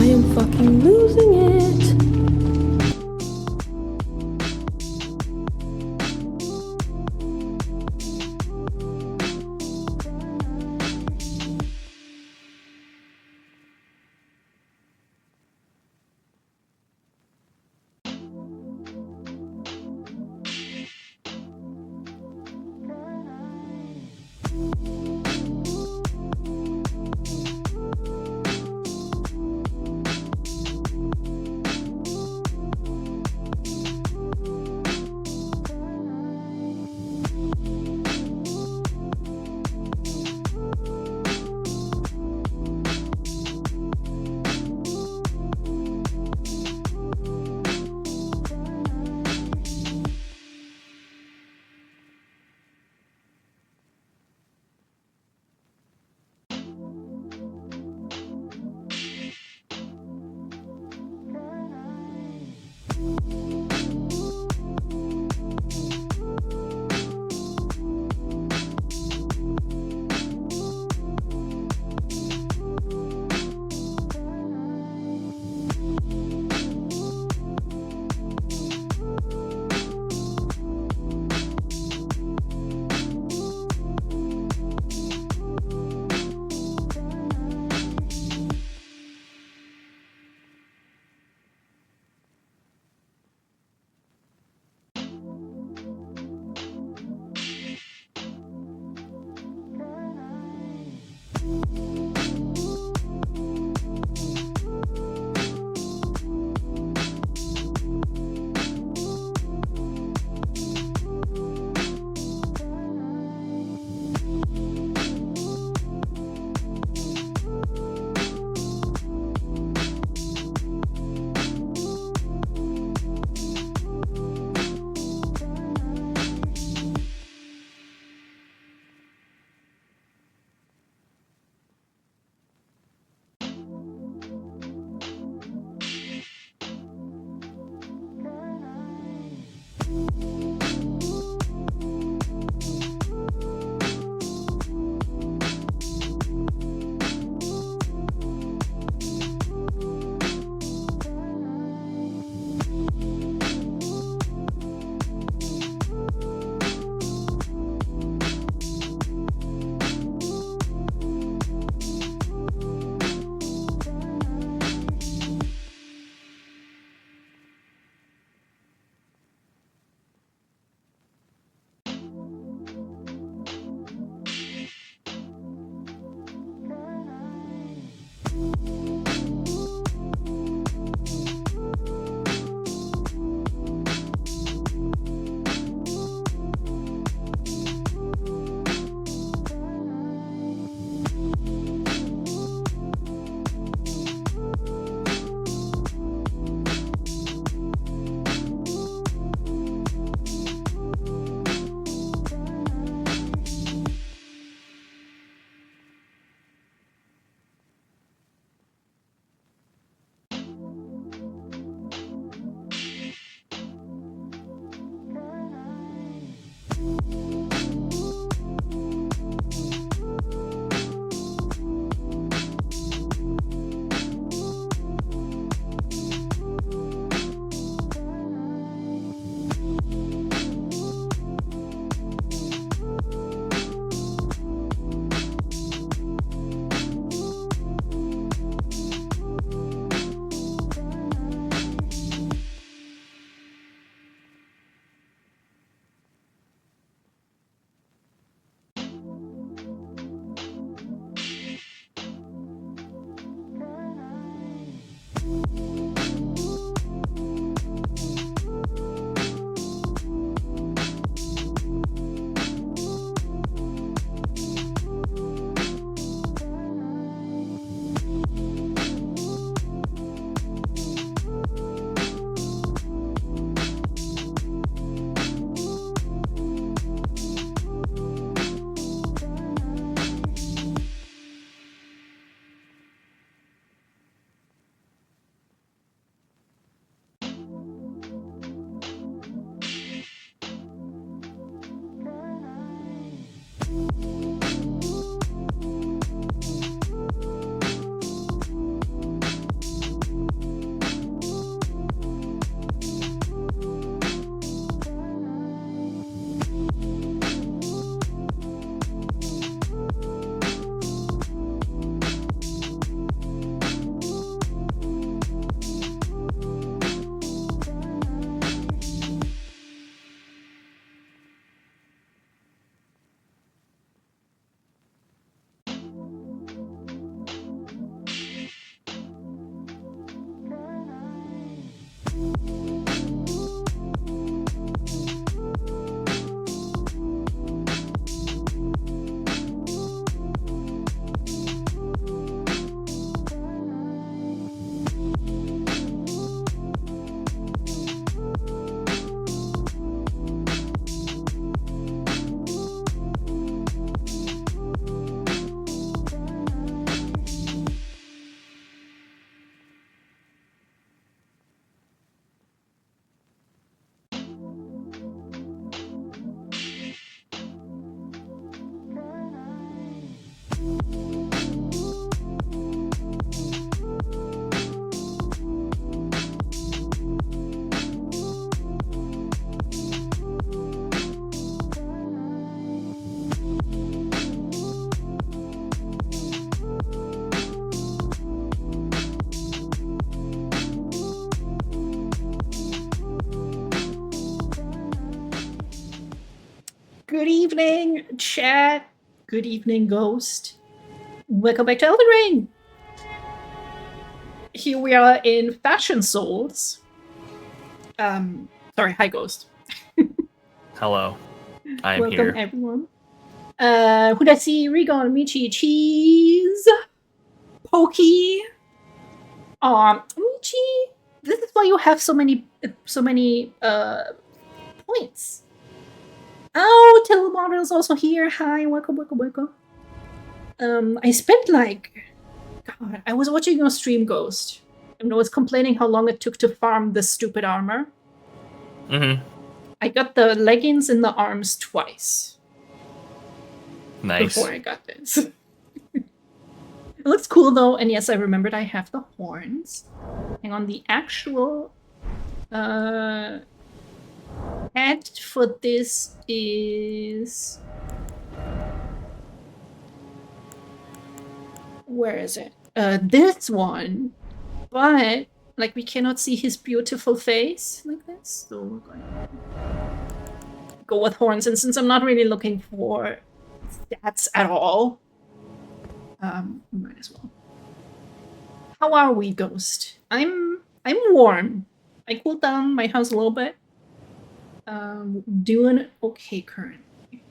I am fucking losing it. Good evening, chat. Good evening, Ghost. Welcome back to Elden Ring. Here we are in Fashion Souls. Sorry, hi, Ghost. Hello, I am Welcome, here. everyone. Hudasi, Rigon, Michi, Cheese, Pokey. Michi, this is why you have so many points. Oh, Telemodel's also here. Hi, welcome. I spent God, I was watching your stream, Ghost, and I was complaining how long it took to farm this stupid armor. Mm-hmm. I got the leggings and the arms twice. Nice. Before I got this. It looks cool though, and yes, I remembered I have the horns. Hang on, the actual head for this is... Where is it? This one, but like we cannot see his beautiful face like this, so we're going to go with horns. And since I'm not really looking for stats at all, we might as well. How are we, Ghost? I'm warm. I cooled down my house a little bit. Doing okay currently.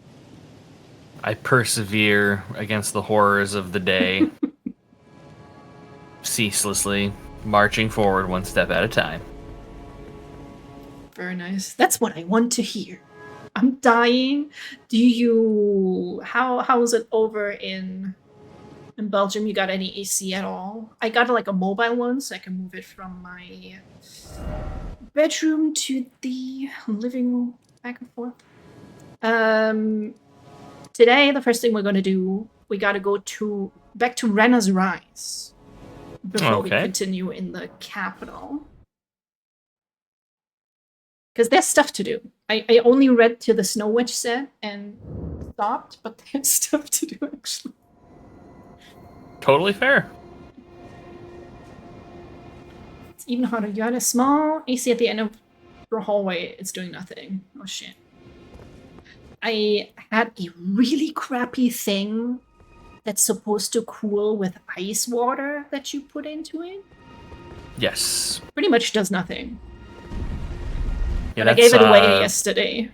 I persevere against the horrors of the day, ceaselessly marching forward one step at a time. Very nice. That's what I want to hear. I'm dying. Do you... How is it over in Belgium? You got any AC at all? I got like a mobile one, so I can move it from my bedroom to the living room, back and forth. Today, the first thing we're gonna do, we gotta go back to Renna's Rise before we continue in the capital. Because there's stuff to do. I only read to the Snow Witch set and stopped, but there's stuff to do, actually. Totally fair. It's even harder. You got a small AC at the end of your hallway. It's doing nothing. Oh, shit. I had a really crappy thing that's supposed to cool with ice water that you put into it. Yes. Pretty much does nothing. Yeah, but I gave it away yesterday.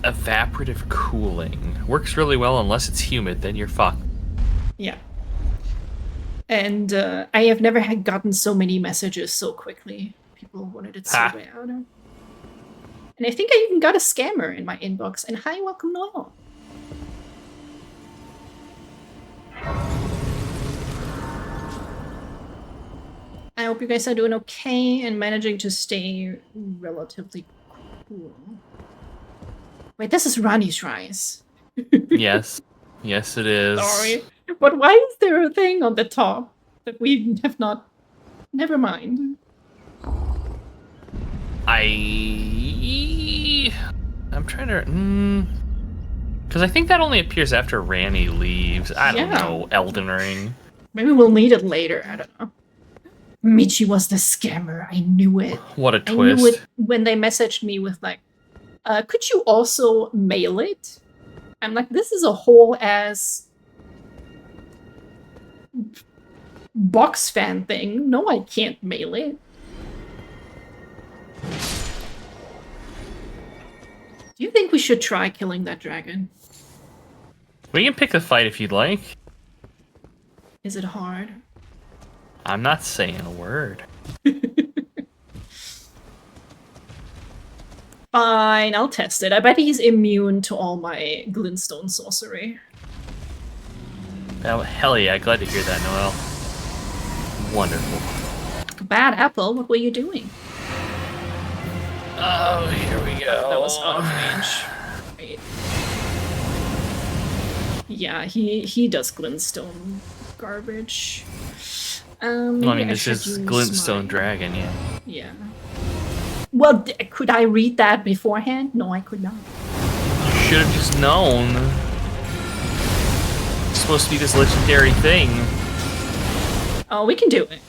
Evaporative cooling. Works really well unless it's humid, then you're fucked. Yeah. And I have never gotten so many messages so quickly. People wanted it so bad. And I think I even got a scammer in my inbox. And hi, welcome, Noel. I hope you guys are doing okay and managing to stay relatively cool. Wait, this is Rani's Rise. Yes. Yes, it is. Sorry. But why is there a thing on the top that we have not... Never mind. I'm trying to... Because I think that only appears after Ranny leaves. I don't know, Elden Ring. Maybe we'll need it later, I don't know. Michi was the scammer, I knew it. What a I knew twist. it when they messaged me with like, could you also mail it? I'm like, this is a whole ass box fan thing. No, I can't mail it. Do you think we should try killing that dragon? We can pick a fight if you'd like. Is it hard? I'm not saying a word. Fine, I'll test it. I bet he's immune to all my glintstone sorcery. Oh, hell yeah, glad to hear that, Noel. Wonderful. Bad apple, what were you doing? Oh, here we go. That was out of range. Right. Yeah, he does glintstone garbage. Well, I mean, this is Glintstone Dragon, yeah. Yeah. Well, could I read that beforehand? No, I could not. You should have just known. It's supposed to be this legendary thing. Oh, we can do it.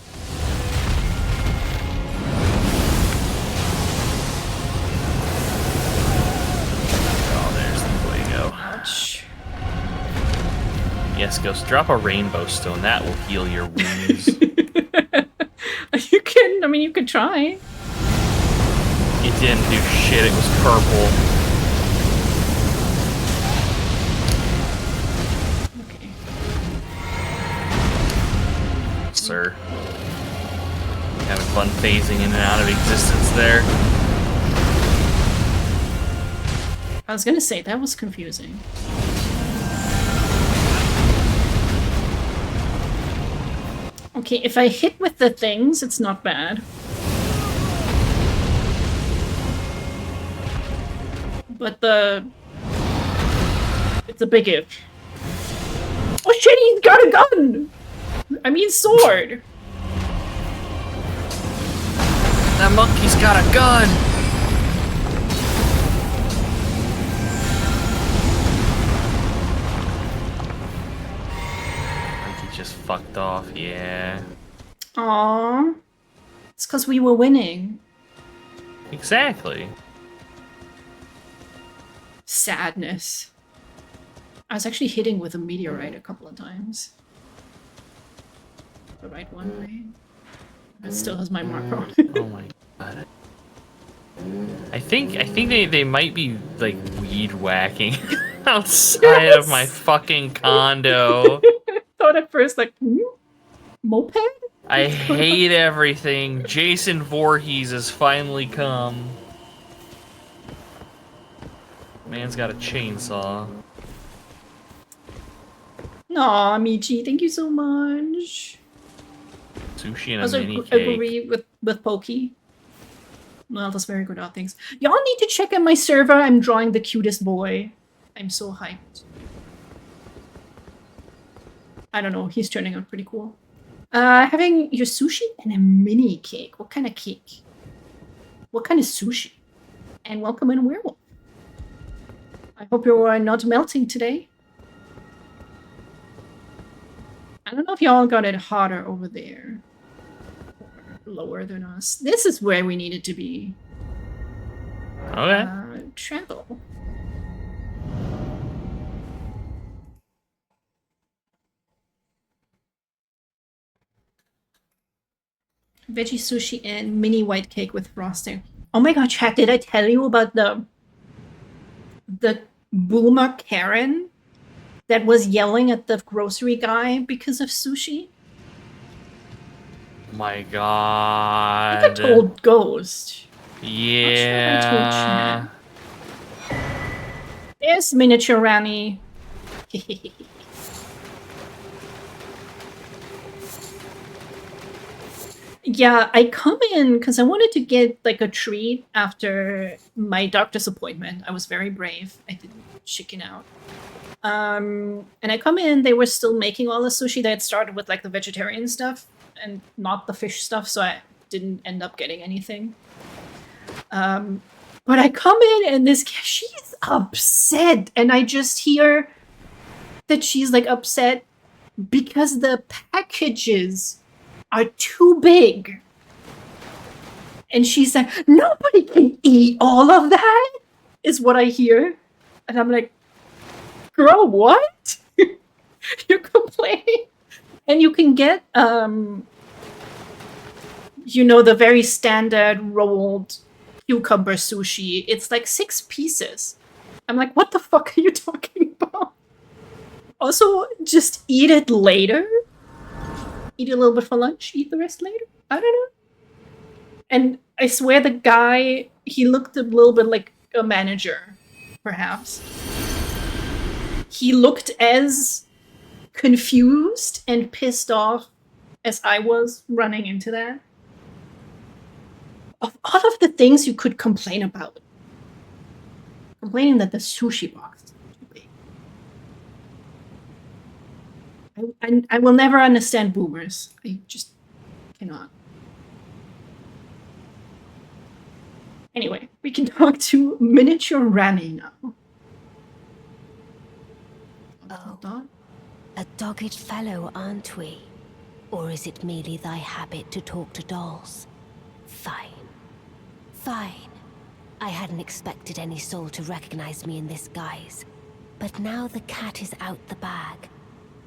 Oh, there's the way to go. Ouch. Yes, Ghost, drop a rainbow stone. That will heal your wounds. You can, I mean, you could try. It didn't do shit, it was purple. Okay. Sir. Having fun phasing in and out of existence there. I was gonna say, that was confusing. Okay, if I hit with the things, it's not bad. But it's a big if. Oh shit, he's got a gun! I mean sword! That monkey's got a gun! Monkey just fucked off, yeah. Aww. It's because we were winning. Exactly. Sadness. I was actually hitting with a meteorite a couple of times. The right one, right? It still has my marker on it. Oh my god. I think they might be like weed whacking outside of my fucking condo. I thought at first like, moped? I hate everything. Jason Voorhees has finally come. Man's got a chainsaw. Aw, Michi, thank you so much. Sushi and I a also mini cake. agree with Pokey. Well, that's very good at things. Y'all need to check out my server. I'm drawing the cutest boy. I'm so hyped. I don't know, he's turning out pretty cool. Having your sushi and a mini cake. What kind of cake? What kind of sushi? And welcome in, Werewolf. I hope you're not melting today. I don't know if y'all got it hotter over there. Or lower than us. This is where we needed to be. Okay. Travel. Veggie sushi and mini white cake with frosting. Oh my god, chat, did I tell you about the boomer Karen that was yelling at the grocery guy because of sushi? My god. I think I told Ghost. Yeah. Not sure I told Chat. There's miniature Rani. Yeah, I come in because I wanted to get like a treat after my doctor's appointment. I was very brave. I didn't chicken out. And I come in, they were still making all the sushi. They had started with like the vegetarian stuff and not the fish stuff, so I didn't end up getting anything. But I come in and she's upset, and I just hear that she's like upset because the packages are too big. And she's like, nobody can eat all of that, is what I hear. And I'm like, girl, what? You're complaining? And you can get, you know, the very standard rolled cucumber sushi. It's like 6 pieces. I'm like, what the fuck are you talking about? Also, just eat it later. Eat a little bit for lunch, eat the rest later. I don't know. And I swear the guy, he looked a little bit like a manager, perhaps. He looked as confused and pissed off as I was running into that. Of all of the things you could complain about, complaining that the sushi box is too big. I will never understand boomers. I just cannot. Anyway, we can talk to Miniature Rani now. Oh, a dogged fellow, aren't we? Or is it merely thy habit to talk to dolls? Fine. Fine. I hadn't expected any soul to recognize me in this guise. But now the cat is out the bag.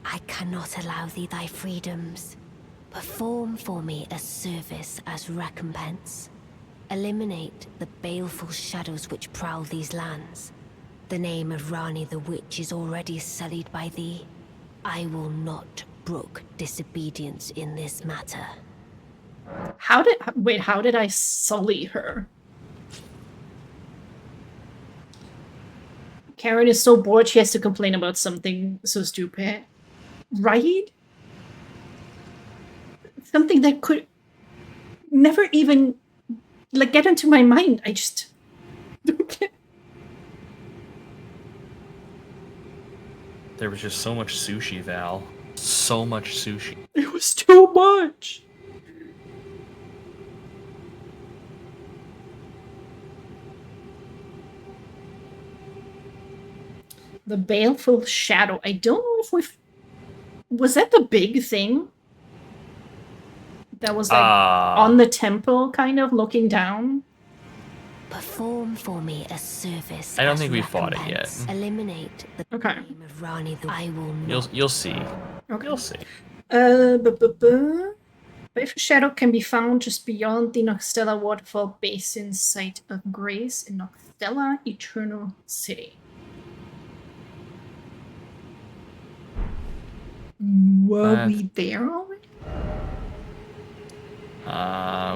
I cannot allow thee thy freedoms. Perform for me a service as recompense. Eliminate the baleful shadows which prowl these lands. The name of Rani the Witch is already sullied by thee. I will not brook disobedience in this matter. How did I sully her? Karen is so bored she has to complain about something so stupid. Right? Something that could never even like get into my mind. I just don't get. There was just so much sushi, Val. So much sushi. It was too much. The baleful shadow. I don't know if we've... Was that the big thing? That was like on the temple, kind of, looking down? Perform for me a service. I don't think we fought it yet. Eliminate the name of Rani the I will not. You'll see. Okay. You'll see. Baleful shadow can be found just beyond the Nocstella Waterfall Basin Site of Grace in Nocstella Eternal City. Were we there already?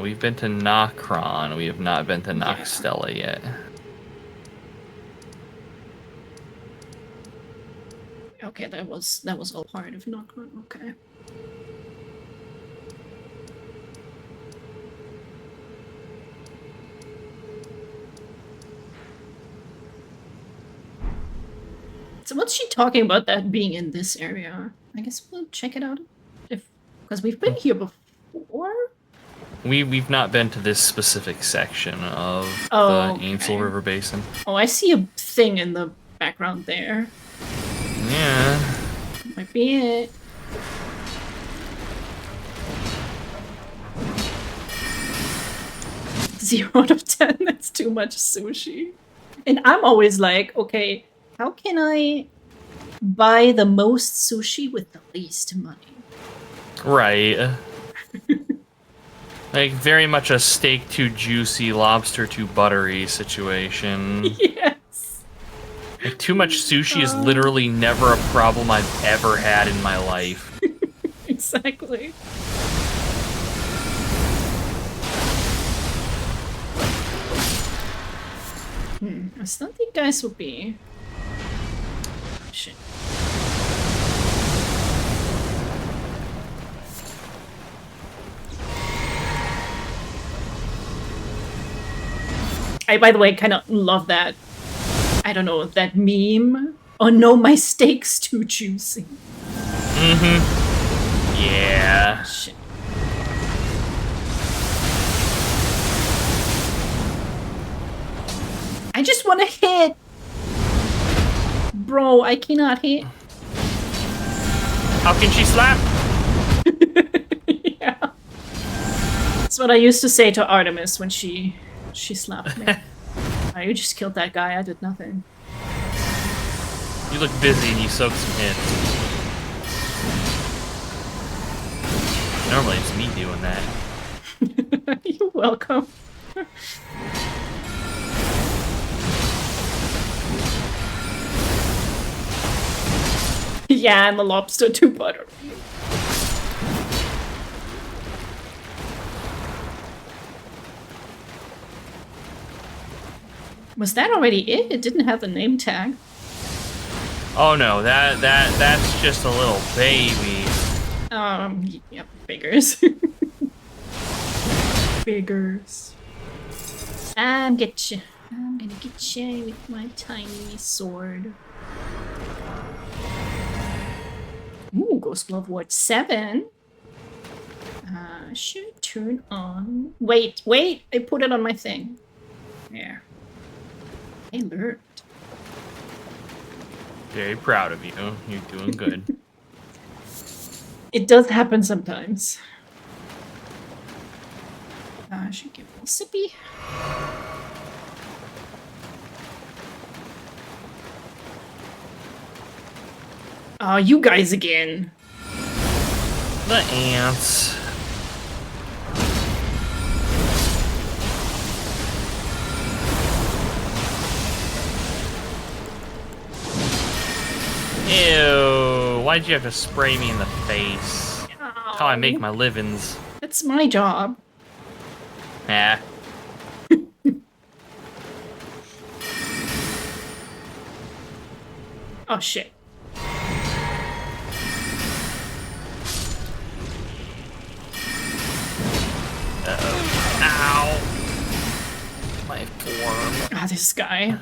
We've been to Nokron. We have not been to Nocstella yet. Okay, that was all part of Nokron. Okay. So what's she talking about that being in this area? I guess we'll check it out because we've been here before. We've not been to this specific section of the Ainsel River Basin. Oh, I see a thing in the background there. Yeah. Might be it. Zero out of 10. That's too much sushi. And I'm always like, okay, how can I buy the most sushi with the least money? Right. Like, very much a steak too juicy, lobster too buttery situation. Yes. Like, too much sushi is literally never a problem I've ever had in my life. Exactly. I still think guys would be... Shit. I, by the way, kind of love that, I don't know, that meme Oh no, my steak's too juicy. Mm-hmm. Yeah. Shit. I just want to hit. Bro, I cannot hit. How can she slap? Yeah. That's what I used to say to Artemis when she slapped me. Oh, you just killed that guy, I did nothing. You look busy and you soak some hits. Normally it's me doing that. You're welcome. Yeah, and the lobster too buttery. Was that already it? It didn't have the name tag. Oh no, that's just a little baby. Yeah, figures. Figures. I'm gonna get you with my tiny sword. Ooh, Ghost Glove Watch 7. Should turn on. Wait, I put it on my thing. There. I learned. Very proud of you. You're doing good. It does happen sometimes. I should give it a sippy. Oh, you guys again. The ants. Ew, why'd you have to spray me in the face? That's how I make my livings. That's my job. Yeah. Oh shit. Uh-oh. Ow. My forearm. Ah, this guy.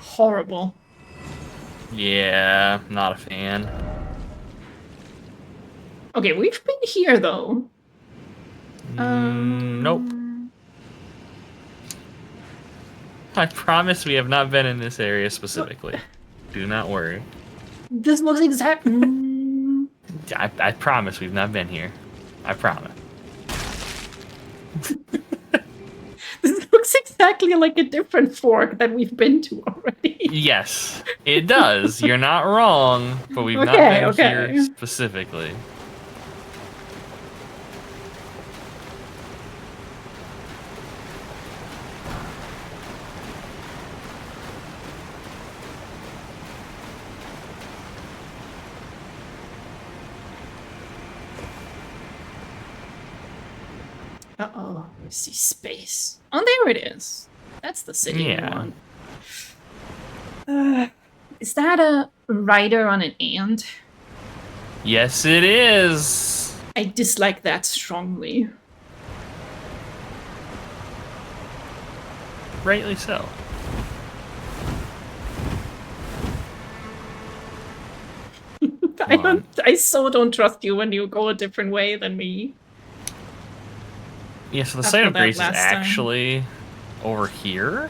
Horrible. Yeah, not a fan. Okay, we've been here though. Nope. I promise we have not been in this area specifically. Do not worry. This looks exact. I promise we've not been here. I promise. This looks exactly like a different fork that we've been to already. Yes, it does. You're not wrong, but we've not been here specifically. Uh-oh. I see space. Oh, there it is. That's the city one. Is that a rider on an ant? Yes, it is. I dislike that strongly. Rightly so. I so don't trust you when you go a different way than me. Yeah, so the site of grace is actually over here.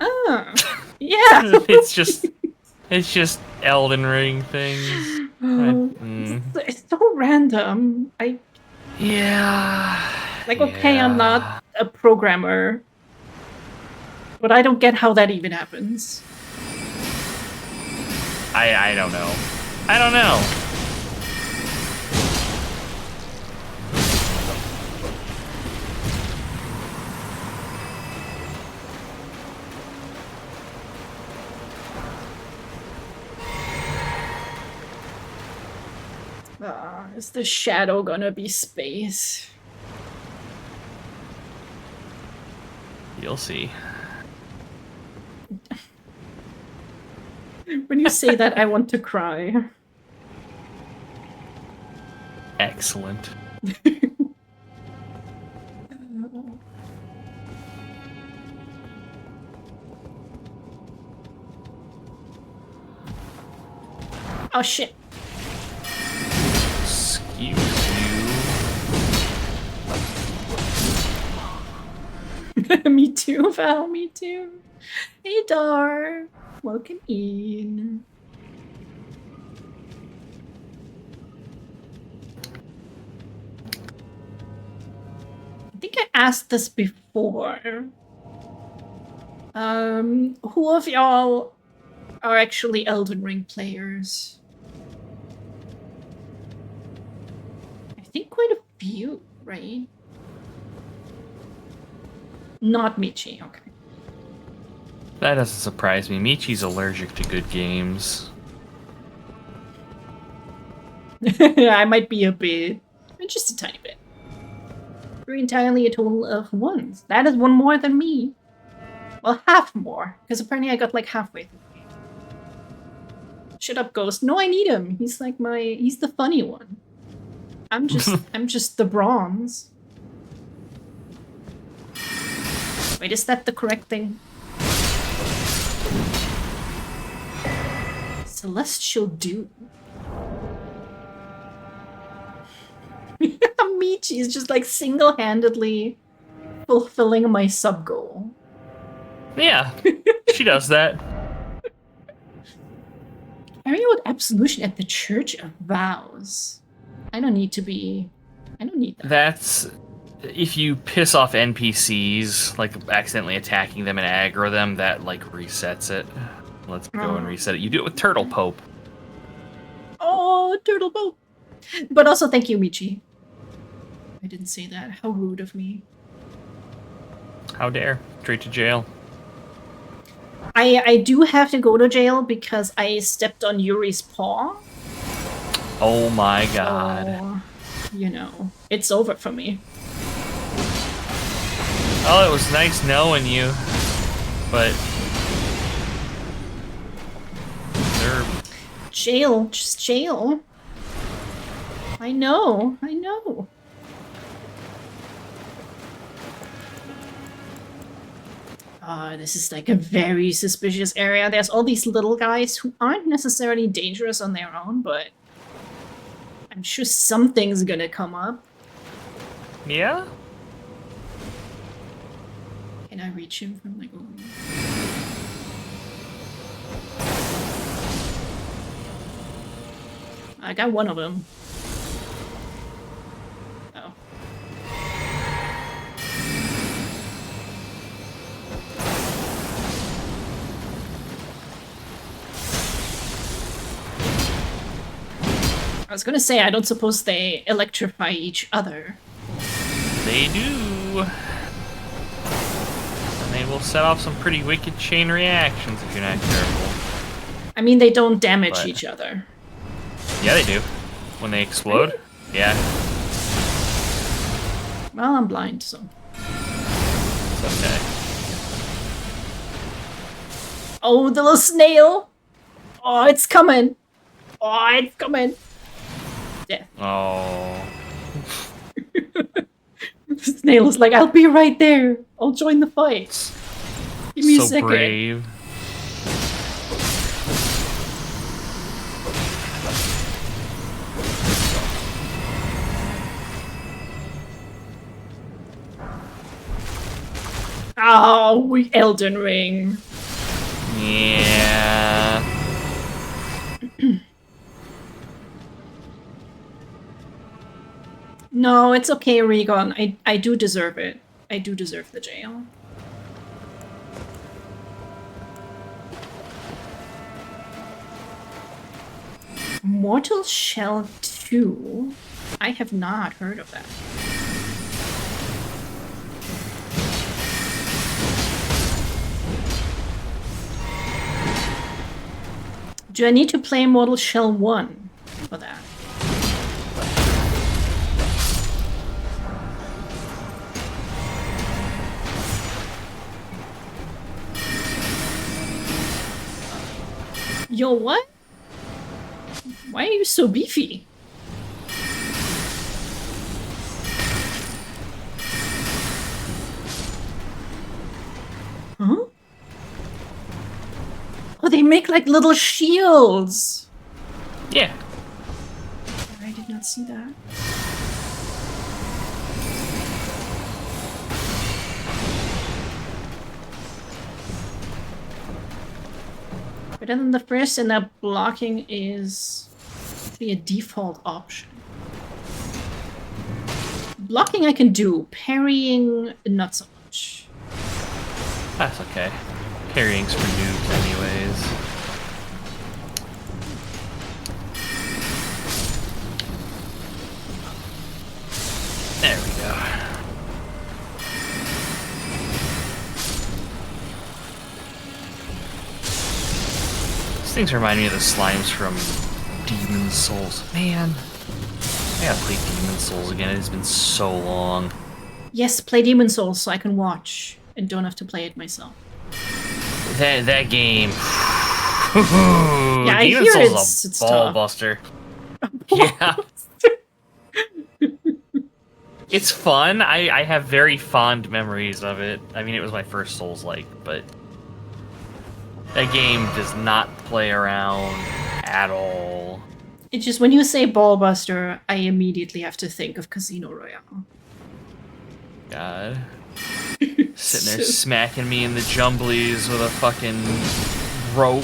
Ah, yeah. it's just Elden Ring things. It's so random. Yeah. Okay, I'm not a programmer, but I don't get how that even happens. I don't know. I don't know. Is the shadow gonna be space? You'll see. When you say that, I want to cry. Excellent. Oh shit. Excuse you. Me too, Val, me too. Hey, Dar. Welcome in. I think I asked this before. Who of y'all are actually Elden Ring players? I think quite a few, right? Not Michi, okay. That doesn't surprise me. Michi's allergic to good games. I might be a bit, just a tiny bit. We're entirely a total of ones. That is one more than me. Well, half more, because apparently I got like halfway through the game. Shut up, Ghost. No, I need him. He's like he's the funny one. I'm just the bronze. Wait, is that the correct thing? Celestial Dew. Michi is just like single-handedly fulfilling my sub-goal. Yeah, she does that. Carry out absolution at the Church of Vows. I don't need that. That's if you piss off NPCs, like accidentally attacking them and aggro them, that like resets it. Let's go and reset it. You do it with Turtle Pope. Oh, Turtle Pope. But also thank you, Michi. I didn't say that. How rude of me. How dare. Straight to jail. I do have to go to jail because I stepped on Yuri's paw. Oh my god. So, you know, it's over for me. Oh, it was nice knowing you. But... Jail. Just jail. I know. I know. This is like a very suspicious area. There's all these little guys who aren't necessarily dangerous on their own, but I'm sure something's gonna come up. Yeah? Can I reach him from like over here? I got one of them. Oh. I was gonna say, I don't suppose they electrify each other. They do. And they will set off some pretty wicked chain reactions if you're not careful. I mean, they don't damage But- each other. Yeah, they do. When they explode. Yeah, Well, I'm blind, so. it's okay. Oh, the little snail! Oh, it's coming! Oh, it's coming! Death. Oh. The snail is like, I'll be right there. I'll join the fight. Give me a So second. brave. Oh, we Elden Ring. Yeah. No, it's okay, Regon. I do deserve it. I do deserve the jail. Mortal Shell 2? I have not heard of that. Do I need to play Mortal Shell 1 for that? Yo, what? Why are you so beefy? Huh? Oh, they make like little shields. Yeah. I did not see that. Better than the first, and that blocking is be a default option. Blocking I can do, parrying not so much. That's okay. Parrying's for noobs anyways. There we go. These things remind me of the slimes from Demon Souls. Man, I gotta play Demon Souls again. It has been so long. Yes, play Demon Souls so I can watch and don't have to play it myself. That game. Yeah, I Demon hear Souls it's is a ball tough. buster. Yeah. It's fun. I have very fond memories of it. I mean, it was my first Souls-like, but that game does not play around at all. It's just when you say Ballbuster, I immediately have to think of Casino Royale. God. Sitting there smacking me in the jumblies with a fucking rope.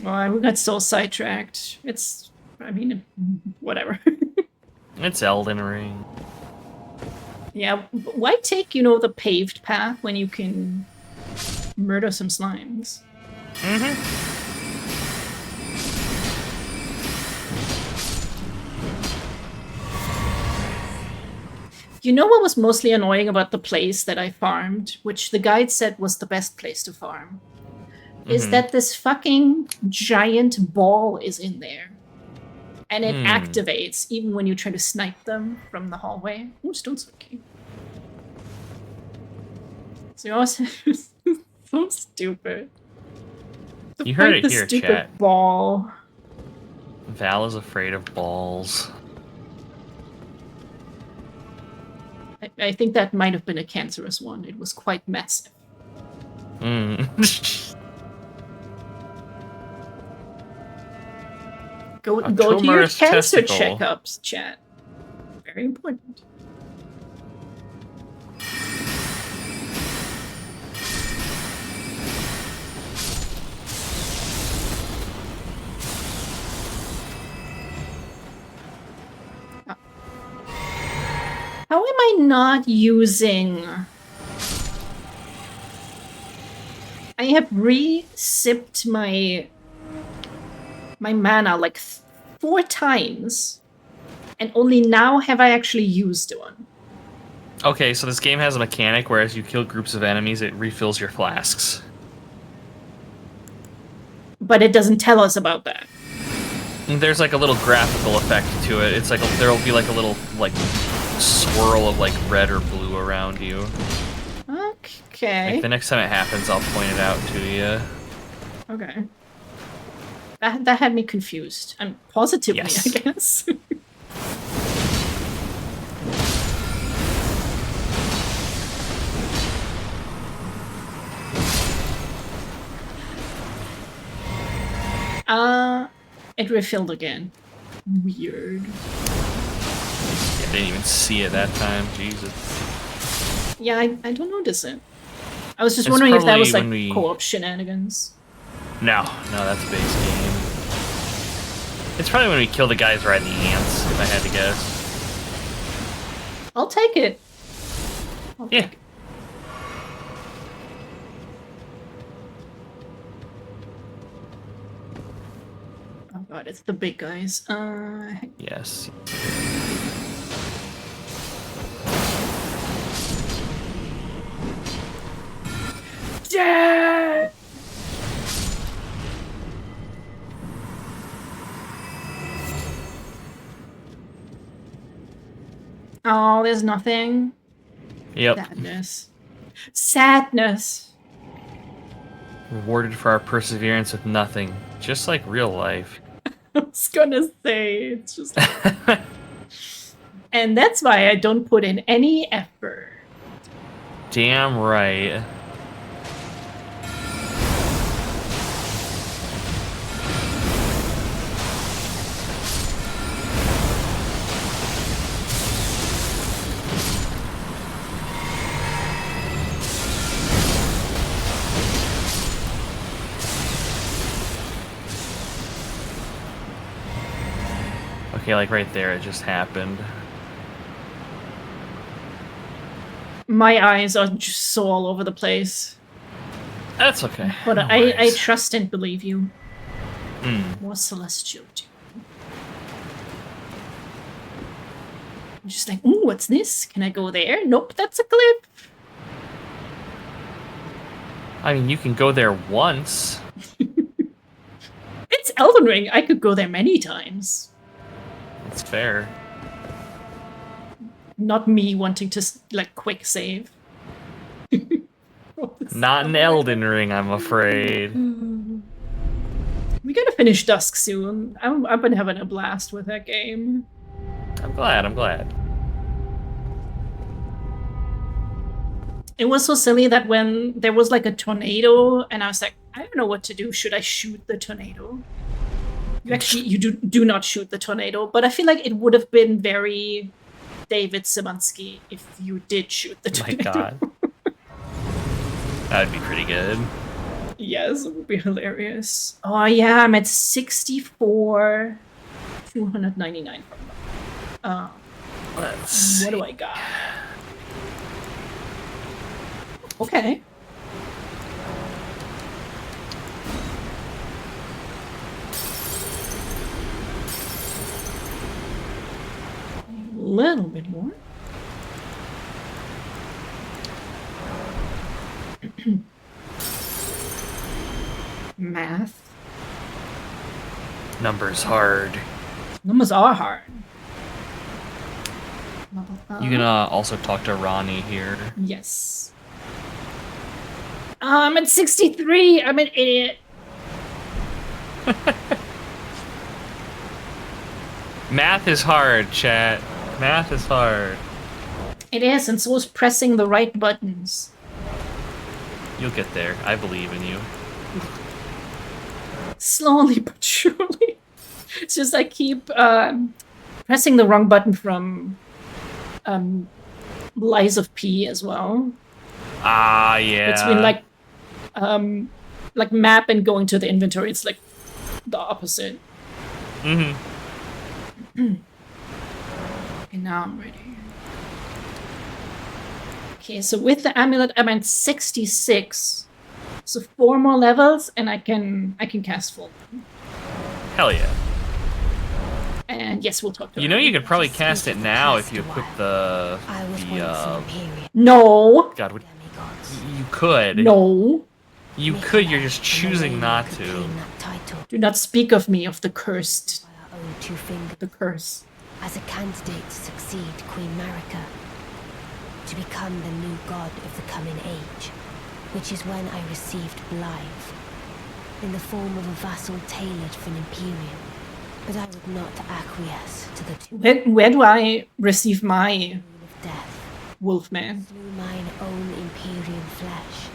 Well, we got so sidetracked. It's, I mean, whatever. It's Elden Ring. Yeah, why take, you know, the paved path when you can murder some slimes? Mm-hmm. You know what was mostly annoying about the place that I farmed, which the guide said was the best place to farm? Is that this fucking giant ball is in there. And it activates even when you try to snipe them from the hallway. Ooh, stone's okay. So you also so stupid. You heard it the here, stupid chat. Ball. Val is afraid of balls. I think that might have been a cancerous one. It was quite massive. Go to your tumorous cancer testicle. checkups, chat. Very important. How am I not using... I have re-sipped my mana like 4 times, and only now have I actually used one. Okay, so this game has a mechanic where as you kill groups of enemies, it refills your flasks. But it doesn't tell us about that. And there's like a little graphical effect to it. It's like there'll be like a little like swirl of like red or blue around you. Okay. Like the next time it happens, I'll point it out to you. Okay. That had me confused. And positively, Yes. I guess. It refilled again. Weird. Yeah, I didn't even see it that time. Jesus. Yeah, I don't notice it. I was just It's wondering if that was probably like when we- co-op shenanigans. No, that's base game. It's probably when we kill the guys riding the ants, if I had to guess. I'll take it. I'll Yeah. take it. Oh god, it's the big guys. Yes. Yeah! Oh, there's nothing. Yep. Sadness. Sadness. Rewarded for our perseverance with nothing. Just like real life. I was gonna say, it's just... And that's why I don't put in any effort. Damn right. Okay, like right there, it just happened. My eyes are just so all over the place. That's okay. But No I worries. trust and believe you. Mm. More celestial. I'm just like, ooh, what's this? Can I go there? Nope, that's a cliff. I mean, you can go there once. It's Elden Ring. I could go there many times. That's fair. Not me wanting to, like, quick save. Not an Elden Ring, I'm afraid. We gotta finish Dusk soon. I've been having a blast with that game. I'm glad. It was so silly that when there was like a tornado and I was like, I don't know what to do. Should I shoot the tornado? You do not shoot the tornado, but I feel like it would have been very David Simansky if you did shoot the My tornado. god. That'd be pretty good. Yes, it would be hilarious. Oh yeah, I'm at 64, 299 from them. Let's What do I got? Okay. A little bit more. Math. Numbers hard. Numbers are hard. You can also talk to Ronnie here. Yes. I'm at 63. I'm an idiot. Math is hard, chat. Math is hard. It is, and so is pressing the right buttons. You'll get there. I believe in you. Slowly but surely. It's just I keep pressing the wrong button from Lies of P as well. Ah, yeah. Between like map and going to the inventory, it's like the opposite. Mm-hmm. And now I'm ready. Okay, so with the amulet, I'm at 66. So 4 more levels, and I can cast full. Hell yeah. And yes, we'll talk to You know, her. you could probably cast it now if you equip the I was once an Imperial No. God, would demigods. you could. No. You could, you're just choosing not to. Claim that title Do not speak of me, of the cursed. by our own two fingers. The curse. As a candidate to succeed Queen Marika, to become the new god of the coming age, which is when I received Blythe, in the form of a vassal tailored for an Imperium. But I would not acquiesce to the two Where do I receive my of death. Wolfman? Slew mine own Imperium flesh,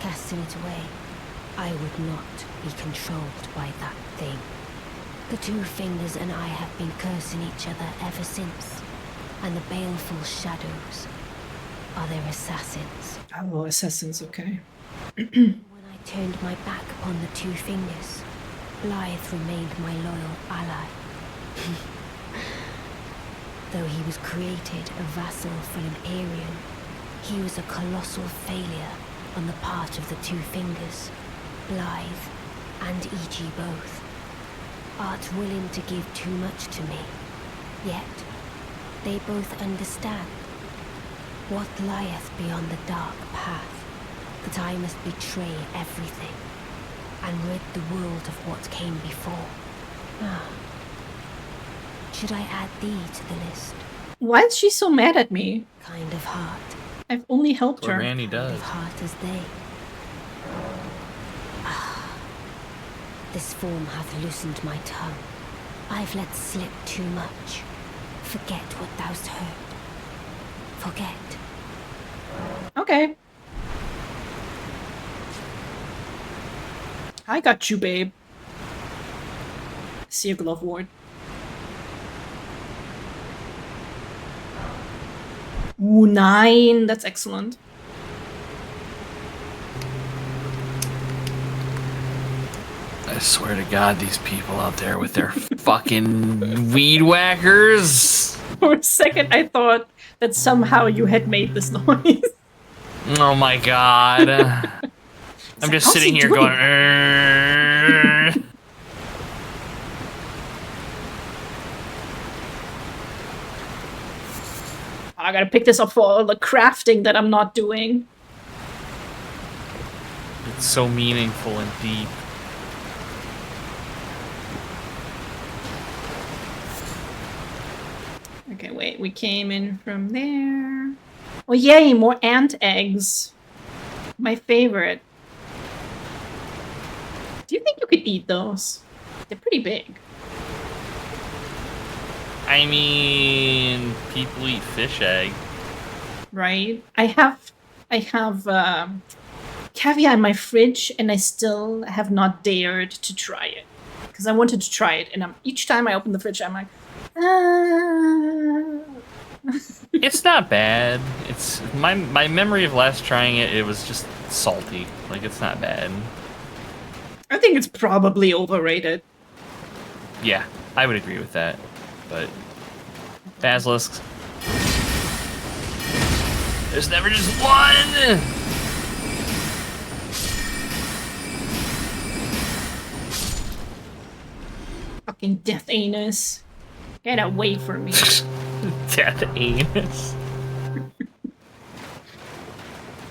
casting it away. I would not be controlled by that thing. The Two Fingers and I have been cursing each other ever since, and the baleful shadows are their assassins. Oh, assassins, okay. When I turned my back upon the Two Fingers, Blythe remained my loyal ally. Though he was created a vassal for an Imperium, he was a colossal failure on the part of the Two Fingers, Blythe and E.G. both. Art willing to give too much to me, yet they both understand what lieth beyond the dark path, that I must betray everything and rid the world of what came before. Ah. Should I add thee to the list? Why is she so mad at me? Kind of heart. I've only helped That's what her. Randy Kind does. of heart as they. Ah. This form hath loosened my tongue. I've let slip too much. Forget what thou'st heard. Forget. Okay. I got you, babe. See a glove ward. Ooh, 9. That's excellent. I swear to God, these people out there with their fucking weed whackers. For a second, I thought that somehow you had made this noise. Oh my God. I'm just how's sitting he here doing going. I gotta pick this up for all the crafting that I'm not doing. It's so meaningful and deep. Okay, wait, we came in from there. Oh yay, more ant eggs. My favorite. Do you think you could eat those? They're pretty big. I mean, people eat fish egg. Right? I have caviar in my fridge, and I still have not dared to try it because I wanted to try it, and each time I open the fridge, I'm like, ah. It's not bad. It's my memory of last trying it. It was just salty. Like, it's not bad. I think it's probably overrated. Yeah, I would agree with that. But basilisks, there's never just one. Fucking death anus. Get away from me. Death anus.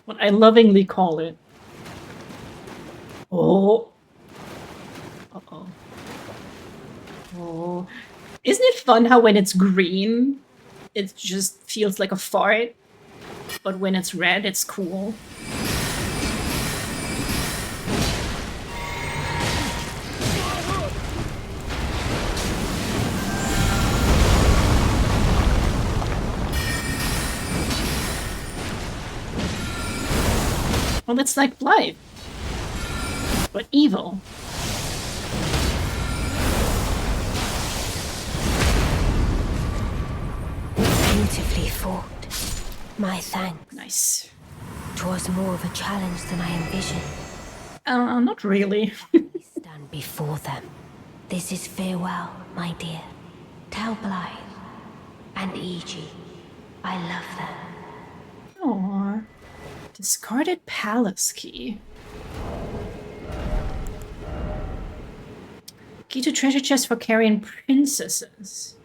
What I lovingly call it. Oh. Uh-oh. Oh. Isn't it fun how when it's green, it just feels like a fart? But when it's red, it's cool. Well, it's like Blight. But evil. Beautifully fought. My thanks. Nice. 'Twas more of a challenge than I envisioned. Not really. Stand before them. This is farewell, my dear. Tell Blythe and Iji I love them. Aww. Discarded palace key. Key to treasure chest for carrying princesses.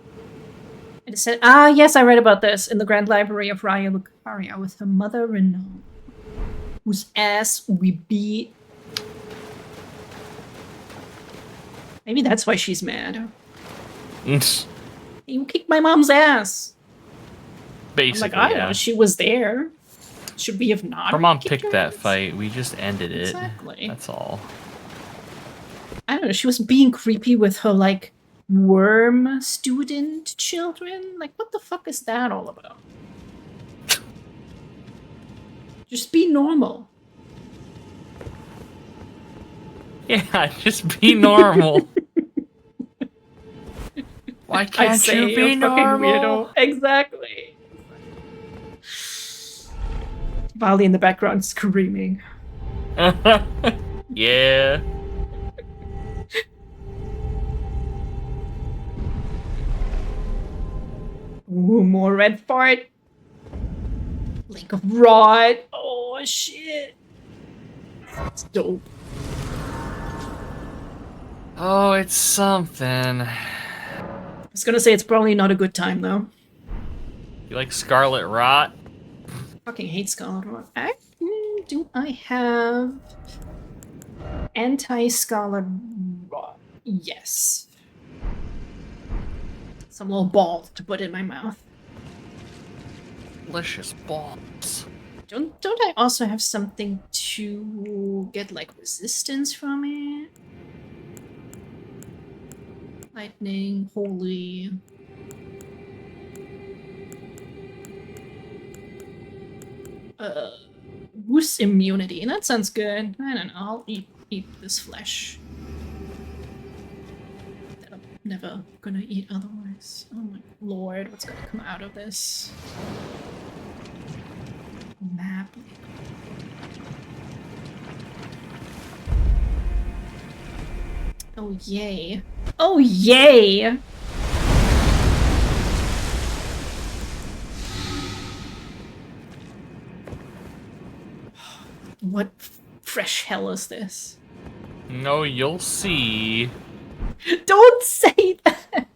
It said, yes, I read about this in the Grand Library of Raya Lucaria with her mother Renault, whose ass we beat. Maybe that's why she's mad. You kicked my mom's ass. Basically, I'm like, I don't know, she was there. Should we have not? Her mom kicked picked her that ass? fight. We just ended it. Exactly. That's all. I don't know, she was being creepy with her, like, worm student children? Like, what the fuck is that all about? Just be normal. Yeah, just be normal. Why can't you be normal? Weirdo. Exactly. Bali in the background screaming. Yeah. Ooh, more red fart. Lake of Rot. Oh, shit. That's dope. Oh, it's something. I was gonna say it's probably not a good time, though. You like Scarlet Rot? Fucking hate Scarlet Rot. Do I have anti-Scarlet Rot? Yes. Some little ball to put in my mouth. Delicious balls. Don't I also have something to get like resistance from it? Lightning, holy. Boost immunity. That sounds good. I don't know. I'll eat this flesh. That I'm never gonna eat otherwise. Oh my lord, what's gonna come out of this? Map. Oh, yay. Oh, yay! What fresh hell is this? No, you'll see. Don't say that!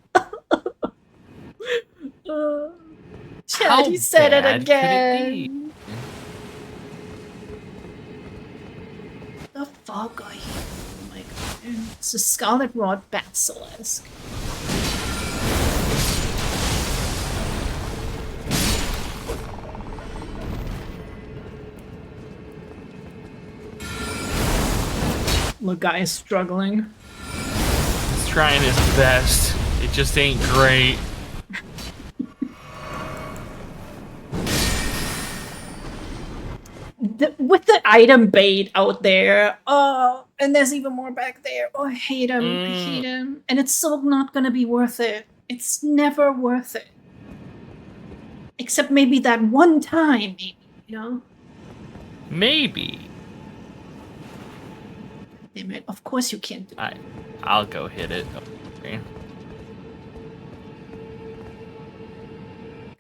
Chad, How he said it bad could it be? again! The fuck are you? Oh my god. It's a Scarlet Rod Basilisk. Look, guy is struggling. He's trying his best. It just ain't great. With the item bait out there, and there's even more back there. Oh, I hate him. I hate him. And it's still not gonna be worth it. It's never worth it. Except maybe that one time, maybe, you know? Maybe. Damn it. Of course you can't do it. I'll go hit it. Okay.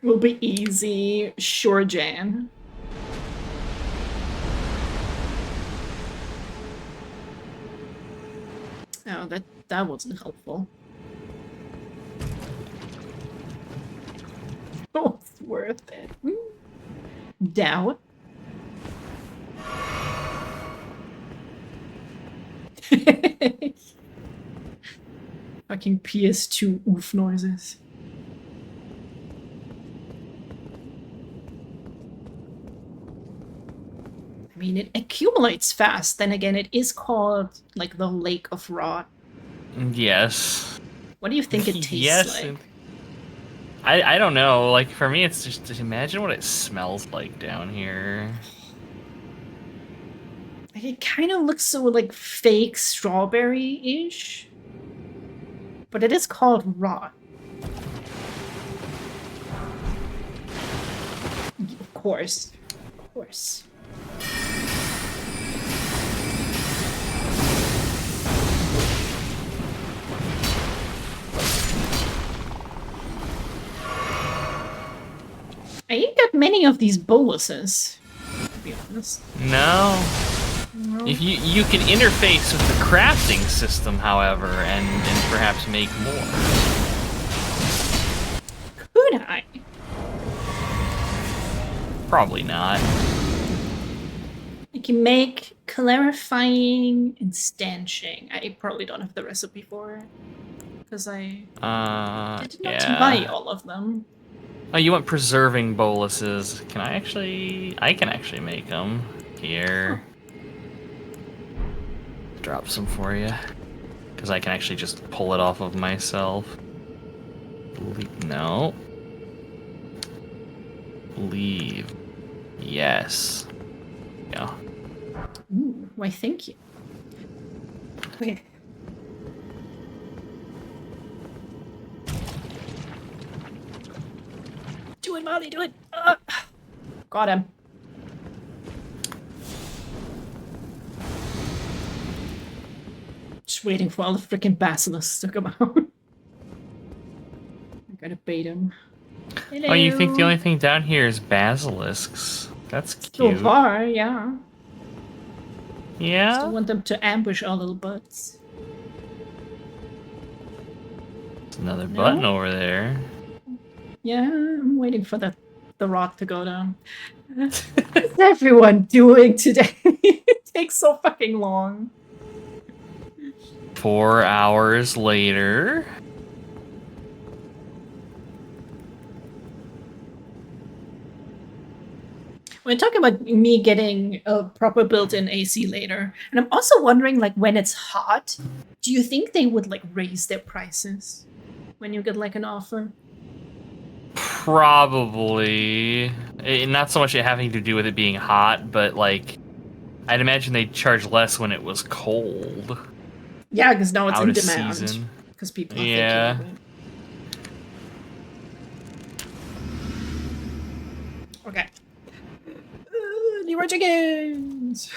Will be easy. Sure, Jan. Oh, that wasn't helpful. Oh, it's worth it. Doubt. Fucking PS2 oof noises. I mean, it accumulates fast. Then again, it is called, like, the Lake of Rot. Yes. What do you think it tastes Yes. like? I don't know. Like, for me, it's just imagine what it smells like down here. Like, it kind of looks so, like, fake strawberry-ish. But it is called rot. Of course. Of course. I ain't got many of these boluses, to be honest. No. If you can interface with the crafting system, however, and perhaps make more. Could I? Probably not. I can make clarifying and stanching. I probably don't have the recipe for it. Because I did not buy all of them. Oh, you want preserving boluses. I can actually make them. Here. Drop some for you. Because I can actually just pull it off of myself. No. Leave. Yes. Yeah. Ooh, why thank you. Okay. Do it, Molly, do it! Got him. Just waiting for all the freaking basilisks to come out. I gotta bait him. Hello. Oh, you think the only thing down here is basilisks? That's cute. So far, yeah. Yeah? Still want them to ambush our little butts. There's another button over there. Yeah, I'm waiting for the rot to go down. What's everyone doing today? It takes so fucking long. 4 hours later. We're talking about me getting a proper built-in AC later. And I'm also wondering, like, when it's hot, do you think they would, like, raise their prices when you get, like, an offer? Probably. Not so much it having to do with it being hot, but, like, I'd imagine they'd charge less when it was cold. Yeah, because now it's Out in of demand. season. Because people are Yeah. thinking of it. Okay. Leroy Jenkins!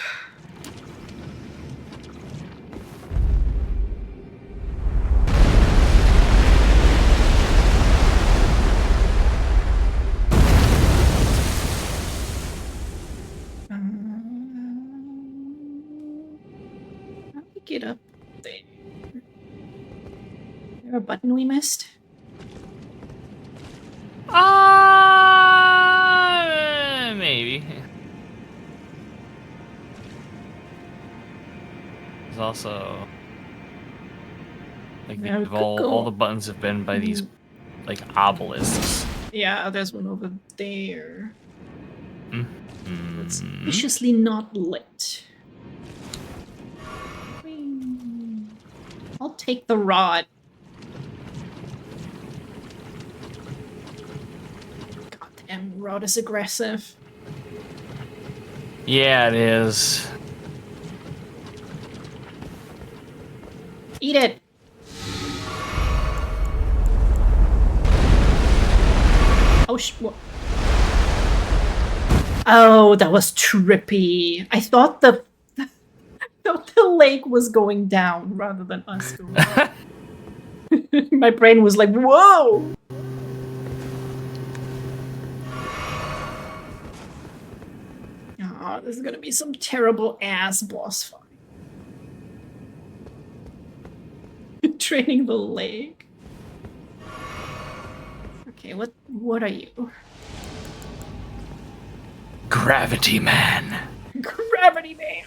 get up there? Is there a button we missed? Maybe. There's also like Yeah, we could all go- the buttons have been by these like obelisks. Yeah, there's one over there. It's Mm. viciously not lit. I'll take the rod. Goddamn, rod is aggressive. Yeah, it is. Eat it! Oh, what? Oh, that was trippy. I thought the lake was going down rather than us going up. My brain was like, whoa! Oh, this is gonna be some terrible ass boss fight. Training the lake. Okay, what are you? Gravity Man. Gravity Man!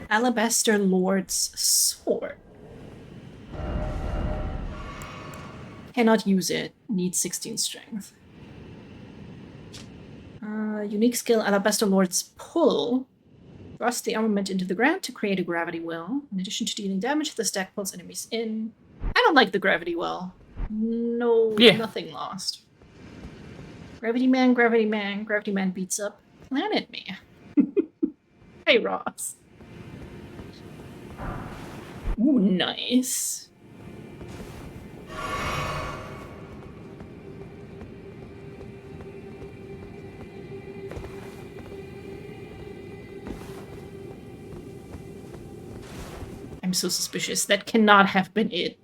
Alabaster Lord's Sword. Cannot use it. Needs 16 strength. Unique skill, Alabaster Lord's Pull. Thrust the armament into the ground to create a gravity well. In addition to dealing damage, the stack pulls enemies in. I don't like the gravity well. No, nothing lost. Gravity Man, Gravity Man. Gravity Man beats up Planet Man. Hey, Ross. Ooh, nice. I'm so suspicious. That cannot have been it.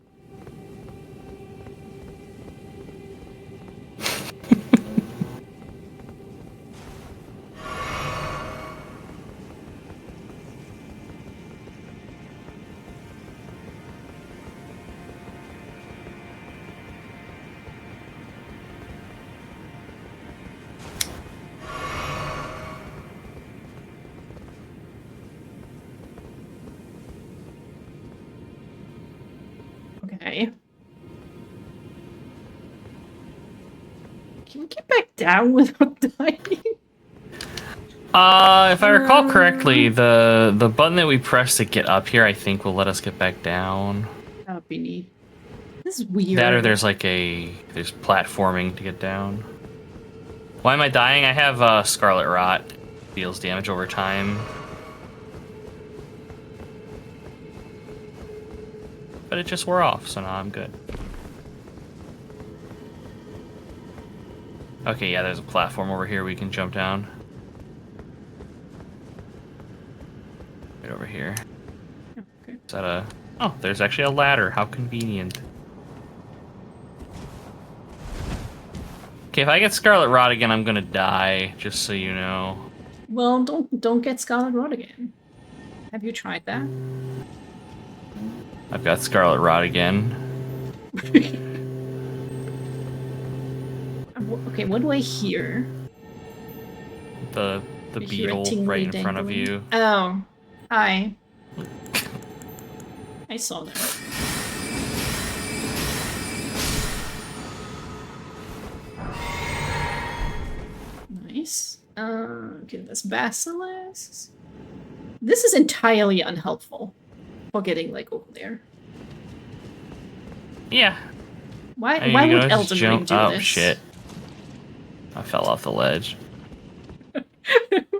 Okay. Can we get back down without dying? If I recall correctly, the button that we press to get up here, I think, will let us get back down. That would be neat. This is weird. That or there's there's platforming to get down. Why am I dying? I have Scarlet Rot. Deals damage over time. But it just wore off, so now I'm good. Okay, yeah, there's a platform over here we can jump down. Right over here. Okay. Is that a... Oh, there's actually a ladder. How convenient. Okay, if I get Scarlet Rot again, I'm gonna die, just so you know. Well, don't get Scarlet Rot again. Have you tried that? I've got Scarlet Rot again. Okay, what do I hear? The I hear a beetle tingly right in front of dangling. you. Oh, hi. I saw that. Nice. Okay, that's basilisks. This is entirely unhelpful for getting like over there. Yeah. Why There why you would go, Elden just Ring jump. do Oh this? shit. I fell off the ledge.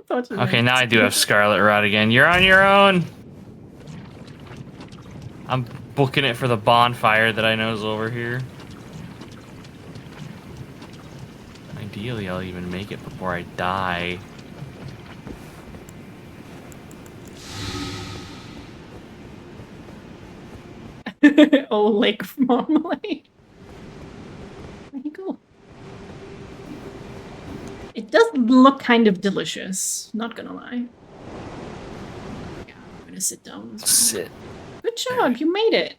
Thought you Okay, meant- now I do have Scarlet Rot again. You're on your own. I'm booking it for the bonfire that I know is over here. ideally I'll even make it before I die. Oh, lake marmalade. There you go. It does look kind of delicious, not gonna lie. Yeah, I'm gonna sit down as well. Sit. Good job, you made it.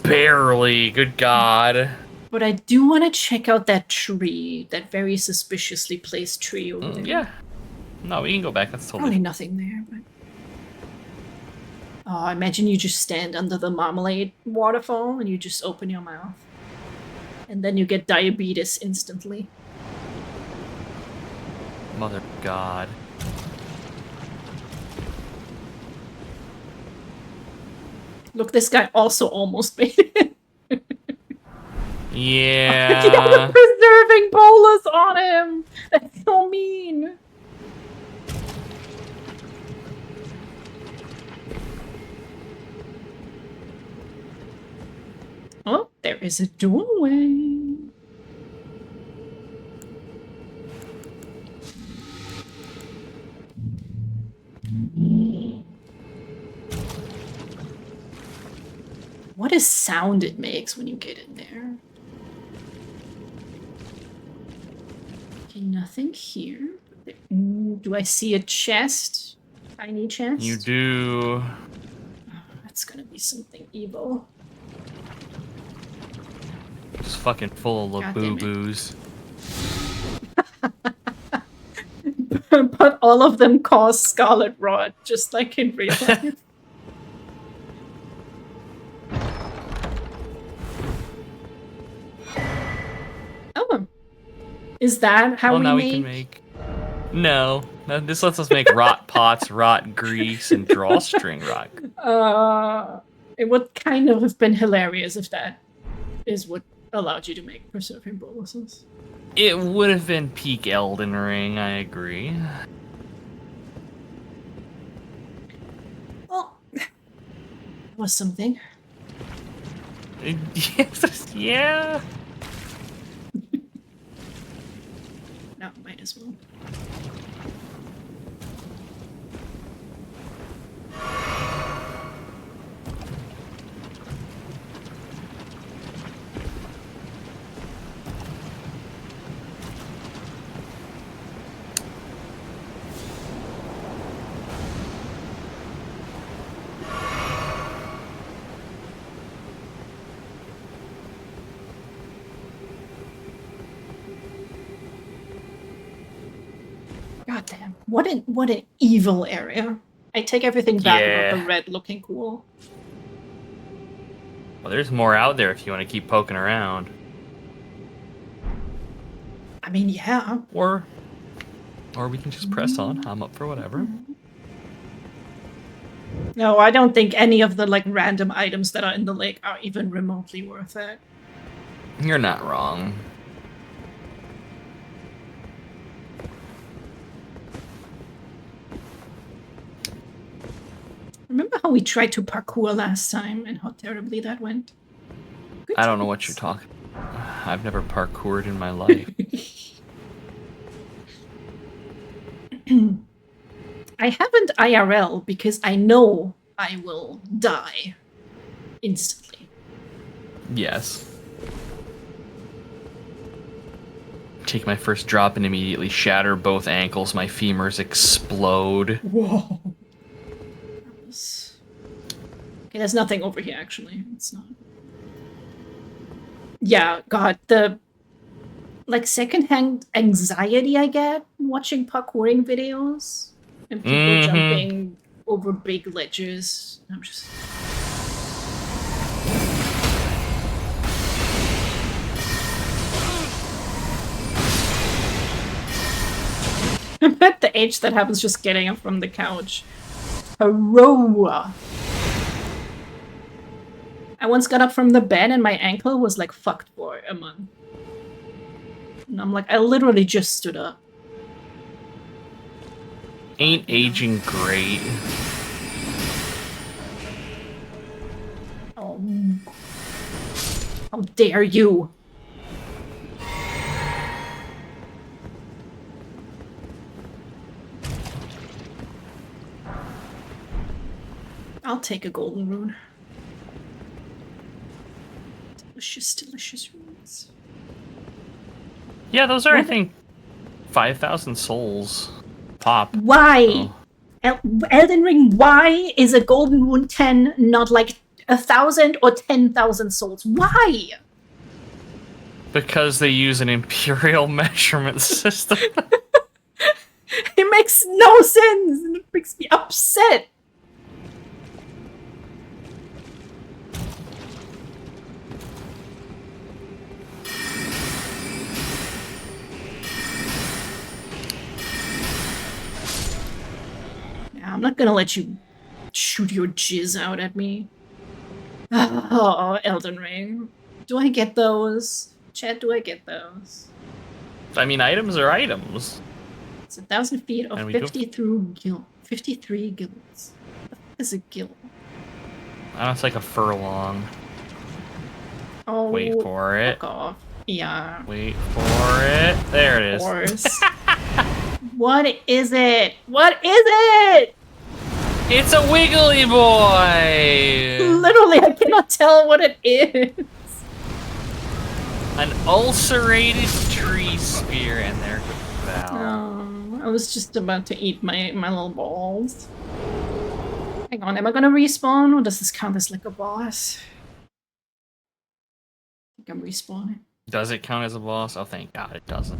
Barely, good God. But I do want to check out that tree, that very suspiciously placed tree over there. Yeah. No, we can go back. That's totally. Probably nothing there, but. Oh, I imagine you just stand under the marmalade waterfall and you just open your mouth. And then you get diabetes instantly. Mother of God. Look, this guy also almost made it. Yeah. He had a preserving bolus on him! That's so mean! Oh, there is a doorway. What a sound it makes when you get in there. Okay, nothing here. Do I see a chest? Tiny chest? You do. Oh, that's gonna be something evil. Just fucking full of God damn it. boo-boos. But all of them cause scarlet rot, just like in real life. Oh. Is that how Well, now we we can make... No. No, this lets us make rot pots, rot grease, and drawstring rot. It would kind of have been hilarious if that is what allowed you to make preserving boluses. It would have been peak Elden Ring, I agree. Well, that was something. Yes, yeah. No, might as well. God damn. What an evil area. I take everything back about the red looking cool. Well, there's more out there if you want to keep poking around. I mean, yeah. Or we can just press on. I'm up for whatever. No, I don't think any of the like random items that are in the lake are even remotely worth it. You're not wrong. Remember how we tried to parkour last time and how terribly that went? Good I don't know what times. you're talking about. I've never parkoured in my life. I haven't IRL because I know I will die instantly. Yes. Take my first drop and immediately shatter both ankles. My femurs explode. Whoa. Okay, there's nothing over here, actually. It's not. Yeah, God, the like secondhand anxiety I get watching parkouring videos and people jumping over big ledges. I'm just. I'm at the age that happens just getting up from the couch. Hurrah! I once got up from the bed and my ankle was like fucked for a month. And I'm like, I literally just stood up. Ain't aging great. Oh. How dare you? I'll take a golden rune. Delicious, delicious runes. Yeah, those are, I think, 5,000 souls pop. Why? So. Elden Ring, why is a golden rune 10 not like 1,000 or 10,000 souls? Why? Because they use an imperial measurement system. It makes no sense, and it makes me upset. Yeah, I'm not gonna let you shoot your jizz out at me. Oh, Elden Ring. Do I get those? Chat, do I get those? I mean, items are items. It's 1,000 feet of And we go- 53 guilds. What the fuck is a guild? It's like a furlong. Oh, Wait for it. fuck off. Yeah, Wait for it. There it of is. course. What is it? What is it? It's a wiggly boy! Literally, I cannot tell what it is. An ulcerated tree spear, and there goes Val. Oh, I was just about to eat my little balls. Hang on, am I gonna respawn, or does this count as like a boss? I think I'm respawning. Does it count as a boss? Oh, thank God it doesn't.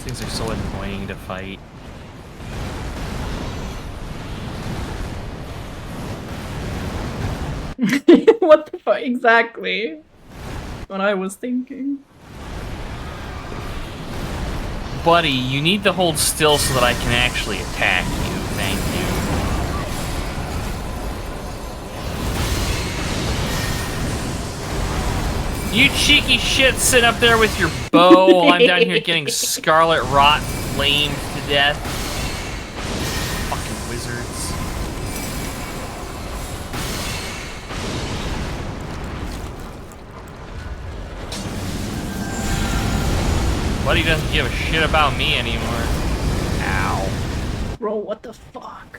Things are so annoying to fight. What the fuck? Exactly. What I was thinking. Buddy, you need to hold still so that I can actually attack you. Thank you. You cheeky shit sitting up there with your bow while I'm down here getting scarlet rot flamed to death. Fucking wizards. Buddy doesn't give a shit about me anymore. Ow. Bro, what the fuck?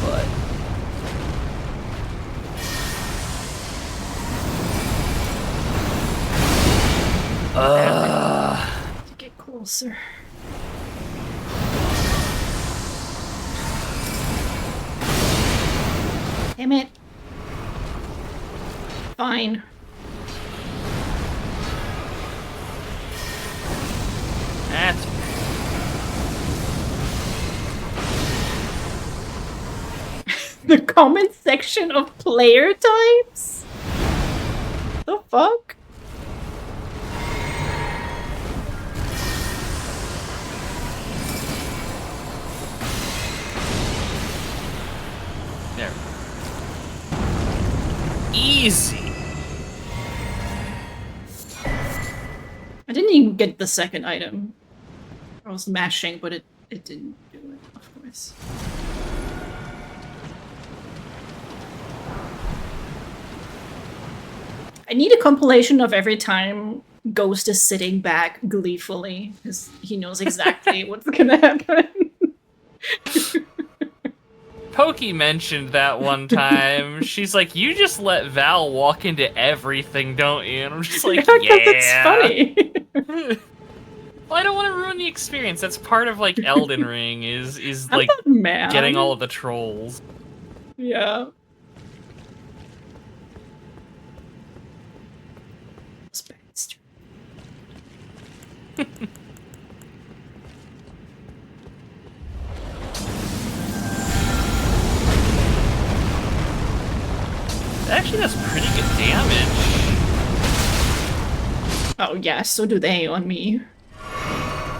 But To get closer. Damn it. Fine. that's The comment section of player types? The fuck? there. Easy. I didn't even get the second item. I was mashing, but it didn't do it, of course. I need a compilation of every time Ghost is sitting back gleefully, because he knows exactly what's gonna happen. Pokey mentioned that one time. She's like, you just let Val walk into everything, don't you? And I'm just like, Yeah, 'cause yeah. it's funny. Well, I don't want to ruin the experience. That's part of like Elden Ring is I'm like not mad. getting all of the trolls. Yeah. This bastard. It actually does pretty good damage. Oh yeah, so do they on me.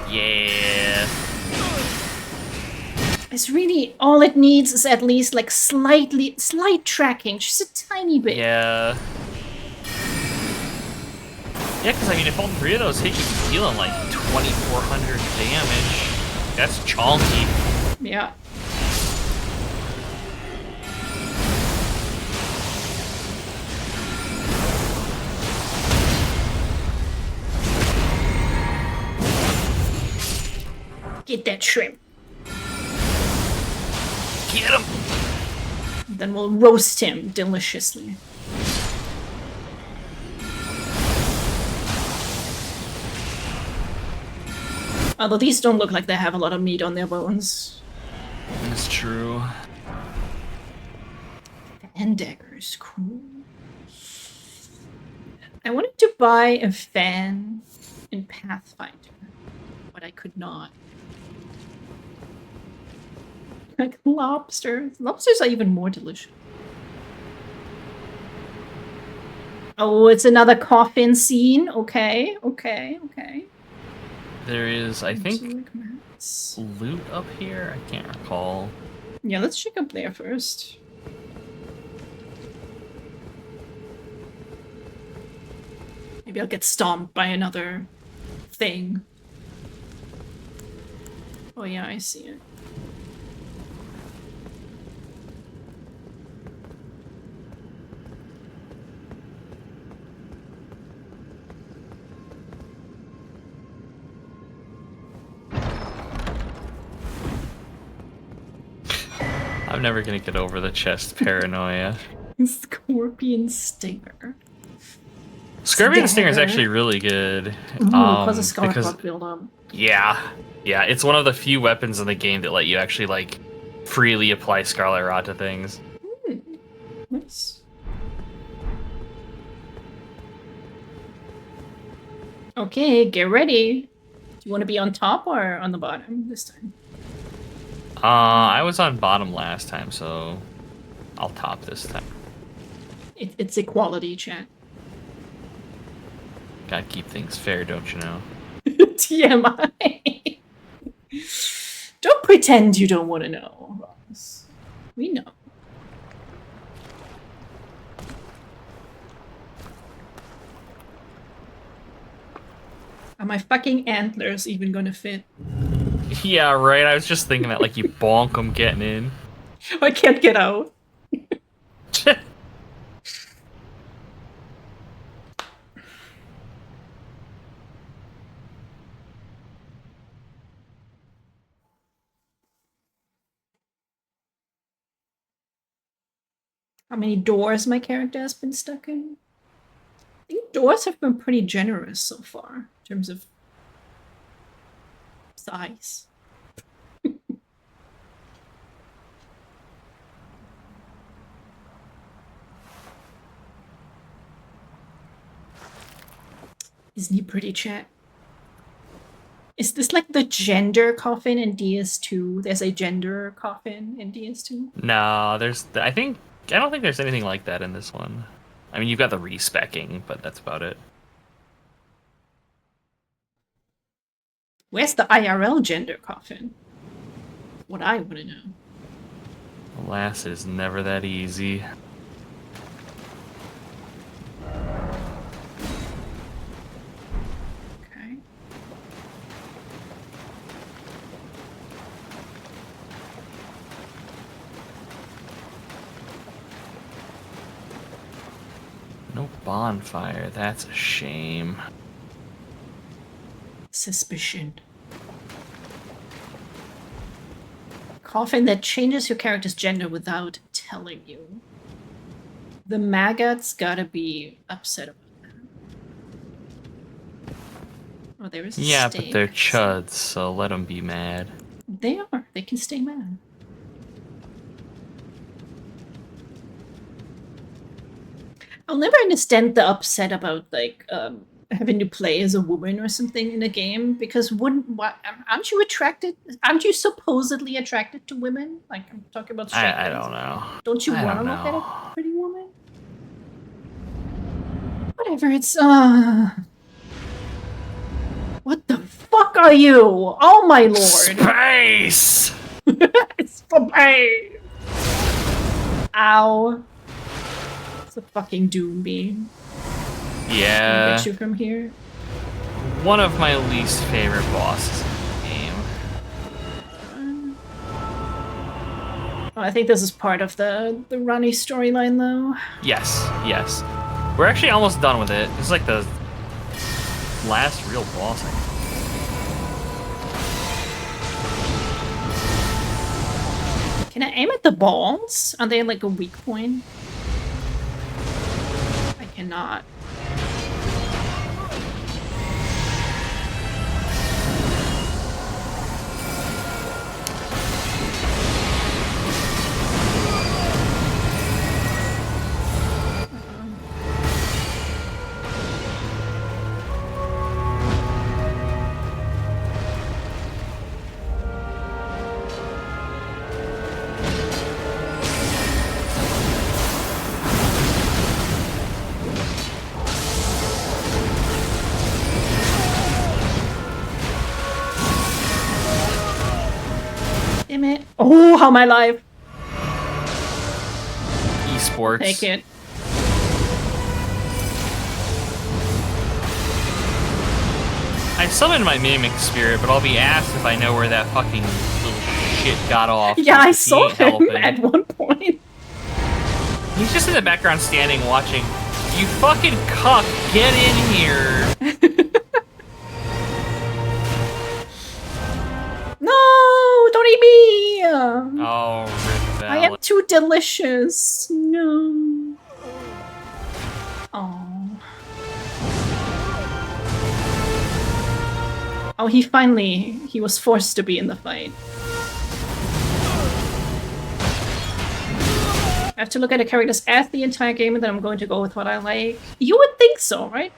Yeah. It's really all it needs is at least like slight tracking, just a tiny bit. Yeah. Yeah, because I mean, if all three of those hit, you can dealing like 2,400 damage. That's chonky. Yeah. Get that shrimp. Get him! Then we'll roast him deliciously. Although these don't look like they have a lot of meat on their bones. That's true. And daggers, cool. I wanted to buy a fan in Pathfinder, but I could not. Like lobsters. Lobsters are even more delicious. Oh, it's another coffin scene. Okay, okay, okay. There is, I think, Mats. loot up here? I can't recall. Yeah, let's check up there first. Maybe I'll get stomped by another thing. Oh yeah, I see it. I'm never gonna get over the chest paranoia. Scorpion Stinger. Scorpion Stinger is actually really good. Cause a scar build up. Yeah. Yeah, it's one of the few weapons in the game that let you actually, like, freely apply Scarlet Rot to things. Nice. Okay, get ready. Do you want to be on top or on the bottom this time? I was on bottom last time, so I'll top this time. It's equality, chat. Gotta keep things fair, don't you know? TMI. Don't pretend you don't want to know, Ross. We know. Are my fucking antlers even gonna fit? Yeah, right. I was just thinking that, like, you bonk them getting in. I can't get out. How many doors my character has been stuck in? I think doors have been pretty generous so far in terms of size. Isn't he pretty, chat? Is this like the gender coffin in DS2? There's a gender coffin in DS2? No, I don't think there's anything like that in this one. I mean, you've got the respecking, but that's about it. Where's the IRL gender coffin? What I want to know. Alas, it's never that easy. Okay. No bonfire, that's a shame. Suspicion. Coffin that changes your character's gender without telling you. The maggots gotta be upset about that. Oh, there is a Yeah, stake. but they're chuds, so let them be mad. They are. They can stay mad. I'll never understand the upset about, like, having to play as a woman or something in a game, because aren't you attracted? Aren't you supposedly attracted to women? Like, I'm talking about straight I guys. don't know. Don't you I want to don't look at know. a pretty woman? Whatever, it's what the fuck are you? Oh my lord. Space! It's space! Ow. It's a fucking doom beam. Can I Yeah. get you from here? One of my least favorite bosses in the game. Oh, I think this is part of the Ronnie storyline, though. Yes, yes. We're actually almost done with it. This is like the last real boss, I think. Can I aim at the balls? Are they like a weak point? I cannot. Damn it. Oh, how am I alive? Esports. Take it. I summoned my mimic spirit, but I'll be asked if I know where that fucking little shit got off. Yeah, I He saw ain't him helping. at one point. He's just in the background standing watching. You fucking cuck, get in here. No, don't eat me. Oh, rip I am Valid. too delicious. No. Oh. Oh, he was forced to be in the fight. I have to look at the characters as the entire game and then I'm going to go with what I like. You would think so, right?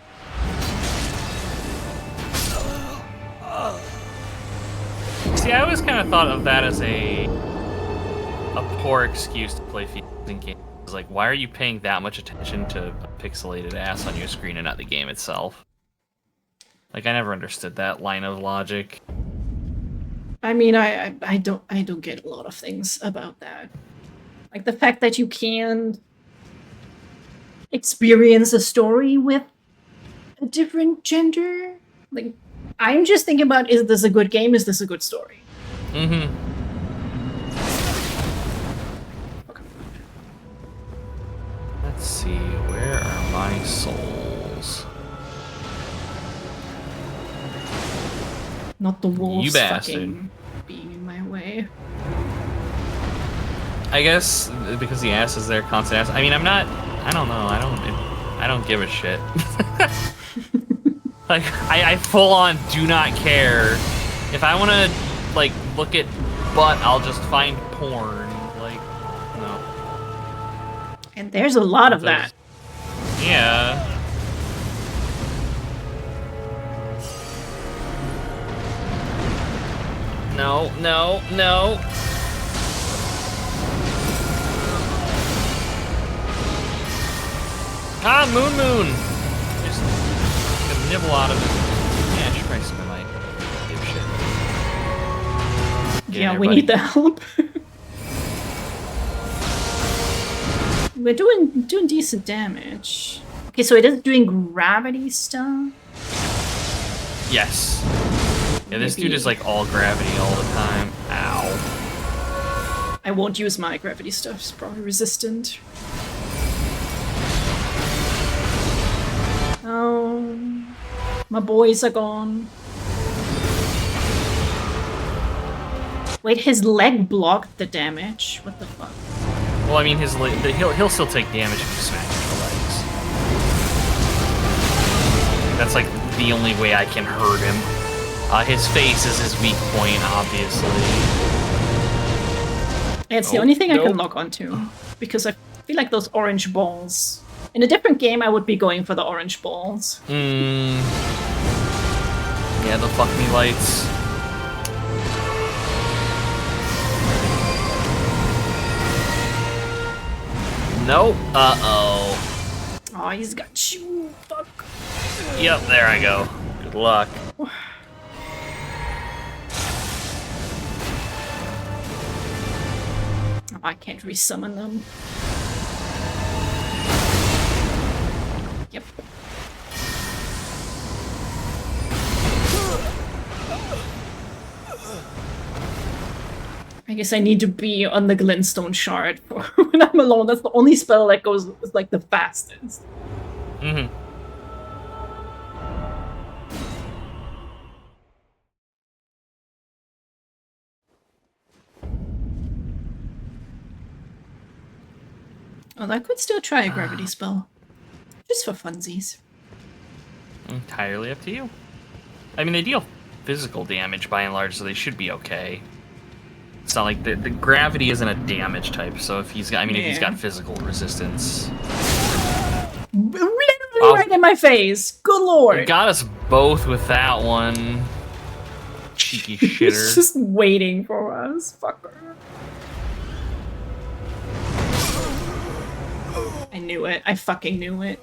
See, I always kind of thought of that as a poor excuse to play fighting games. It's like, why are you paying that much attention to a pixelated ass on your screen and not the game itself? Like, I never understood that line of logic. I mean, I don't get a lot of things about that. Like the fact that you can experience a story with a different gender. Like, I'm just thinking about, is this a good game? Is this a good story? Mm-hmm. Okay. Let's see, where are my souls? Not the wolves You bastard. fucking being in my way. I guess because the ass is there, constant ass. I mean, I'm not. I don't know. I don't give a shit. Like, I full on do not care. If I want to like look at butt, I'll just find porn. Like, no. And there's a lot of that. Yeah. No, no, no. Ah, Moon. Just gonna nibble out of it. Yeah, I should probably spend my dipshit. Yeah, we need the help. We're doing decent damage. Okay, so it is doing gravity stuff. Yes. Yeah, this Maybe. dude is like all gravity all the time. Ow. I won't use my gravity stuff, it's probably resistant. Oh, my boys are gone. Wait, his leg blocked the damage. What the fuck? Well, I mean, he'll still take damage if you smack him in the legs. That's like the only way I can hurt him. His face is his weak point, obviously. It's the only thing I can lock onto. Because I feel like those orange balls. In a different game, I would be going for the orange balls. Yeah, the fuck me lights. Nope. Uh-oh. Oh, he's got you. Fuck. Yep, there I go. Good luck. Oh, I can't resummon them. Yep. I guess I need to be on the glintstone shard for when I'm alone. That's the only spell that goes like the fastest. Mm-hmm. Well, I could still try a gravity spell. Just for funsies. Entirely up to you. I mean, they deal physical damage by and large, so they should be okay. It's not like the gravity isn't a damage type, so if he's got, I mean, if he's got physical resistance. Literally right in my face. Good lord. You got us both with that one. Cheeky shitter. He's just waiting for us, fucker. I knew it. I fucking knew it.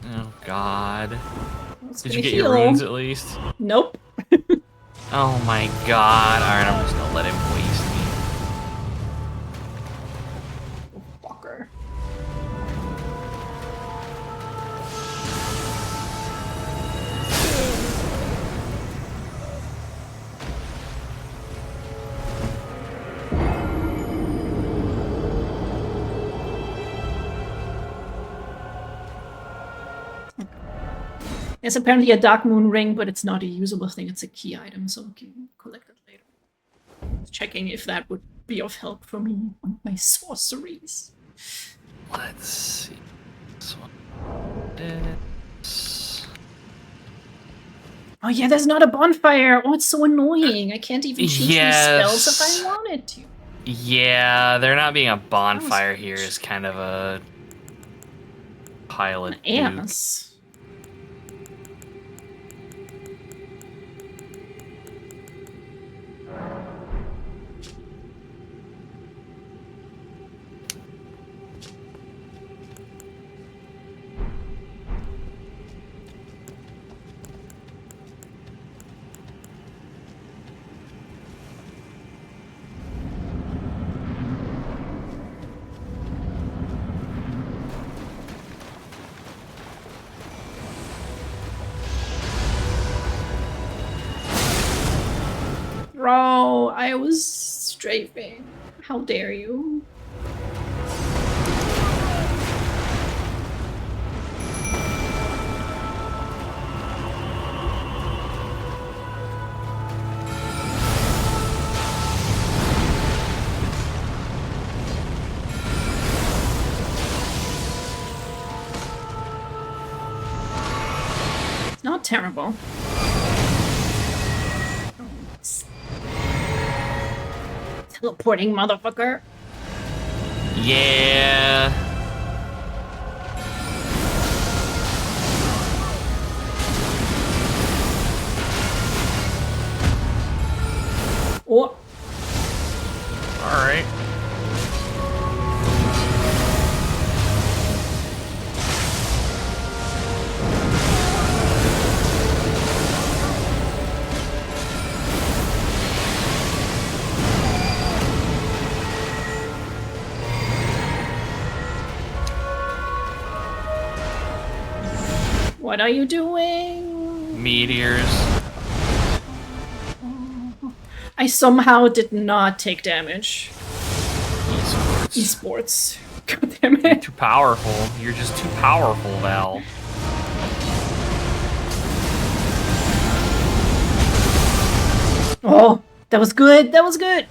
Oh god. Did you get heal. your runes at least? Nope. Oh my god. Alright, I'm just gonna let him waste me. Fucker. It's apparently a Dark Moon ring, but it's not a usable thing. It's a key item, so we can collect it later. Checking if that would be of help for me on my sorceries. Let's see. This one. Oh yeah, there's not a bonfire. Oh, it's so annoying. I can't even change these spells if I wanted to. Yeah, there not being a bonfire here is kind of a pile of ass. Bro, I was strafing. How dare you? It's not terrible. Teleporting motherfucker. Yeah. Oh. All right. What are you doing? Meteors. I somehow did not take damage. Esports. Esports. God damn You're it. too powerful. You're just too powerful, Val. Oh, that was good. That was good.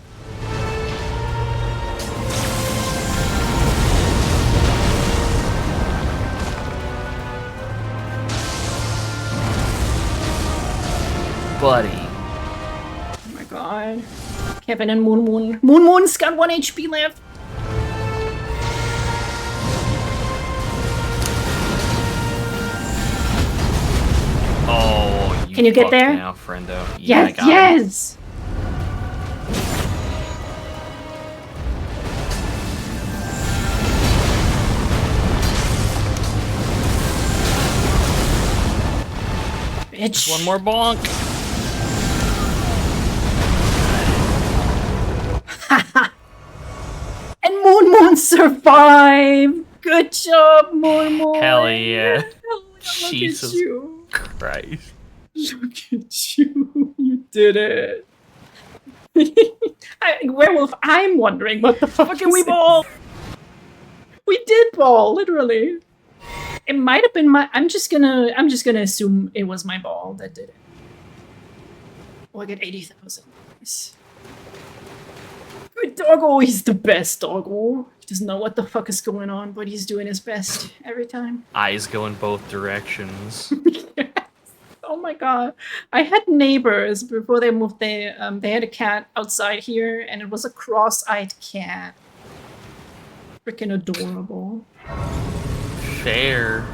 Buddy. Oh my god. Kevin and Moon Moon. Moon Moon's got 1 HP left. Oh, Can you get there? Now, friendo. Yeah, Yes, I got yes! Bitch. Just one more bonk. And Moon Moon survived! Good job, Moon Moon! Hell yeah. Look Jesus at you. Christ. Look at you. You did it. Werewolf, I'm wondering what the fuck did we ball? We did ball, literally. It might have been my. I'm just gonna assume it was my ball that did it. Oh, I get 80,000. Nice. Good doggo. He's the best doggo. He doesn't know what the fuck is going on, but he's doing his best every time. Eyes go in both directions. Yes. Oh my god. I had neighbors before they moved. They had a cat outside here, and it was a cross-eyed cat. Freaking adorable. Fair.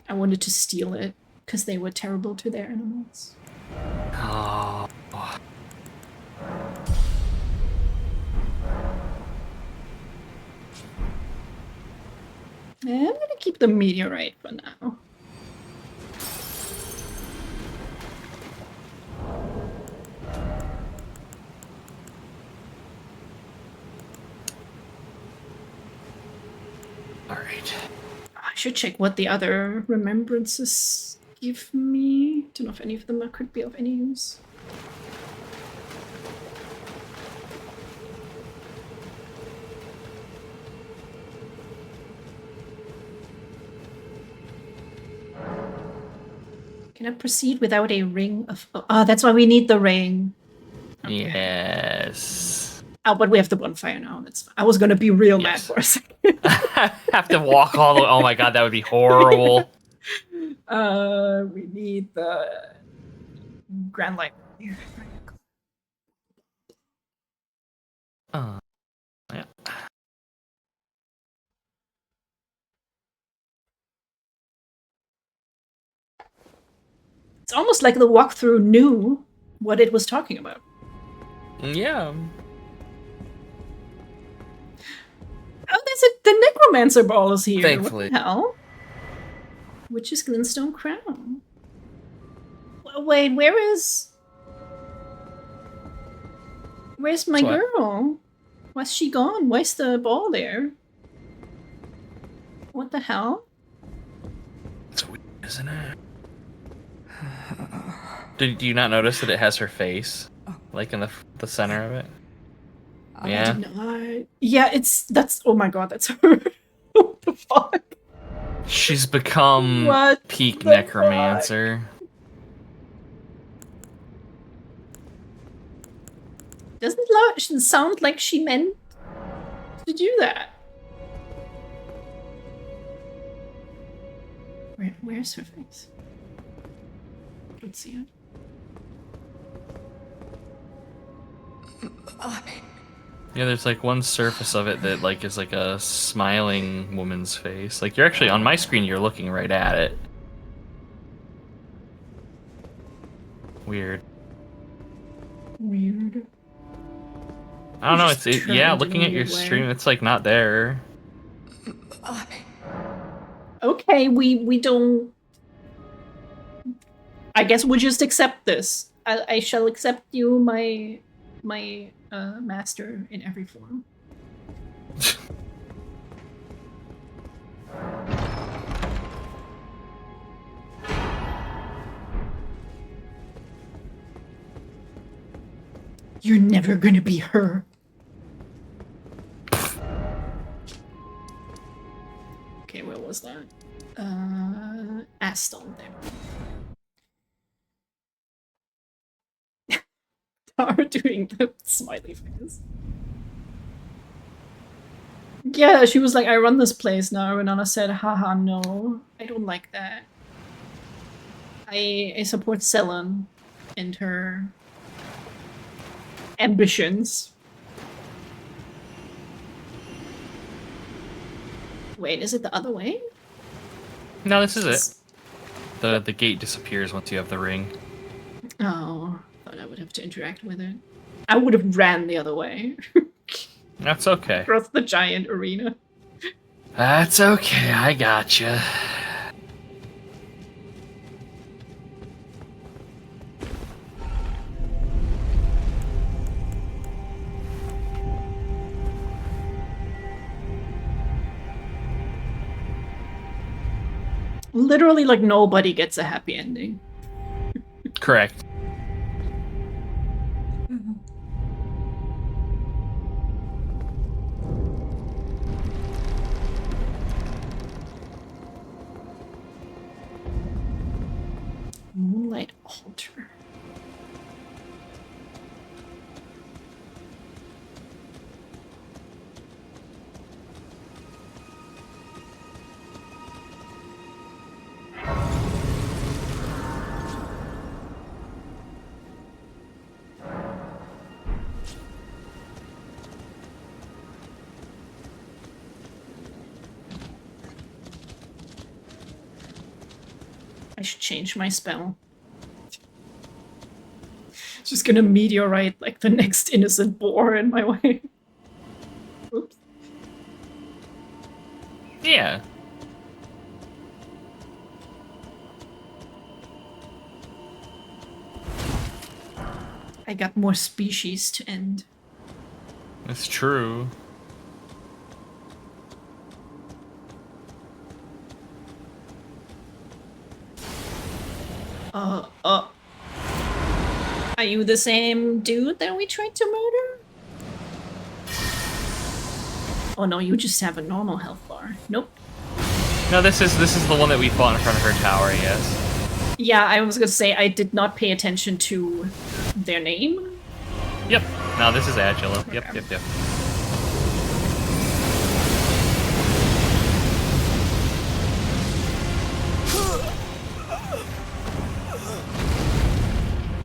I wanted to steal it because they were terrible to their animals. Oh. I'm gonna keep the meteorite for now. Alright. I should check what the other remembrances give me. Don't know if any of them could be of any use. Can I proceed without a ring of... Oh, that's why we need the ring. Okay. Yes. Oh, but we have the bonfire now. That's fine. I was gonna be real mad Yes. for a second. Have to walk all the way. Oh my god, that would be horrible. We need the Grand Light. Yeah. It's almost like the walkthrough knew what it was talking about. Yeah. Oh, the Necromancer Ball is here. Thankfully. What the hell? Witch's Glintstone Crown. Wait, where's my What? girl? Why's she gone? Why's the ball there? What the hell? It's weird, isn't it? Do you not notice that it has her face? Like in the center of it? Yeah. I did not. Yeah, that's oh my god, that's her. What the fuck? She's become What peak the necromancer. Doesn't sound like she meant to do that. Where's her face? Let's see it. Yeah, there's like one surface of it that like is like a smiling woman's face. Like you're actually on my screen, you're looking right at it. Weird. Weird. I don't know. Just Yeah. turned Looking at your anyway. stream, it's like not there. Okay, we don't. I guess we'll just accept this. I shall accept you, my master in every form. You're never gonna be her. Okay, where was that? Aston there. Tara doing the smiley face. Yeah, she was like, I run this place now, and Anna said, haha, no, I don't like that. I support Selen and her ambitions. Wait, is it the other way? No, this is it. The gate disappears once you have the ring. Oh, thought I would have to interact with it. I would have ran the other way. That's okay. Across the giant arena. That's okay. I gotcha. Literally, like, nobody gets a happy ending. Correct. Moonlight altar. should change my spell. Just gonna meteorite like the next innocent boar in my way. Oops. Yeah. I got more species to end. That's true. Are you the same dude that we tried to murder? Oh no, you just have a normal health bar. Nope. No, this is the one that we fought in front of her tower, I guess. Yeah, I was gonna say I did not pay attention to their name. Yep. No, this is Agila. Yep, Okay. yep.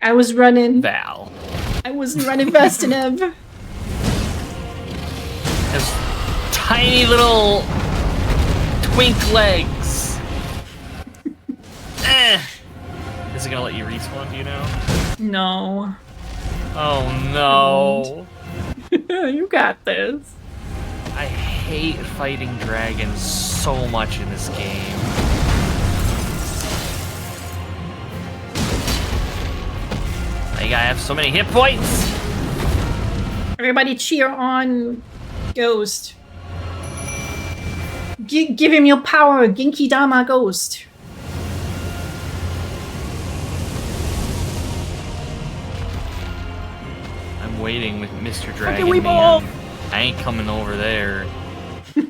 I was running. Val. I wasn't running fast enough. His tiny little twink legs. Is it gonna let you respawn, do you know? No. Oh no. You got this. I hate fighting dragons so much in this game. Like, I have so many hit points! Everybody cheer on Ghost. Give him your power, Genki Dama Ghost. I'm waiting with Mr. Dragon we Man. I ain't coming over there. I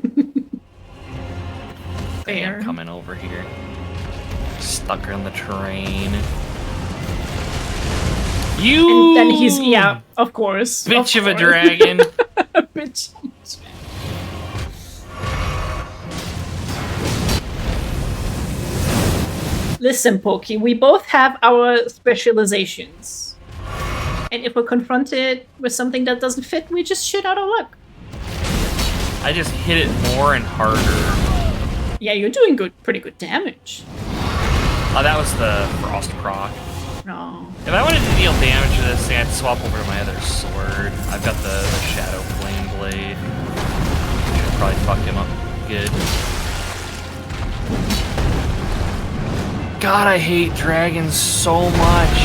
Fair. am coming over here. Stuck on the terrain. You! And then he's, yeah, of course. Bitch of a course. dragon. Bitch. Listen, Pokey, we both have our specializations. And if we're confronted with something that doesn't fit, we just shit out of luck. I just hit it more and harder. Yeah, you're doing pretty good damage. Oh, that was the frost proc. No. If I wanted to deal damage to this thing, I'd swap over to my other sword. I've got the Shadow Flame Blade. Should probably fucked him up good. God, I hate dragons so much.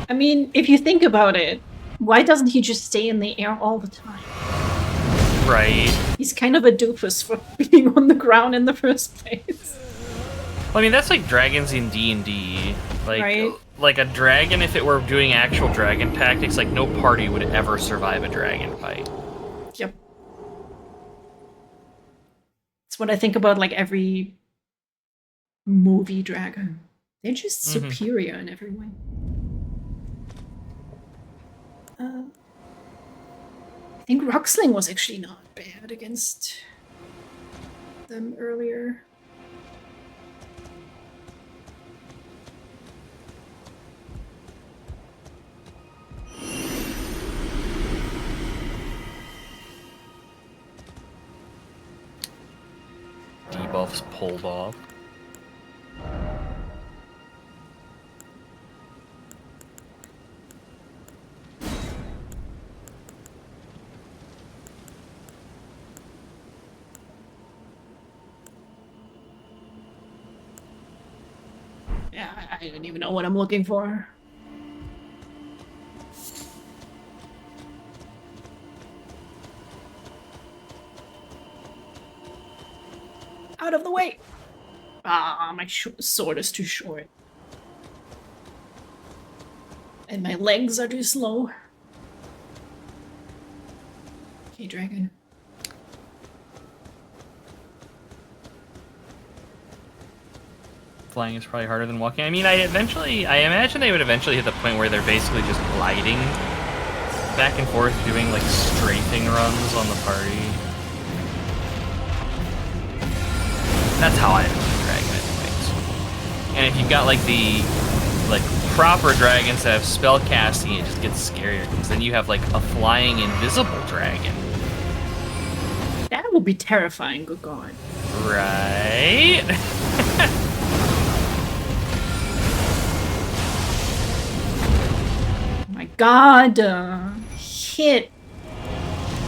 I mean, if you think about it, why doesn't he just stay in the air all the time? Right. He's kind of a doofus for being on the ground in the first place. Well, I mean, that's like dragons in D&D. Like, Right. like a dragon, if it were doing actual dragon tactics, like no party would ever survive a dragon fight. Yep. It's what I think about like every movie dragon. They're just superior in every way. I think Roxling was actually not bad against them earlier. Debuffs pulled off. Yeah, I don't even know what I'm looking for. Out of the way! Ah, my sword is too short. And my legs are too slow. Okay, dragon. Flying is probably harder than walking. I mean, I imagine they would eventually hit the point where they're basically just gliding back and forth, doing like strafing runs on the party. That's how I do the dragon anyways. And if you've got like the proper dragons that have spell casting, it just gets scarier because then you have like a flying invisible dragon. That would be terrifying, good god. Right? My god, hit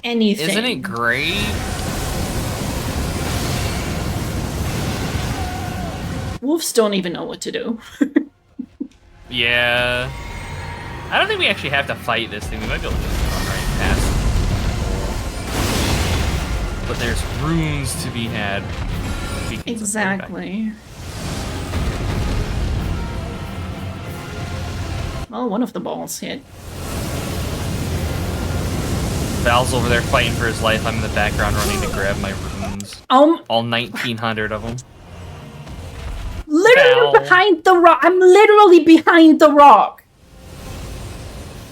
anything. Isn't it great? Wolves don't even know what to do. Yeah. I don't think we actually have to fight this thing. We might be able to just run right past it. But there's runes to be had. Exactly. Well, one of the balls hit. Val's over there fighting for his life. I'm in the background running to grab my runes. All 1,900 of them. Literally Val. behind the rock. I'm literally behind the rock.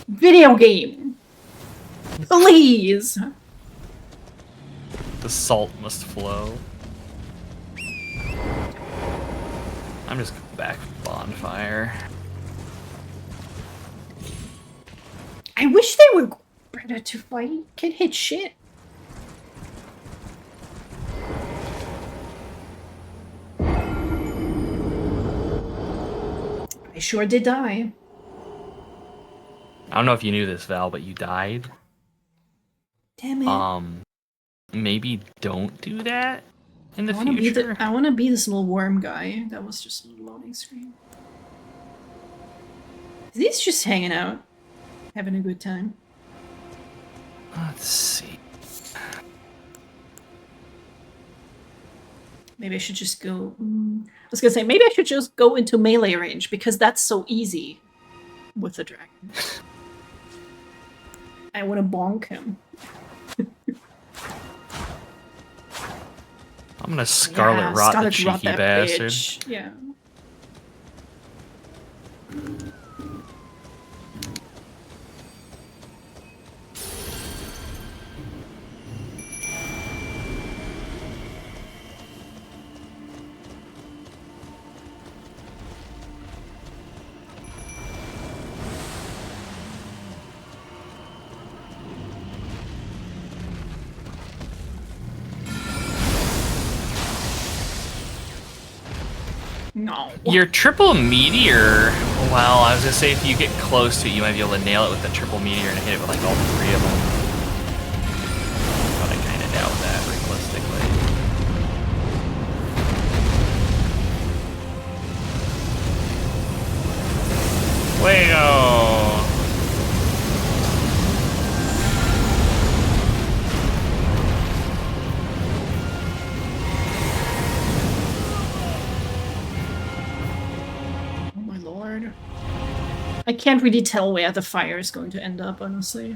Video game. Please. The salt must flow. I'm just going back to bonfire. I wish they were better to fight. Can't hit shit. I sure did die. I don't know if you knew this, Val, but you died. Damn it. Maybe don't do that in the I wanna future. I want to be this little worm guy. That was just a loading screen. He's just hanging out, having a good time. Let's see. Maybe I should just go... I was gonna say, maybe I should just go into melee range, because that's so easy with the dragon. I want to bonk him. I'm gonna Scarlet Rot the cheeky that bastard. bitch. Yeah. No. Your triple meteor, well, I was gonna say if you get close to it, you might be able to nail it with the triple meteor and hit it with like all three of them. But I kinda doubt that, realistically. Fuego! I can't really tell where the fire is going to end up, honestly.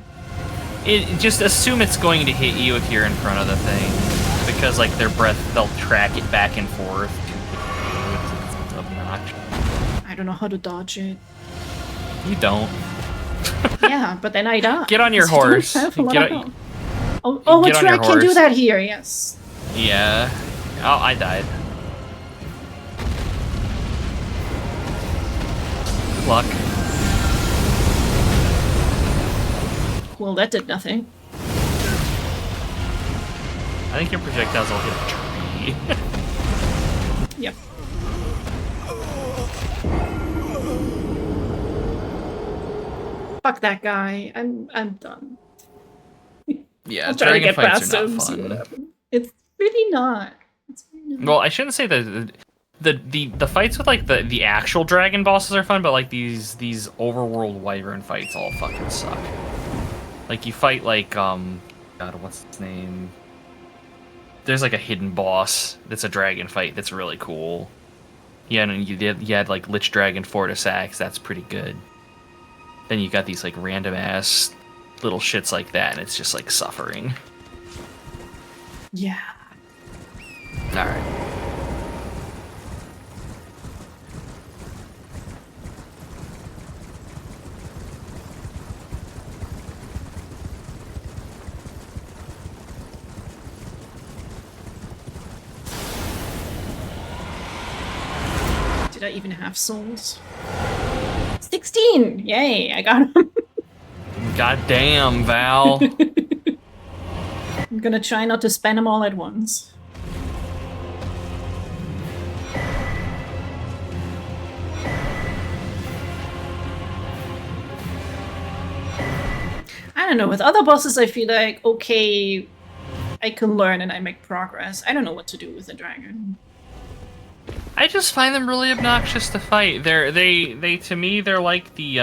Just assume it's going to hit you if you're in front of the thing. Because, like, their breath, they'll track it back and forth. It's obnoxious. I don't know how to dodge it. You don't. Yeah, but then I die. Get on your horse. Oh, Get that's on right, your I can do horse. that here, yes. Yeah. Oh, I died. Good luck. Well, that did nothing. I think your projectiles will hit a tree. Yep. Fuck that guy. I'm done. Yeah, I'll try to get dragon past fights are him, not see what fun. happens. It's really not. It's really not. Well, I shouldn't say that the fights with like the actual dragon bosses are fun, but like these overworld wyvern fights all fucking suck. Like you fight like God, what's his name? There's like a hidden boss that's a dragon fight that's really cool. Yeah, and you had like Lich Dragon Fortis Axe, that's pretty good. Then you got these like random ass little shits like that, and it's just like suffering. Yeah. Alright. Did I even have souls? 16! Yay, I got him. God damn, Val. I'm gonna try not to spam them all at once. I don't know, with other bosses I feel like, okay, I can learn and I make progress. I don't know what to do with the dragon. I just find them really obnoxious to fight. They to me they're like the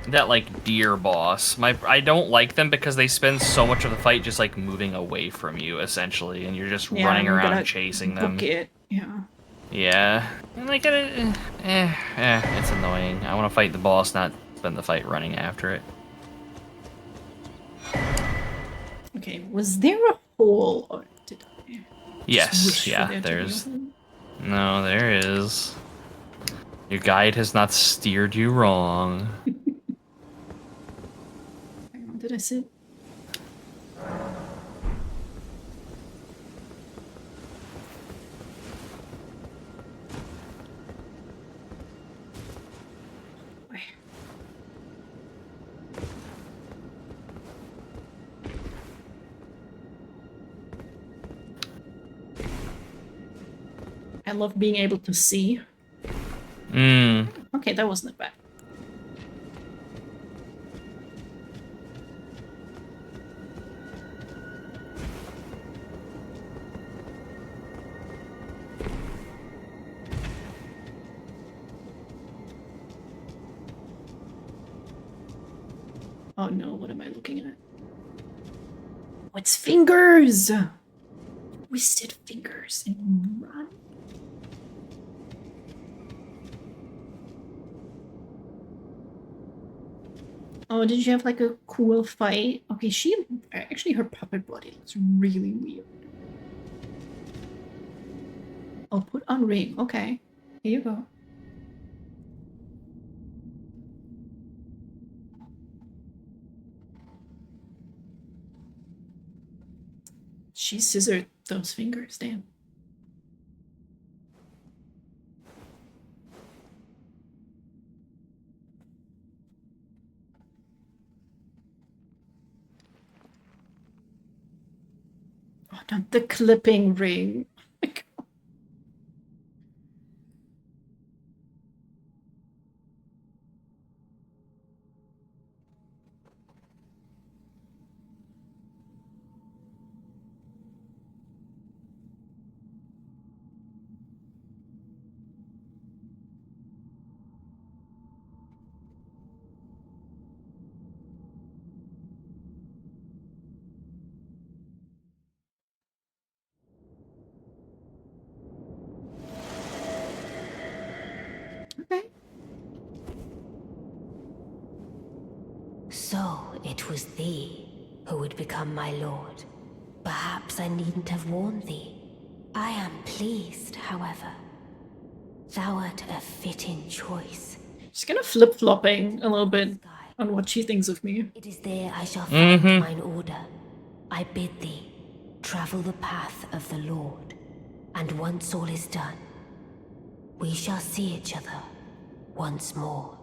that like deer boss. I don't like them because they spend so much of the fight just like moving away from you essentially, and you're just running around chasing them. Yeah. Yeah, and like it's annoying. I want to fight the boss, not spend the fight running after it. Okay, was there a hole or did I? Yes, yeah, there's. No, there is. Your guide has not steered you wrong. Hang on, did I see? I love being able to see. Okay, that wasn't bad. Oh no, what am I looking at? Oh, it's fingers! Twisted fingers and run. Oh, did you have like a cool fight? Okay, actually her puppet body looks really weird. Oh, put on ring. Okay, here you go. She scissored those fingers, damn. Oh, not the clipping ring. Oh my God. Okay. So it was thee who would become my lord. Perhaps I needn't have warned thee. I am pleased, however. Thou art a fitting choice. She's kind of flip-flopping a little bit on what she thinks of me. It is there I shall find mine order. I bid thee travel the path of the Lord, and once all is done, we shall see each other once more.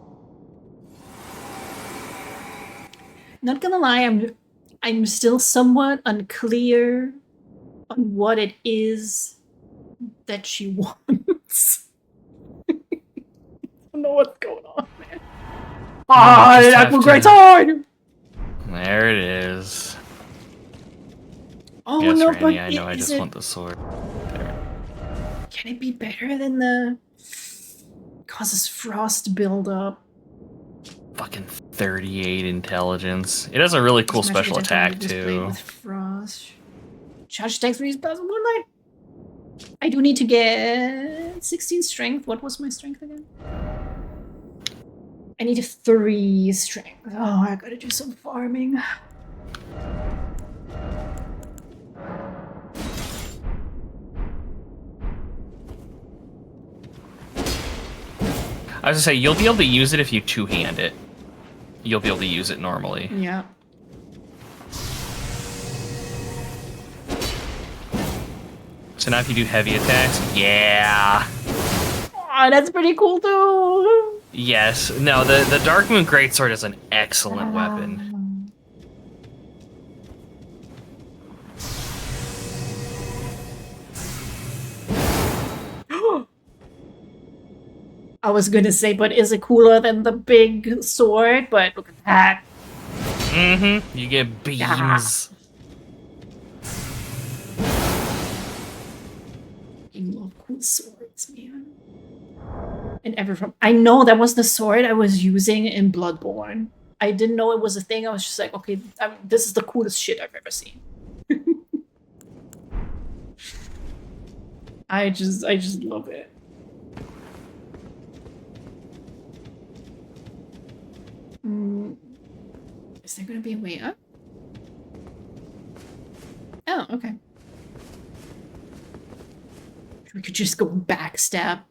Not gonna lie, I'm still somewhat unclear on what it is that she wants. I don't know what's going on, man. Ah, that was great time! There it is. Oh yes, no, Randy, but I know. I just want the sword. There. Can it be better than the causes frost buildup? Fucking 38 intelligence. It has a really cool special attack too. With frost. Charge attack 3 spells in moonlight. I do need to get 16 strength. What was my strength again? I need a 3 strength. Oh, I gotta do some farming. I was gonna say, you'll be able to use it if you two-hand it. You'll be able to use it normally. Yeah. So now if you do heavy attacks, yeah. Oh, that's pretty cool too. Yes. No, the Dark Moon Greatsword is an excellent weapon. I was gonna say, but is it cooler than the big sword? But look at that. Mm-hmm. You get beams. I love cool swords, man. And I know that was the sword I was using in Bloodborne. I didn't know it was a thing. I was just like, okay, this is the coolest shit I've ever seen. I just love it. Is there gonna be a way up? Oh, okay. We could just go backstab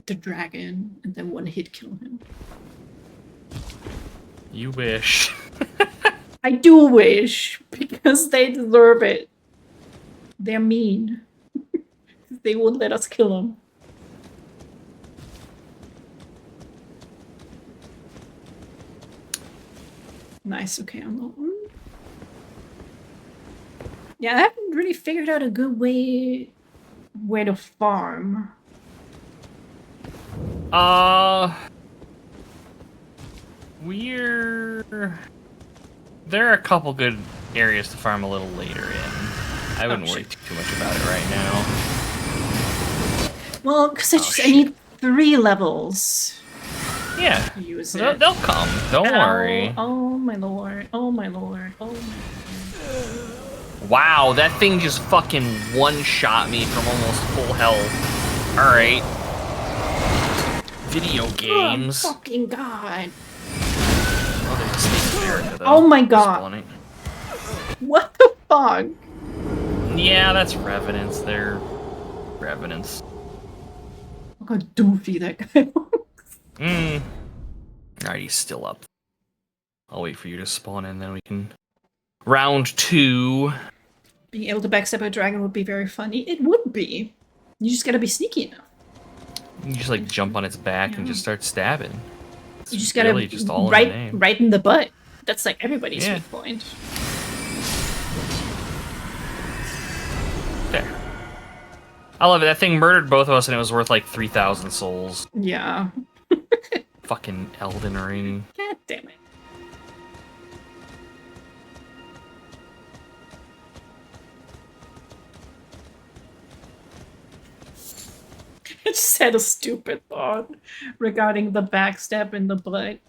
the dragon and then one hit kill him. You wish. I do wish, because they deserve it. They're mean. They won't let us kill them. Nice, okay, I'm not... Yeah, I haven't really figured out a good way where to farm. There are a couple good areas to farm a little later in. I wouldn't worry too much about it right now. Well, because I need 3 levels. Yeah, To use they'll, it. they'll come. Don't worry. Oh my lord. Oh my lord. Oh my lord. Wow, that thing just fucking one-shot me from almost full health. Alright. Video games. Oh fucking god. Oh, there's a snake there, though. Oh my god. Spawning. What the fuck? Yeah, that's revenants. They're revenants. Look how doofy that guy looks. Alright, he's still up. I'll wait for you to spawn in, then we can... Round 2. Being able to backstab a dragon would be very funny. It would be. You just gotta be sneaky enough. You just like jump on its back and just start stabbing. You just gotta really just all in the right, name. right in the butt. That's like everybody's Yeah. weak point. There. I love it. That thing murdered both of us and it was worth like 3,000 souls. Yeah. Fucking Elden Ring. God damn it. I just had a stupid thought regarding the backstab in the butt.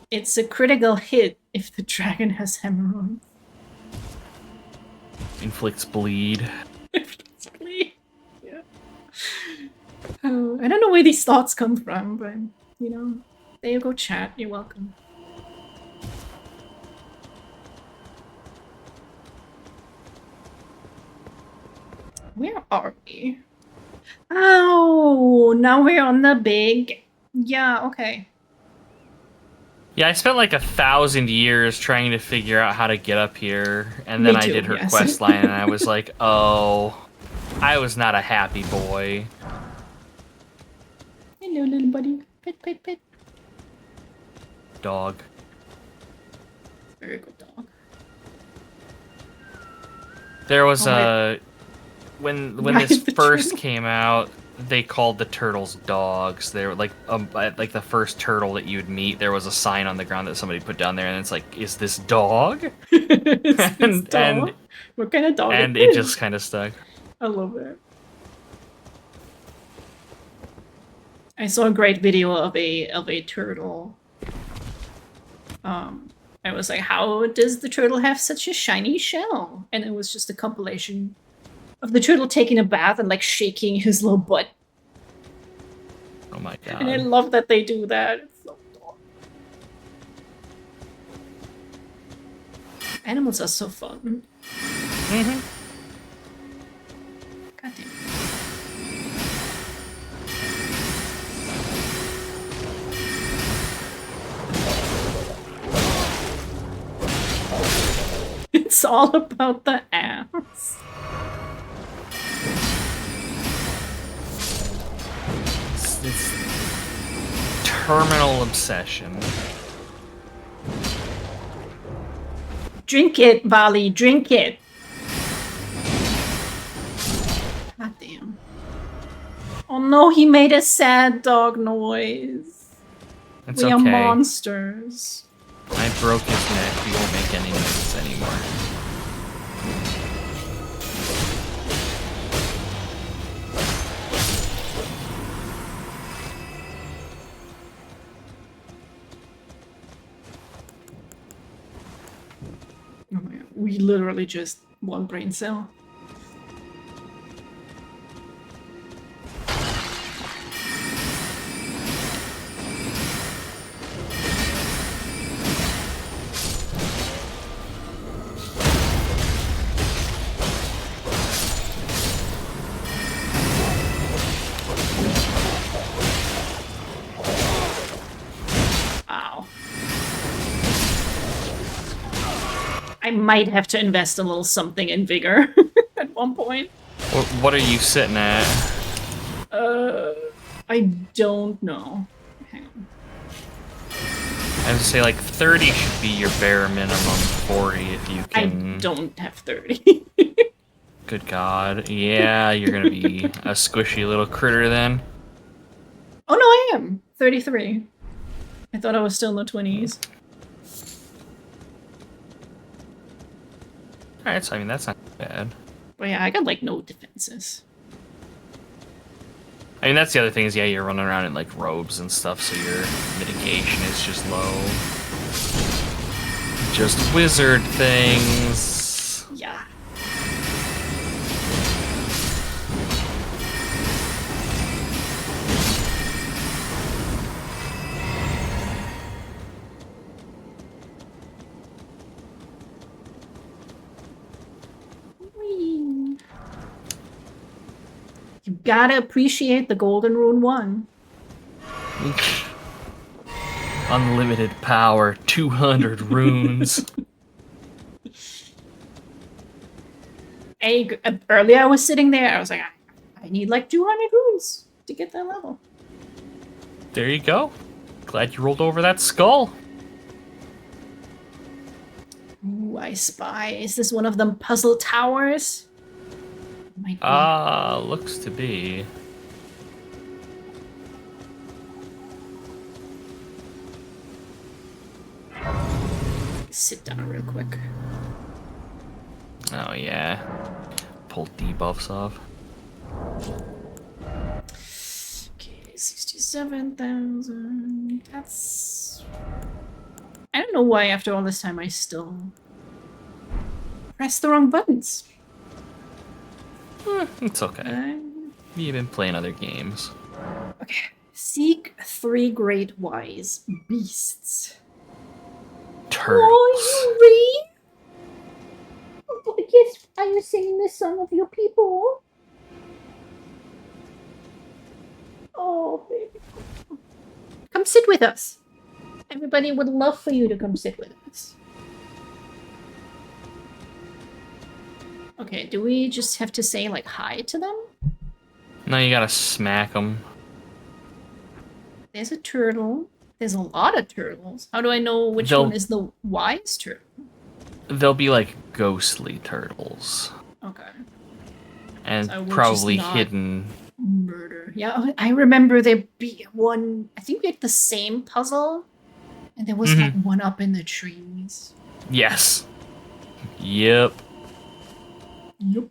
It's a critical hit if the dragon has hemorrhoids. Inflicts bleed. Yeah. Oh, I don't know where these thoughts come from, but, you know, there you go, chat. You're welcome. Where are we? Oh, now we're on the big... Yeah, okay. Yeah, I spent like 1,000 years trying to figure out how to get up here, and then Me I too, did her yes. quest line, and I was like, oh, I was not a happy boy. Hello, little buddy. Pet, pet, pet. Dog. Very good dog. There was Oh, when Right, this the first turtle. came out, they called the turtles dogs. They were like the first turtle that you'd meet. There was a sign on the ground that somebody put down there, and it's like, "Is this dog?" It's this And- dog. What kind of dog And is it this? just kind of stuck. I love it. I saw a great video of a turtle. I was like, how does the turtle have such a shiny shell? And it was just a compilation of the turtle taking a bath and like shaking his little butt. Oh my And I god. love that they do that. It's so adorable. Animals are so fun. Mhm. God damn. It's all about the ass. It's terminal obsession. Drink it, Vali, drink it. God damn. Oh, Oh no, he made a sad dog noise. It's We are okay. monsters. I broke his neck. He won't make any noise anymore. Oh my god, we literally just one brain cell. Ow. I might have to invest a little something in vigor at one point. What are you sitting at? I don't know. Hang on. I would say like 30 should be your bare minimum. 40 if you I can. don't have 30. Good God. Yeah, you're gonna be a squishy little critter then. Oh no, I am 33. I thought I was still in the 20s. Alright, so I mean, that's not bad. But yeah, I got like no defenses. I mean, that's the other thing is, yeah, you're running around in like robes and stuff, so your mitigation is just low. Just wizard things. Yeah. Whee. You gotta appreciate the Golden Rune 1. Unlimited power, 200 runes. Earlier I was sitting there, I was like, I need like 200 runes to get that level. There you go. Glad you rolled over that skull. Ooh, I spy. Is this one of them puzzle towers? Might be. Looks to be. Sit down real quick. Oh yeah. Pull debuffs off. Okay, 67,000. That's... I don't know why after all this time I still press the wrong buttons. It's okay. You've been playing other games. Okay. Seek 3 great wise beasts. Turtles. Oh, you read? Yes, are you singing the song of your people? Oh, baby. Come sit with us. Everybody would love for you to come sit with us. Okay, do we just have to say, like, hi to them? No, you gotta smack them. There's a turtle. There's a lot of turtles. How do I know which one is the wise turtle? They'll be like ghostly turtles. Okay. And So probably hidden. Murder. Yeah, I remember there be one. I think we had the same puzzle, and there was like one up in the trees. Yes. Yep. Yep.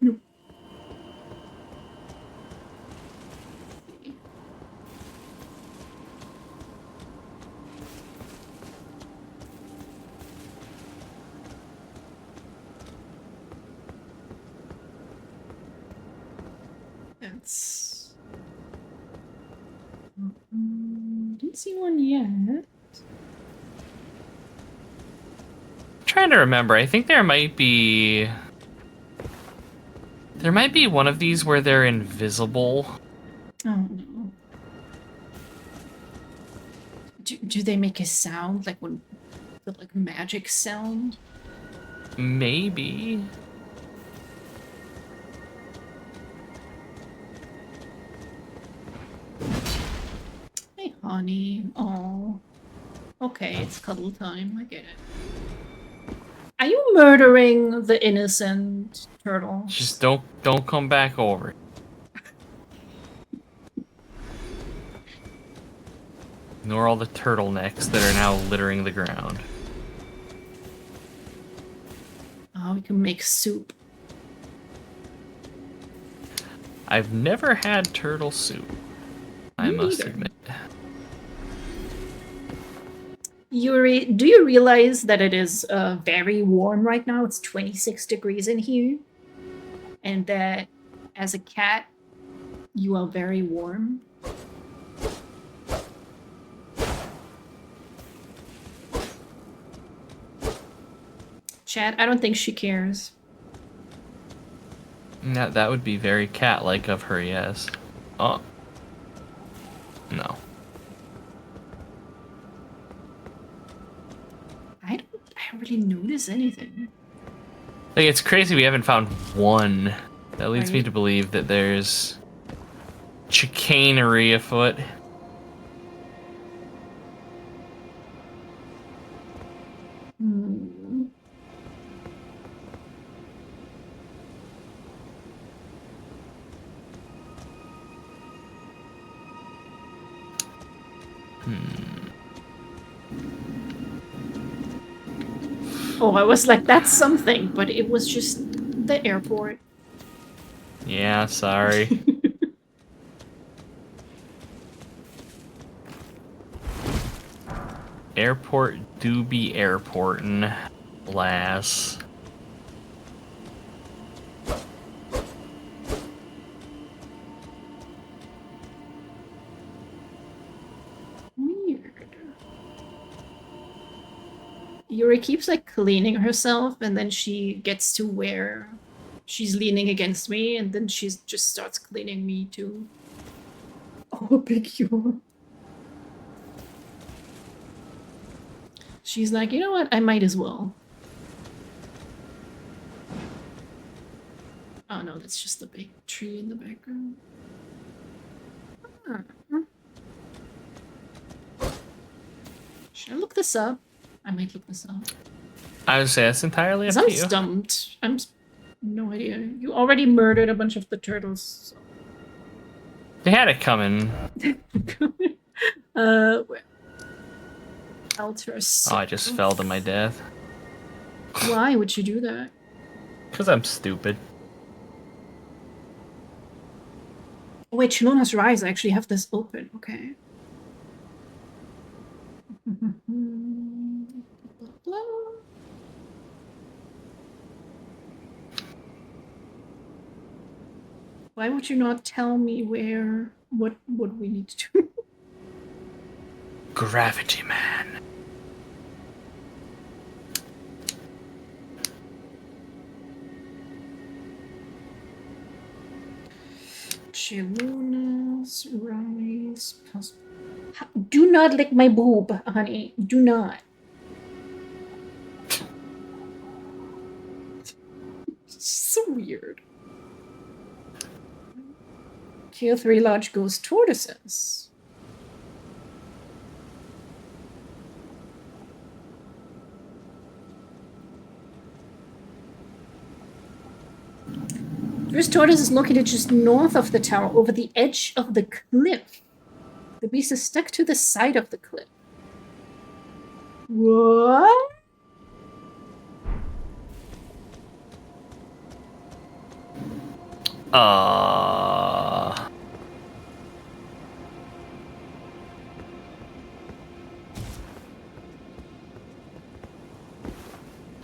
That's... didn't see one yet. I'm trying to remember. I think there might be... There might be one of these where they're invisible. Oh no. Do they make a sound like when the like magic sound? Maybe. Hey, honey. Oh. Okay, it's cuddle time. I get it. Are you murdering the innocent turtle? Just don't come back over. Ignore all the turtlenecks that are now littering the ground. Oh, we can make soup. I've never had turtle soup, I must neither. admit. Yuri, do you realize that it is very warm right now? It's 26 degrees in here. And that as a cat, you are very warm. Chat, I don't think she cares. That would be very cat-like of her, yes. Oh. No. I don't really notice anything. Like, it's crazy we haven't found one. That leads me Right. to believe that there's chicanery afoot. Hmm. Oh, I was like, that's something, but it was just the airport. Yeah, sorry. Airport do be airportin', lass. Weird. Yuri keeps like cleaning herself, and then she gets to where she's leaning against me, and then she just starts cleaning me too. Oh, big yawn. She's like, you know what? I might as well. Oh no, that's just the big tree in the background. Huh. Should I look this up? I might look this up. I would say that's entirely up 'Cause I'm to you. stumped. No idea. You already murdered a bunch of the turtles. They had it coming. Where? Alter. Oh, I just fell to my death. Why would you do that? Because I'm stupid. Oh, wait, Chilona's Rise. I actually have this open. Okay. Why would you not tell me what we need to do? Gravity Man. Chilona's Rise. Do not lick my boob, honey. Do not. So weird. Kill 3 large ghost tortoises. First tortoise is located just north of the tower, over the edge of the cliff. The beast is stuck to the side of the cliff. What?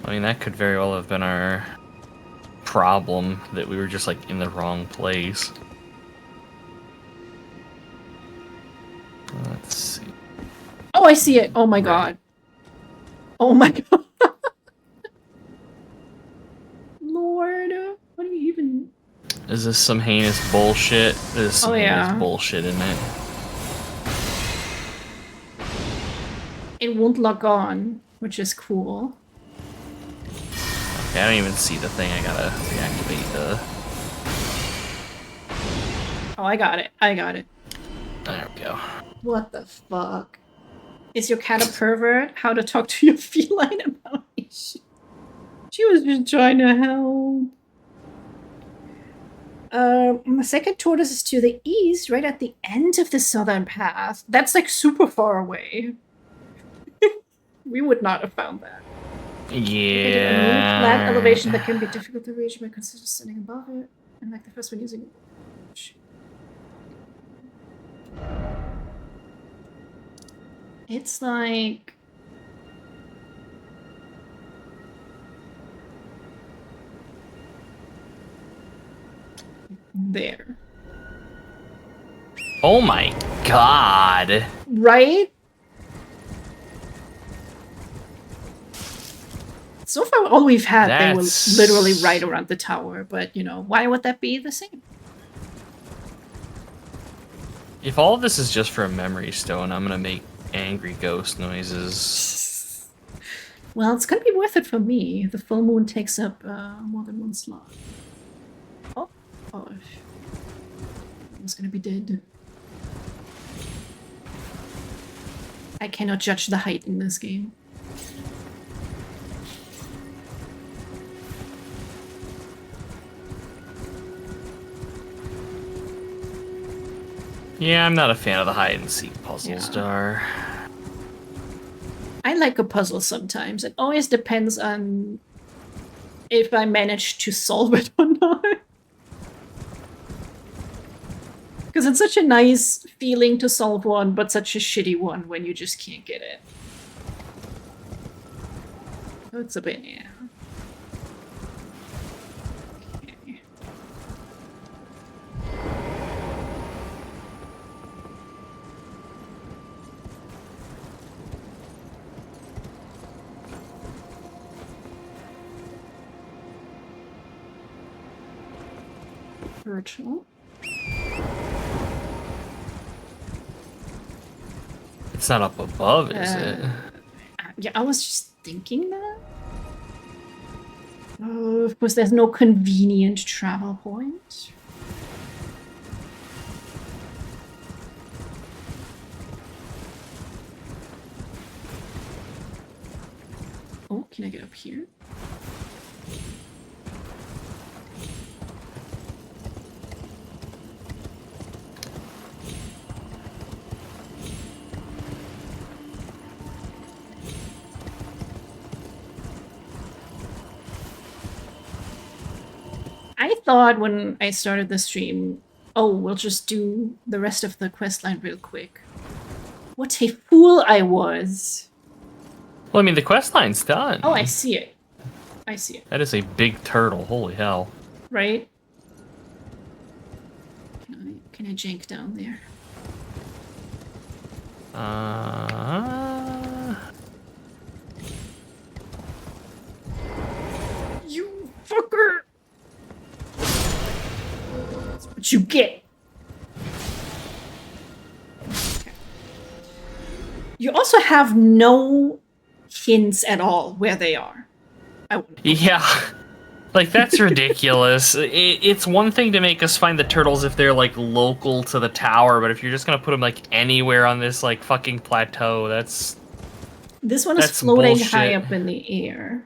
I mean, that could very well have been our problem, that we were just like in the wrong place. Let's see. Oh, I see it. Oh my god. Oh my god. Lord. What do you even... Is this some heinous bullshit? There's some heinous yeah. bullshit in it. It won't lock on, which is cool. Okay, I don't even see the thing. I gotta reactivate the... Oh, I got it. I got it. There we go. What the fuck? Is your cat a pervert? How to talk to your feline about it? She was just trying to help. The second tortoise is to the east, right at the end of the southern path. That's like super far away. We would not have found that. Located on a really flat elevation that can be difficult to reach, but consider standing above it. And like the first one using. It's like. There. Oh my god. Right? So far, all we've had, they were literally right around the tower. But, you know, why would that be the same? If all of this is just for a memory stone, I'm gonna make angry ghost noises. Well, it's gonna be worth it for me. The full moon takes up more than one slot. Oh, I was gonna be dead. I cannot judge the height in this game. Yeah, I'm not a fan of the hide and seek puzzles, Dar. I like a puzzle sometimes. It always depends on if I manage to solve it or not. Because it's such a nice feeling to solve one, but such a shitty one when you just can't get it. So it's a bit, yeah. Okay. Virtual. It's not up above, is it? Yeah, I was just thinking that. Of course, there's no convenient travel point. Oh, can I get up here? I thought when I started the stream, oh, we'll just do the rest of the questline real quick. What a fool I was! Well, I mean, the questline's done. Oh, I see it. I see it. That is a big turtle. Holy hell. Right? Can I jank down there? You fucker! That's what you get. Okay. You also have no hints at all where they are. Yeah. Like, that's ridiculous. It's one thing to make us find the turtles if they're, like, local to the tower, but if you're just gonna put them, like, anywhere on this, like, fucking plateau, that's... This one is floating bullshit. high up in the air.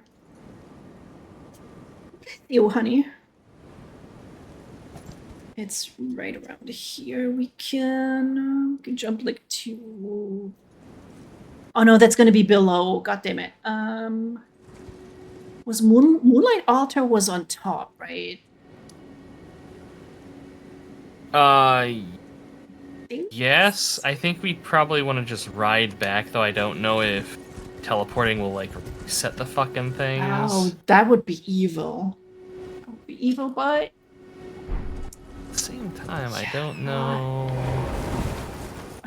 Ew, honey. It's right around here. We can jump, like, to... Oh, no, that's gonna be below. God damn it. Was Moonlight Altar was on top, right? Yes. I think we probably want to just ride back, though I don't know if teleporting will, like, reset the fucking things. Oh, that would be evil. That would be evil, but... At the same time, I don't know...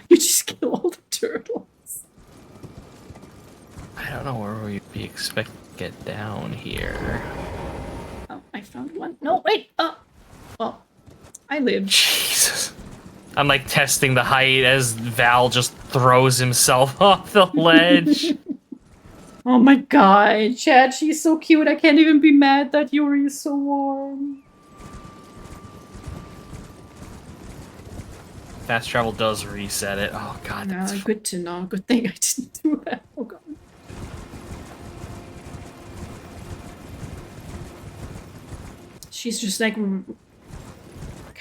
You just kill all the turtles. I don't know where we'd be expected to get down here. Oh, I found one. No, wait! Well, I live. Jesus. I'm like testing the height as Val just throws himself off the ledge. Oh my god, Chad, she's so cute. I can't even be mad that Yuri is so warm. Fast travel does reset it. Oh god, that's good to know. Good thing I didn't do that. Oh god. She's just like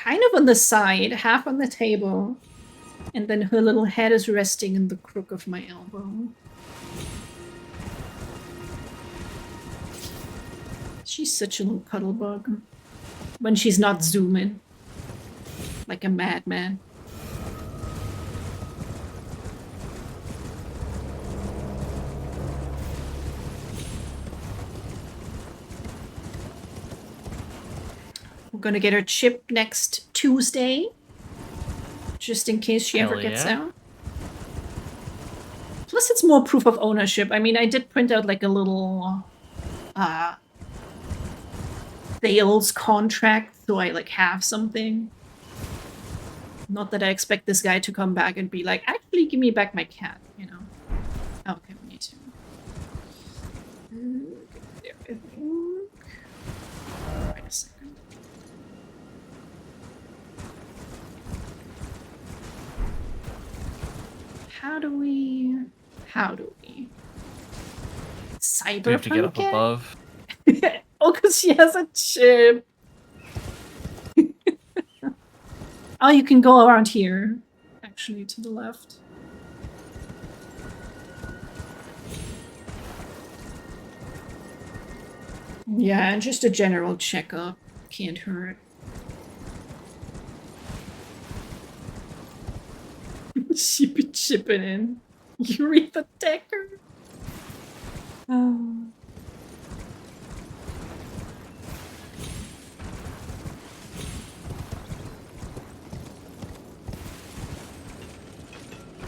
kind of on the side, half on the table. And then her little head is resting in the crook of my elbow. She's such a little cuddle bug. When she's not zooming. Like a madman. We're gonna get her chip next Tuesday. Just in case she ever gets out. Plus it's more proof of ownership. I mean, I did print out like a little sales contract, so I like have something. Not that I expect this guy to come back and be like, actually give me back my cat, you know. Okay, we need to. There, I think. Wait a second. How do we? Cyberpunk? We have to get up above. Oh, because she has a chip. Oh, you can go around here. Actually, to the left. Yeah, and just a general checkup. Can't hurt. She be chipping in. Eureka Decker. Oh.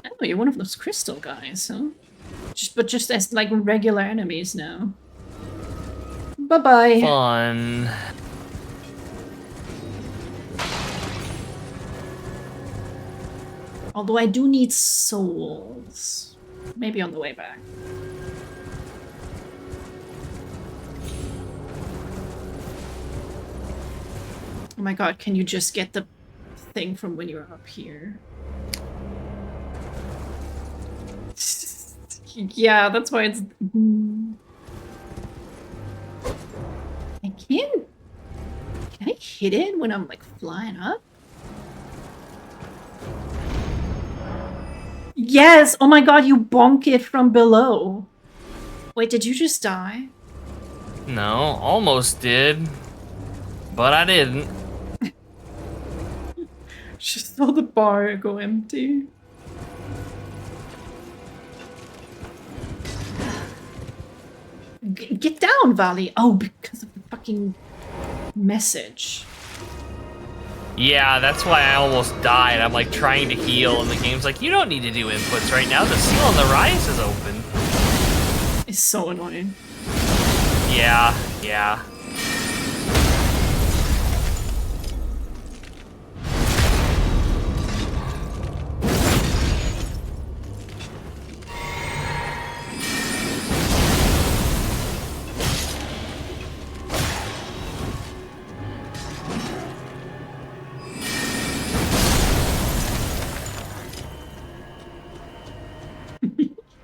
Oh, you're one of those crystal guys, huh? Just as like regular enemies now. Bye-bye. Fun. Although I do need souls. Maybe on the way back. Oh my god, can you just get the thing from when you were up here? Yeah, that's why it's... I can't... Can I hit it when I'm like flying up? Yes! Oh my god, you bonk it from below. Wait, did you just die? No, almost did. But I didn't. Just saw the bar go empty. Get down, Valley! Oh, because of the fucking message. Yeah, that's why I almost died. I'm like trying to heal, and the game's like, you don't need to do inputs right now. The seal on the rise is open. It's so annoying. Yeah, yeah.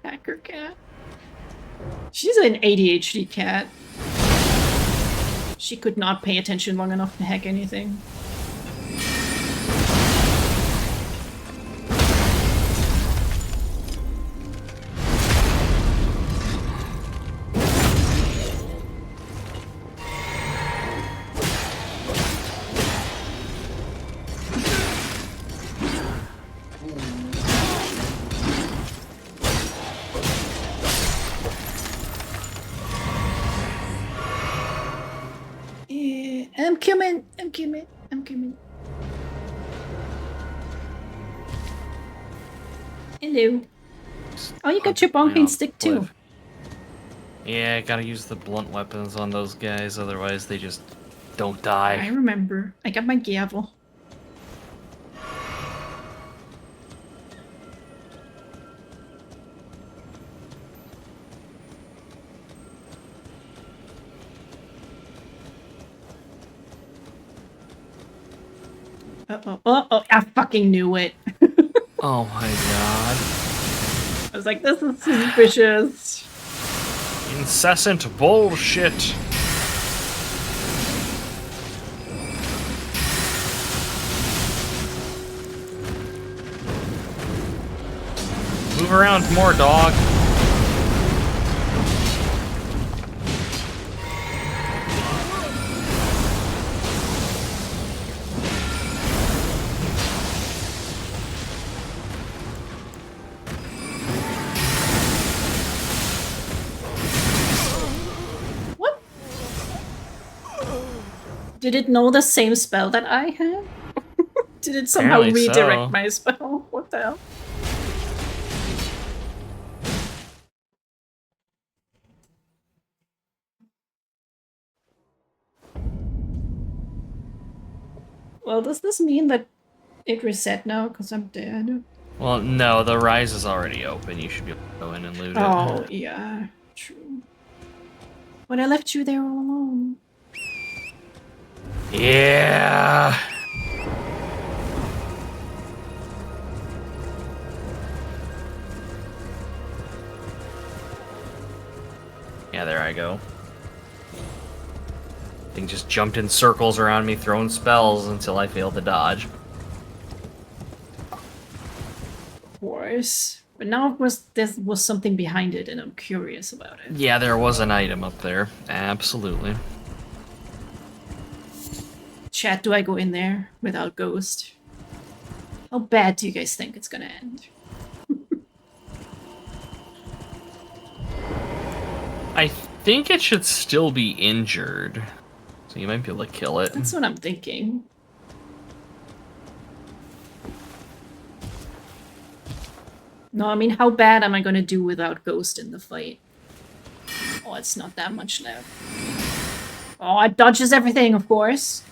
Hacker cat. She's an ADHD cat. She could not pay attention long enough to hack anything. I'm coming. Hello. Oh, you got your bonking stick too. Yeah, gotta use the blunt weapons on those guys, otherwise they just don't I die. remember. I got my gavel. Uh-oh, I fucking knew it. Oh my god. I was like, this is suspicious. Incessant bullshit. around more, dog. What? Did it know the same spell that I had? Did it somehow Apparently redirect so. my spell? What the hell? Well, does this mean that it reset now because I'm dead? Well, no, the Rise is already open. You should be able to go in and loot Oh, it. yeah. True. But I left you there all alone. Yeah. Yeah, there I go. Thing just jumped in circles around me, throwing spells until I failed to dodge. Of course. But now there was something behind it, and I'm curious about it. Yeah, there was an item up there. Absolutely. Chat, do I go in there without Ghost? How bad do you guys think it's gonna end? I think it should still be injured. So you might be able to kill it. That's what I'm thinking. No, I mean, how bad am I gonna do without Ghost in the fight? Oh, it's not that much left. Oh, it dodges everything, of course.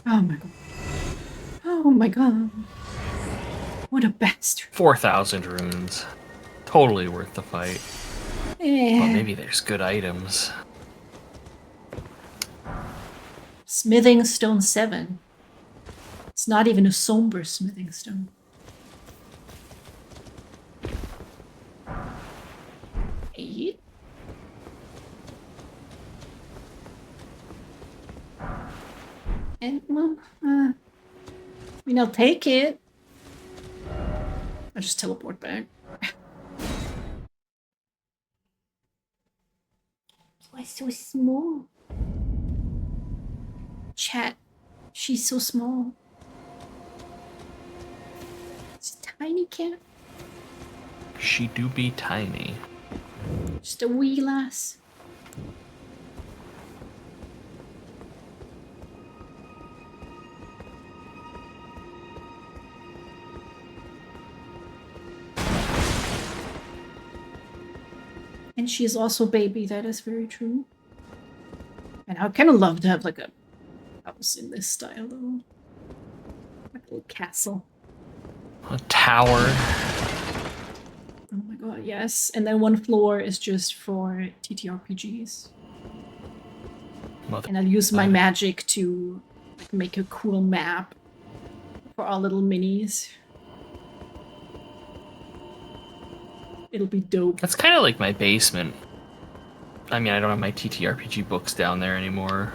Oh my god. Oh my god. What a bastard. 4,000 runes. Totally worth the fight. Eh. Well, maybe there's good items. Smithing stone 7. It's not even a somber smithing stone. Eight. And, well, I mean, I'll take it. I'll just teleport back. Why so small? Chat, she's so small. It's a tiny cat. She do be tiny. Just a wee lass. And she's also baby, that is very true. And I kind of love to have like a house in this style though. Like a little castle. A tower. Oh my god, yes. And then one floor is just for TTRPGs. And I'll use my magic to like make a cool map for our little minis. It'll be dope. That's kind of like my basement. I mean, I don't have my TTRPG books down there anymore.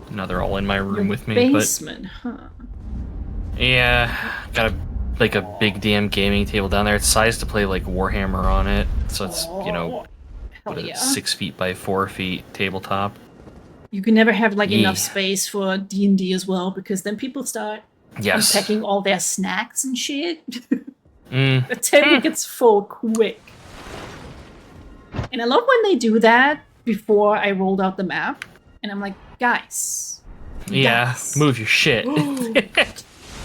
Now they're all in my room with me. Basement, huh? Yeah, got a big damn gaming table down there. It's sized to play like Warhammer on it, so it's Hell yeah. 6 feet by 4 feet tabletop. You can never have like enough space for D&D as well, because then people start unpacking all their snacks and shit. The table gets full quick. And I love when they do that before I rolled out the map. And I'm like, guys. Yeah, move your shit.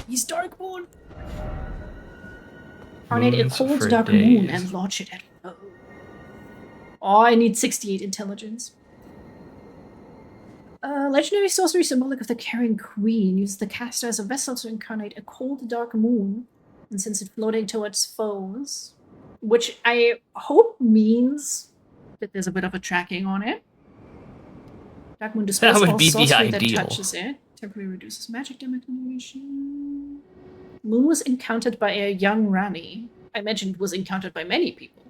He's Darkmoon. Carnate, it holds Dark Moon and launch it at foe. Oh, I need 68 intelligence. Legendary sorcery symbolic of the Carrying Queen uses the caster as a vessel to incarnate a cold dark moon and sends it floating towards foes, which I hope means that there's a bit of a tracking on it. Dark moon dispels all sorcery that touches it. Temporarily reduces magic damage. Moon was encountered by a young Rani. I imagine it was encountered by many people.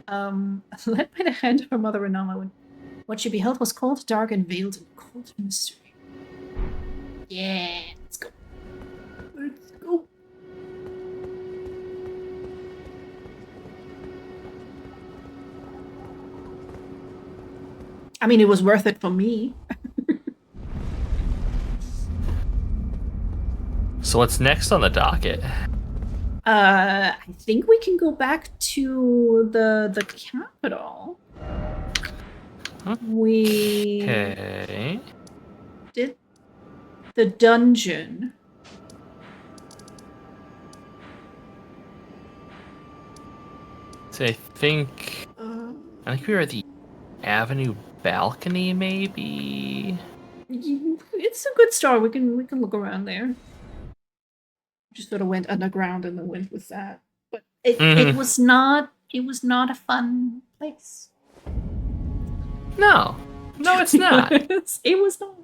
Led by the hand of her mother Renala. What she beheld was cold, dark, and veiled in cold mystery. Yeah, let's go. Let's go. I mean, it was worth it for me. So what's next on the docket? I think we can go back to the capital. Huh? We Okay. did the dungeon. So I think we were at the Avenue balcony, maybe. It's a good start. We can look around there. Just sort of went underground and then went with that. But it was not a fun place. No, it's not. It was not.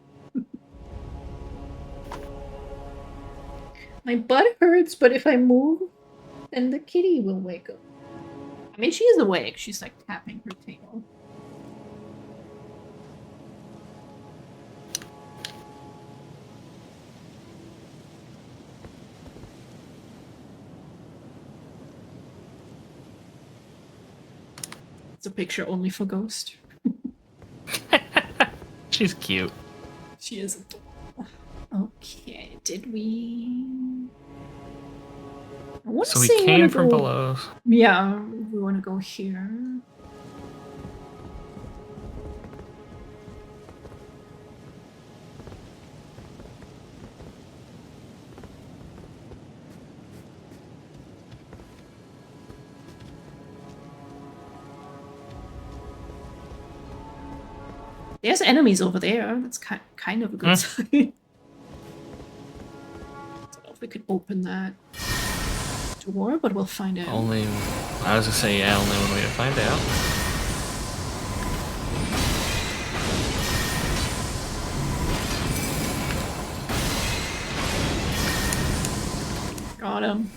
My butt hurts, but if I move, then the kitty will wake up. I mean, she is awake. She's like tapping her tail. It's a picture only for Ghost. She's cute. She is adorable. Okay, did we... So we came from below. Yeah, we want to go here. There's enemies over there. That's kind of a good sign. I don't know if we could open that door, but we'll find out. I was gonna say, yeah, only one way to find out. Got him.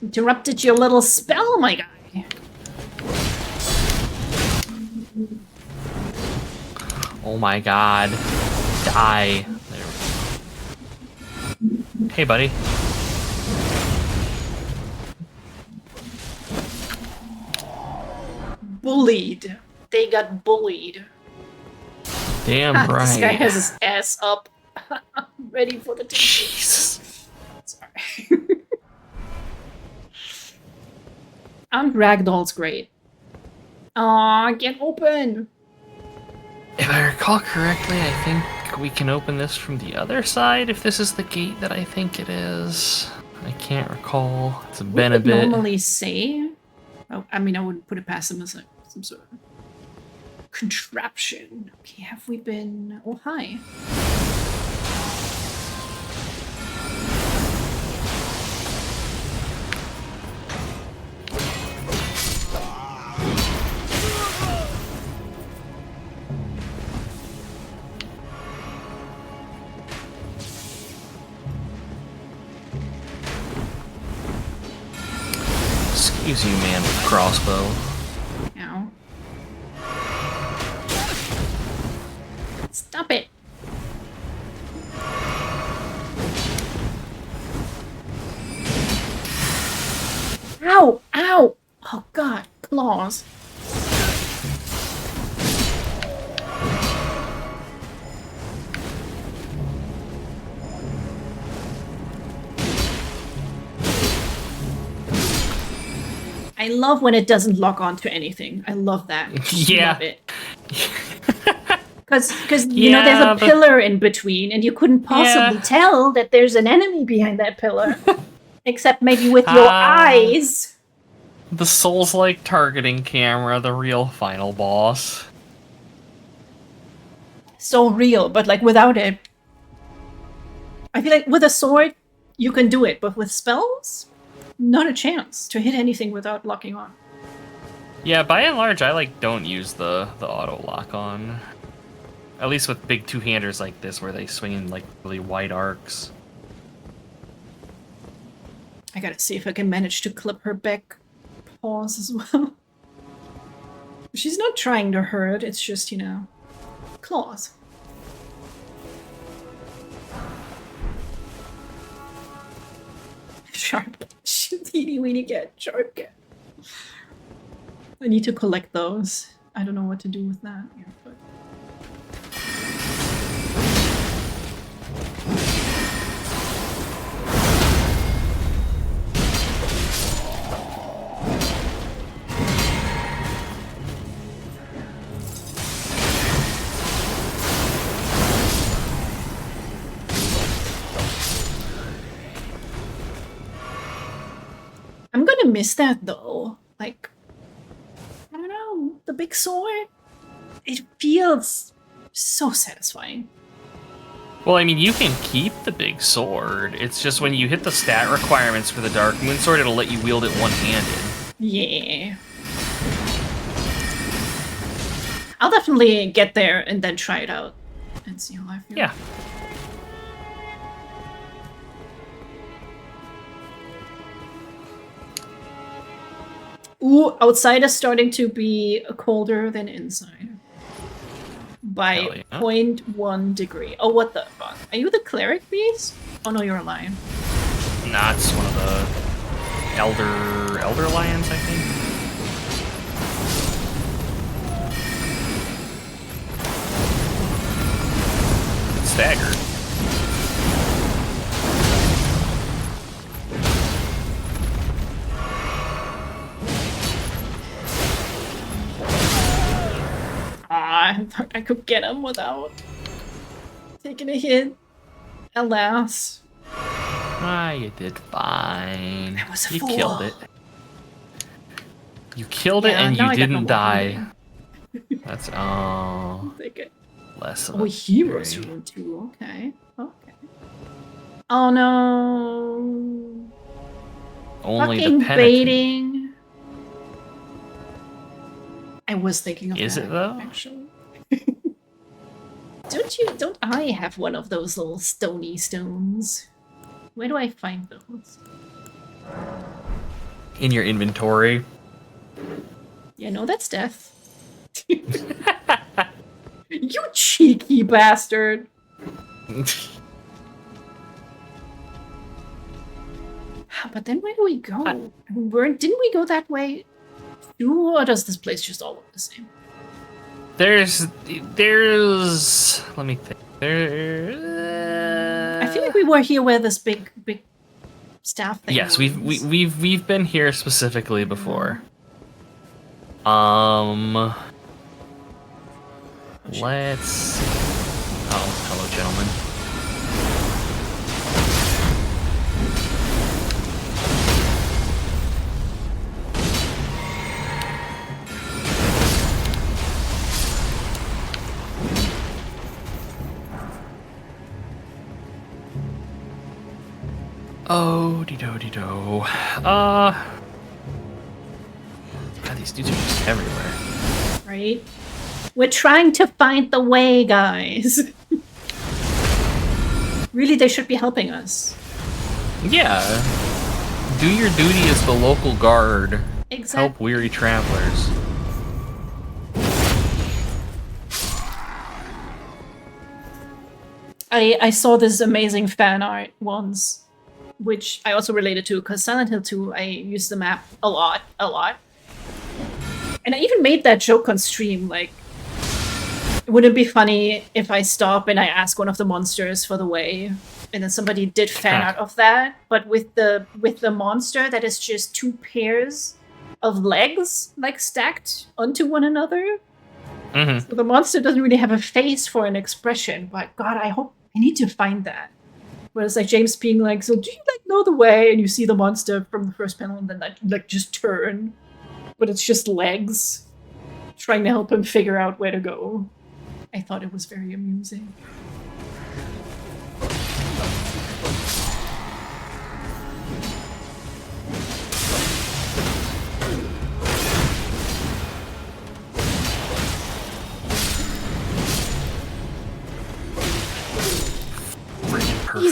Interrupted your little spell, my guy. Oh my god. Die. There we go. Hey, buddy. Bullied. They got bullied. Damn right. This guy has his ass up. Ready for the Jesus. Sorry. And Ragdoll's great. Aw, get open! If I recall correctly, I think we can open this from the other side, if this is the gate that I think it is. I can't recall. It's been a bit. Normally say... Oh, I mean, I wouldn't put it past him as some sort of contraption. Okay, have we been... Oh, hi. Excuse you, man with crossbow. Ow. Stop it! Ow! Ow! Oh god, claws. I love when it doesn't lock onto anything. I love that. Yeah. Love it. Because you know, there's a pillar in between, and you couldn't possibly tell that there's an enemy behind that pillar. Except maybe with your eyes. The Souls-like targeting camera, the real final boss. So real, but like without it. I feel like with a sword, you can do it, but with spells, not a chance to hit anything without locking on. Yeah, by and large, I like don't use the auto lock on. At least with big two-handers like this, where they swing in like really wide arcs. I gotta see if I can manage to clip her back paws as well. She's not trying to hurt, it's just, you know, claws. Sharp. Teeny weeny cat. Sharp cat. I need to collect those. I don't know what to do with that here, but... I'm gonna miss that though. Like, I don't know, the big sword? It feels so satisfying. Well, I mean, you can keep the big sword. It's just when you hit the stat requirements for the Dark Moon Sword, it'll let you wield it one-handed. Yeah. I'll definitely get there and then try it out and see how I feel. Yeah. Ooh, outside is starting to be colder than inside. By Yeah. 0.1 degree. Oh, what the fuck? Are you the cleric beast? Oh no, you're a lion. Nah, it's one of the elder lions, I think. Staggered. I thought I could get him without taking a hit. Alas. Ah, you did fine. I was a you fool. killed it. You killed it Yeah, and now you I got no didn't more die. bleeding. That's Take it. less of Oh, a heroes theory. room too. Okay. Okay. Oh no. Only Fucking the penitent. baiting. I was thinking of Is that, it though? actually. Don't I have one of those little stony stones? Where do I find those? In your inventory. Yeah, no, that's death. You cheeky bastard! But then where do we go? Didn't we go that way too, or does this place just all look the same? There's let me think. I feel like we were here where this big staff thing Yes, was. we've been here specifically before. Let's. Oh, hello, gentlemen. Oh, de do de do. God, these dudes are just everywhere. Right? We're trying to find the way, guys. Really, they should be helping us. Yeah. Do your duty as the local guard. Exactly. Help weary travelers. I saw this amazing fan art once, which I also related to, because Silent Hill 2, I used the map a lot. And I even made that joke on stream, like, would it be funny if I stop and I ask one of the monsters for the way? And then somebody did fan art of that, but with the monster that is just two pairs of legs, like, stacked onto one another. Mm-hmm. So the monster doesn't really have a face for an expression, but God, I need to find that. Where it's like James being like, so do you like know the way? And you see the monster from the first panel and then like just turn. But it's just legs trying to help him figure out where to go. I thought it was very amusing.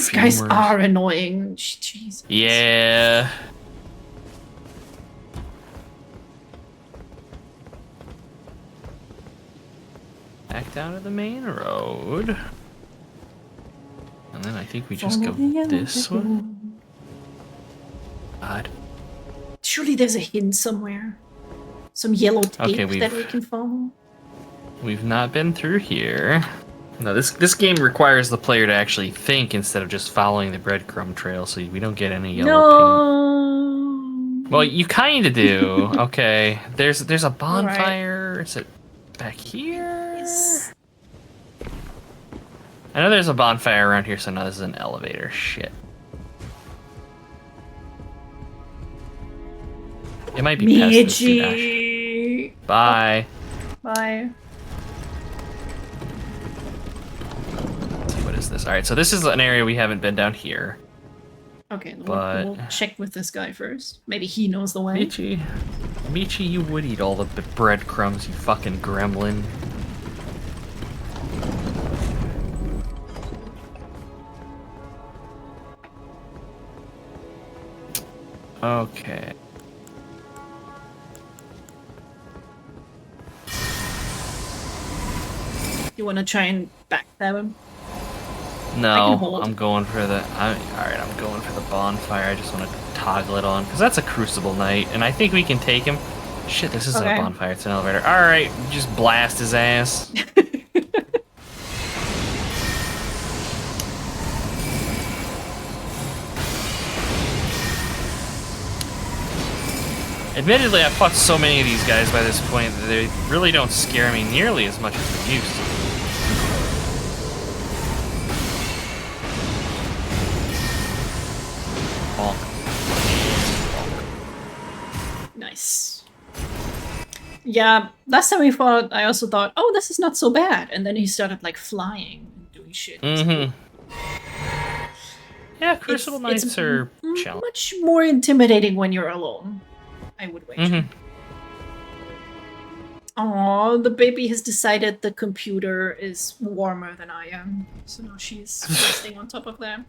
These guys femurs. are annoying. Jesus. Yeah. Back down to the main road. And then I think we just go this way. God. Surely there's a hint somewhere. Some yellow tape Okay, that we can follow. We've not been through here. No, this game requires the player to actually think instead of just following the breadcrumb trail, so we don't get any yellow paint. No. Well, you kind of do. Okay, there's a bonfire. Right. Is it back here? Yes. I know there's a bonfire around here, so now this is an elevator. Shit. It might be past this, dude. Bye. Bye. Let's see, what is this? Alright, so this is an area we haven't been down here. Okay, but we'll check with this guy first. Maybe he knows the way. Michi, you would eat all the breadcrumbs, you fucking gremlin. Okay. You want to try and backstab him? No, I'm going for the. Alright, I'm going for the bonfire. I just want to toggle it on because that's a Crucible Knight, and I think we can take him. Shit, this isn't a bonfire; it's an elevator. All right, just blast his ass. Admittedly, I've fought so many of these guys by this point that they really don't scare me nearly as much as they used to. Nice. Yeah, last time we fought, I also thought, oh, this is not so bad. And then he started, like, flying and doing shit. Mm-hmm. Yeah, Crucible Knights are challenging. Much more intimidating when you're alone, I would wager. Mm-hmm. Aw, the baby has decided the computer is warmer than I am. So now she's resting on top of that.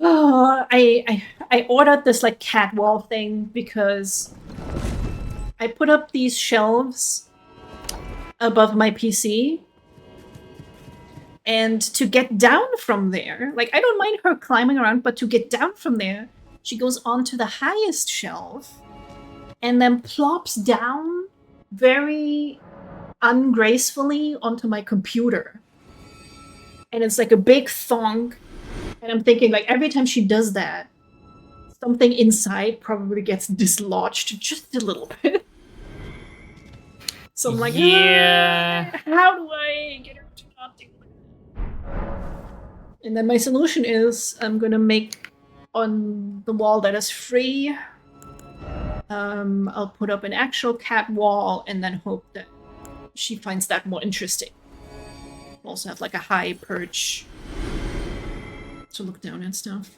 Oh, I ordered this like cat wall thing because I put up these shelves above my PC, and to get down from there, like I don't mind her climbing around, but to get down from there, she goes onto the highest shelf and then plops down very ungracefully onto my computer. And it's like a big thonk. And I'm thinking, like, every time she does that, something inside probably gets dislodged just a little bit. So I'm like, yeah, how do I get her to not do that? And then my solution is I'm gonna make on the wall that is free, I'll put up an actual cat wall and then hope that she finds that more interesting. Also have like a high perch to look down at stuff.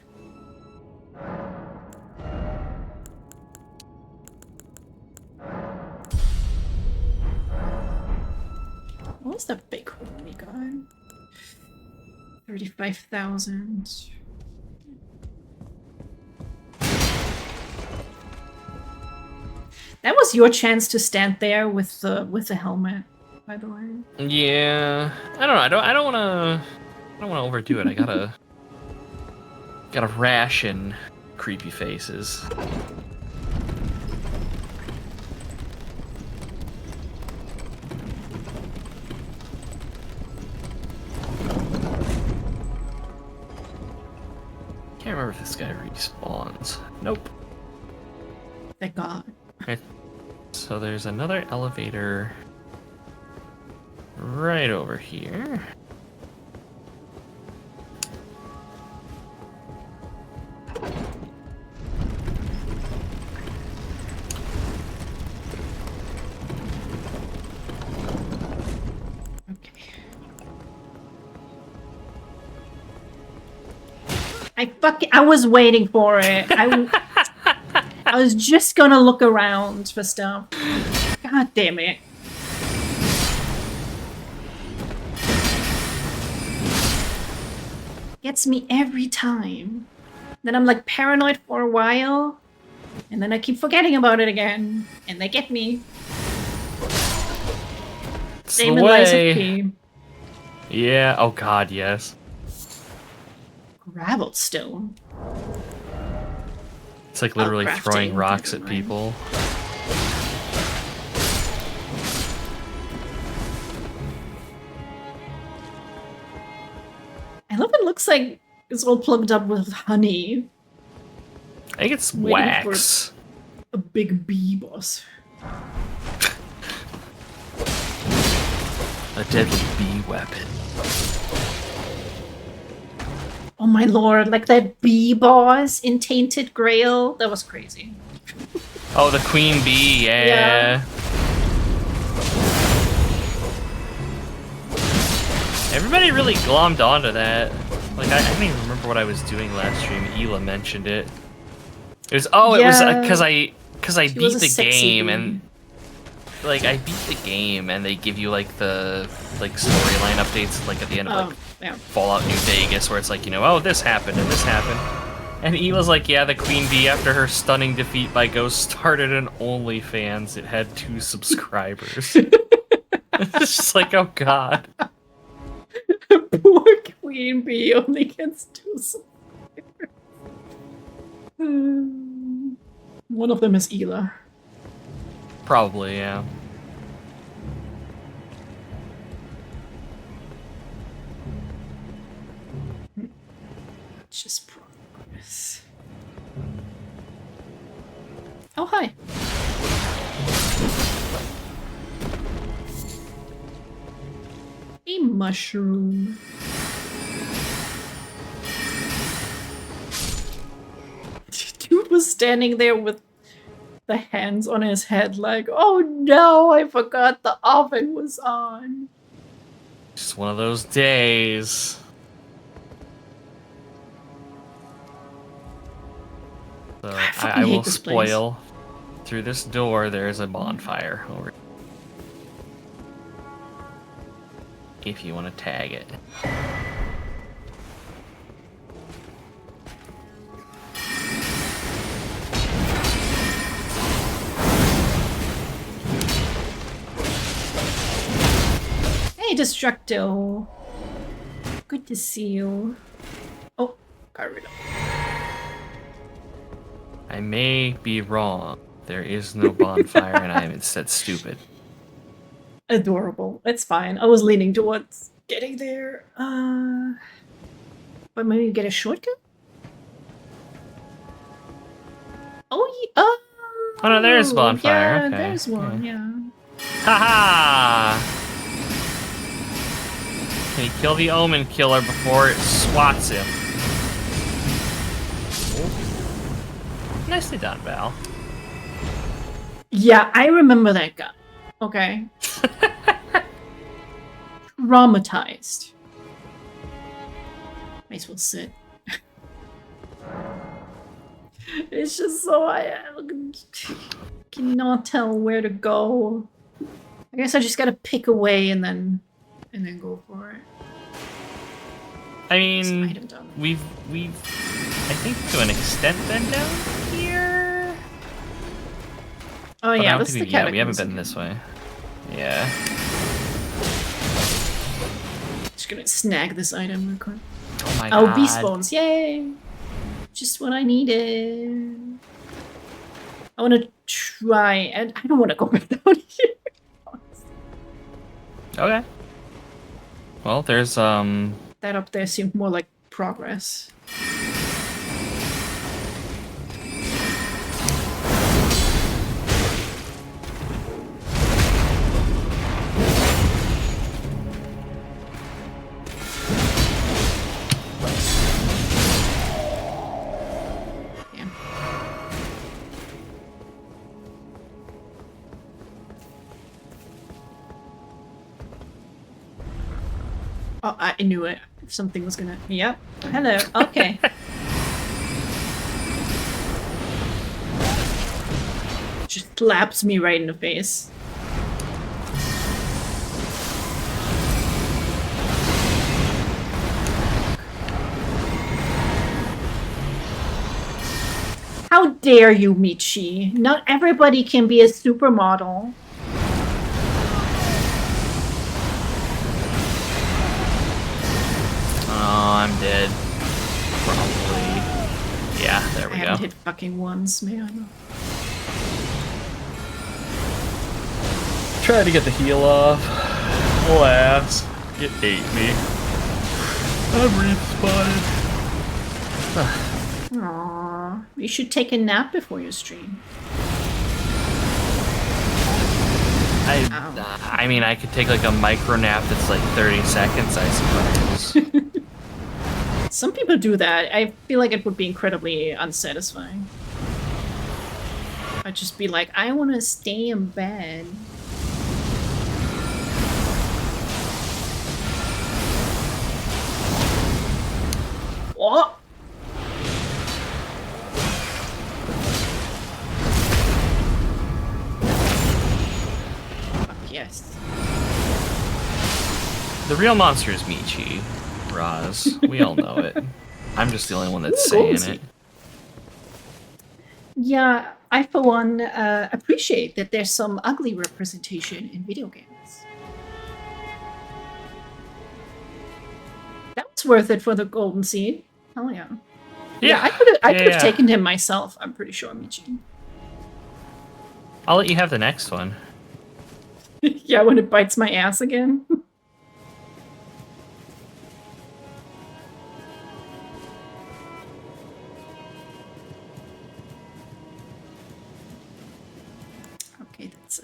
What's that big hole we got? 35,000. That was your chance to stand there with the helmet, by the way. Yeah, I don't know. I don't want to overdo it. I gotta ration creepy faces. Can't remember if this guy respawns. Nope. Thank God. Right. So there's another elevator right over here. I was waiting for it. I was just gonna look around for stuff. God damn it. Gets me every time. Then I'm like paranoid for a while, and then I keep forgetting about it again, and they get me. It's Same the in Lies of way. P. Yeah. Oh God, yes. Gravel stone. It's like literally throwing crafting, rocks at never mind. people. I love it. Looks like it's all plugged up with honey. I think it's Waiting for- wax. A big bee boss. A deadly bee weapon. Oh my lord, like that bee boss in Tainted Grail. That was crazy. Oh, the queen bee. Yeah. Yeah. Everybody really glommed onto that. Like I don't even remember what I was doing last stream. Hila mentioned it. It was it was Yeah. because I She beat was a the sexy game bee. and like I beat the game and they give you like the storyline updates like at the end of like Yeah. Fallout New Vegas where it's like, you know, oh, this happened and this happened. And Hila's like, yeah, the queen bee after her stunning defeat by Ghost started an OnlyFans. It had 2 subscribers. It's just like, oh god. Poor queen bee only gets 2 subscribers. One of them is Ela. Probably, yeah. Just progress. Oh, hi. A mushroom. Dude was standing there with the hands on his head like, oh no, I forgot the oven was on. Just one of those days. So I fucking hate will this place. spoil. Through this door, there's a bonfire over. If you want to tag it. Hey, Destructo. Good to see you. Oh, got rid of. I may be wrong. There is no bonfire, and I am instead stupid. Adorable. It's fine. I was leaning towards getting there. But maybe get a shortcut? Oh, yeah. Oh no, there's a bonfire. Yeah, Okay. there's one, yeah. Haha! Can you kill the Omen Killer before it swats him? Nicely done, Val. Yeah, I remember that guy. Okay. Traumatized. Might as well sit. It's just so I cannot tell where to go. I guess I just gotta pick away and then go for it. I Some mean, item down there. we've I think to an extent been down here. Oh But I yeah, don't this is the think we haven't catacombs. been this way. Yeah. Just gonna snag this item real quick. Oh my Oh, god. beast bones! Yay! Just what I needed. I want to try, and I don't want to go back down here. Okay. Well, there's That up there seemed more like progress. Yeah. Oh, I knew it. Something was gonna. Yep. Hello. Okay. Just slaps me right in the face. How dare you, Michi? Not everybody can be a supermodel. Oh, I'm dead. Probably. Yeah, there we I go. haven't hit fucking once, man. Tried to get the heal off. Alas, it ate me. I'm respawning. Aww. You should take a nap before you stream. I mean, I could take like a micro nap that's like 30 seconds, I suppose. Some people do that. I feel like it would be incredibly unsatisfying. I'd just be like, I want to stay in bed. What? Fuck yes. The real monster is Michi, Roz. We all know it. I'm just the only one that's saying it. Yeah, I for one appreciate that there's some ugly representation in video games. That was worth it for the golden seed. Hell yeah. Yeah, I could have taken him myself, I'm pretty sure, Michi. I'll let you have the next one. Yeah, when it bites my ass again. Okay, that's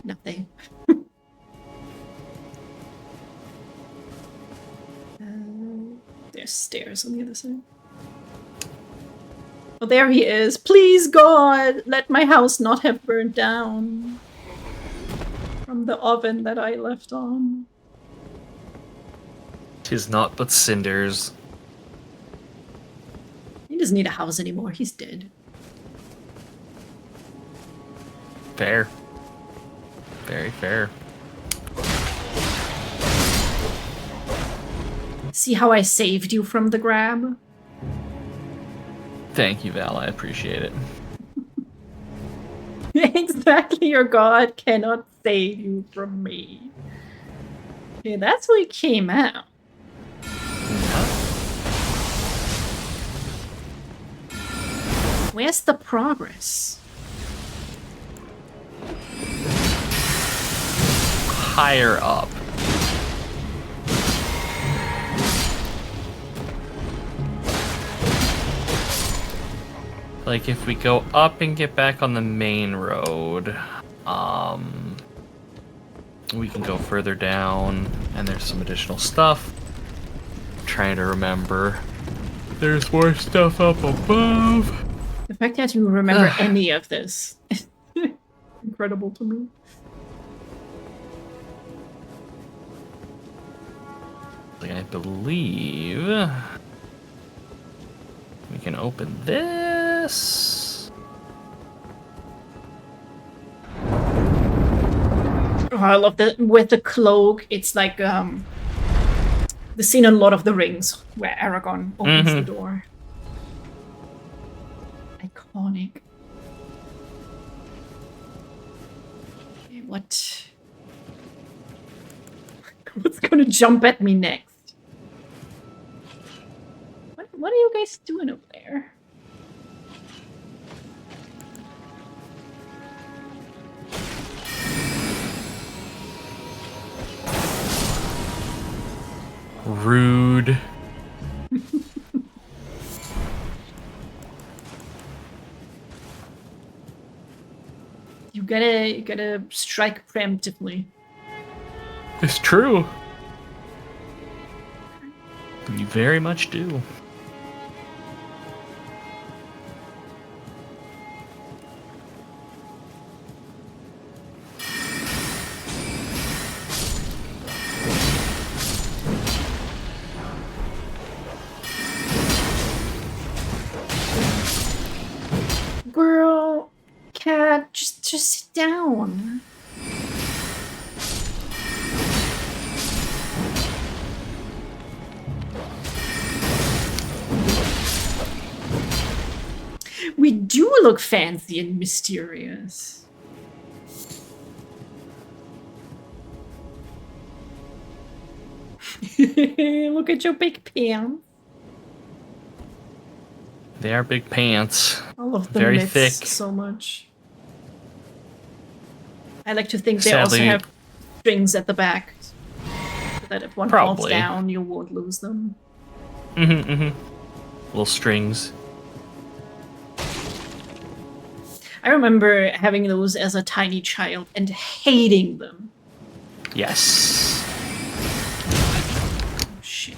nothing. There's stairs on the other side. Oh, there he is. Please, God, let my house not have burned down from the oven that I left on. 'Tis naught but cinders. He doesn't need a house anymore. He's dead. Fair. Very fair. See how I saved you from the grab? Thank you, Val. I appreciate it. Exactly, your god cannot save you from me. Okay, that's what came out. Where's the progress? Higher up. Like if we go up and get back on the main road, we can go further down, and there's some additional stuff. I'm trying to remember. There's more stuff up above. The fact that you remember any of this is incredible to me. Like I believe we can open this. Oh, I love that with the cloak. It's like the scene in Lord of the Rings where Aragorn opens the door. Iconic. Okay, what's gonna jump at me next? What are you guys doing up there? Rude. You gotta strike preemptively. It's true. You very much do. Girl, cat, just sit down. We do look fancy and mysterious. Look at your big pants. They are big pants. I love the Very mitts thick. so much. I like to think they also Sadly- have strings at the back, so that if one falls Probably. down, you won't lose them. Little strings. I remember having those as a tiny child and hating them. Yes. Oh, shit.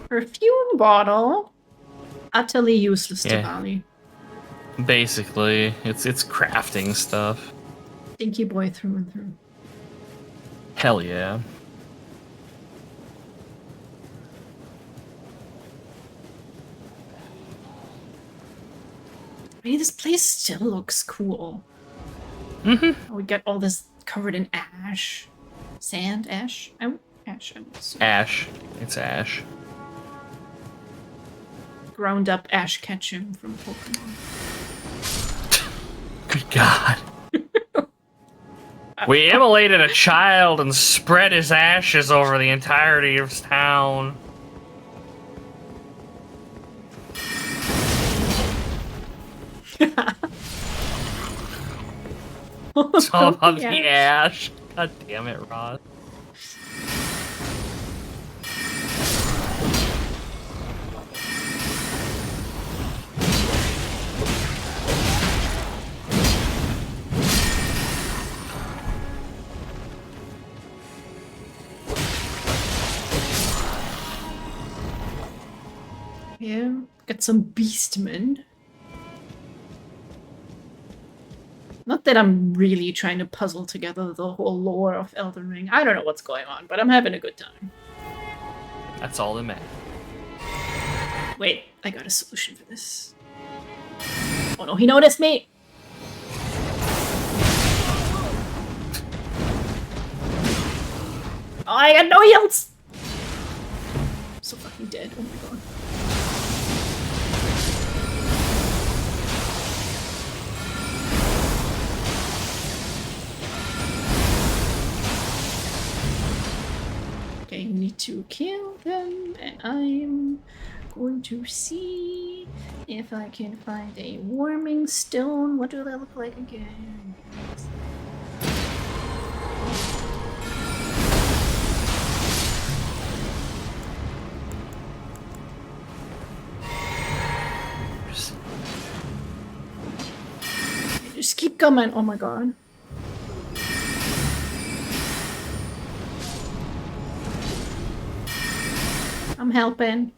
Perfume bottle. Utterly useless to Yeah. Bali. Basically, it's crafting stuff. Stinky boy through and through. Hell yeah. I mean, this place still looks cool. We got all this covered in ash. Sand? Ash? Ash, I would assume. Ash. It's ash. Ground up ash ketchum from Pokemon. Good God. We immolated a child and spread his ashes over the entirety of town. It's all about the ash. God damn it, Ross. Yeah, got some beastmen. Not that I'm really trying to puzzle together the whole lore of Elden Ring. I don't know what's going on, but I'm having a good time. That's all that matters. Wait, I got a solution for this. Oh no, he noticed me! Oh, I got no heals! I'm so fucking dead, oh my god. Okay, you need to kill them, and I'm going to see if I can find a warming stone. What do they look like again? Just keep coming. Oh my god. I'm helping.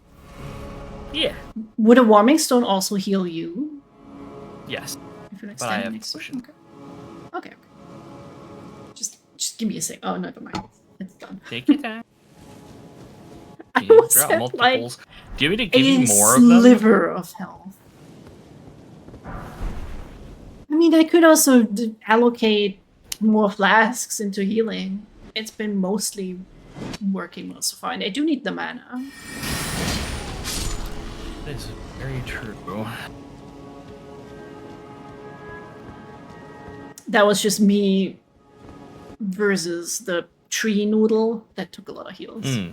Yeah. Would a warming stone also heal you? Yes. If you're like But I standing have next to it? potion. Okay. Okay. Just give me a sec. Oh, never mind. It's done. Take your time. I You almost drop had, multiples. Do you want me to a give you more of them? sliver of health. I mean, I could also allocate more flasks into healing. It's been mostly working well so far, and I do need the mana. That is very true. That was just me versus the tree noodle that took a lot of heals. Hmm.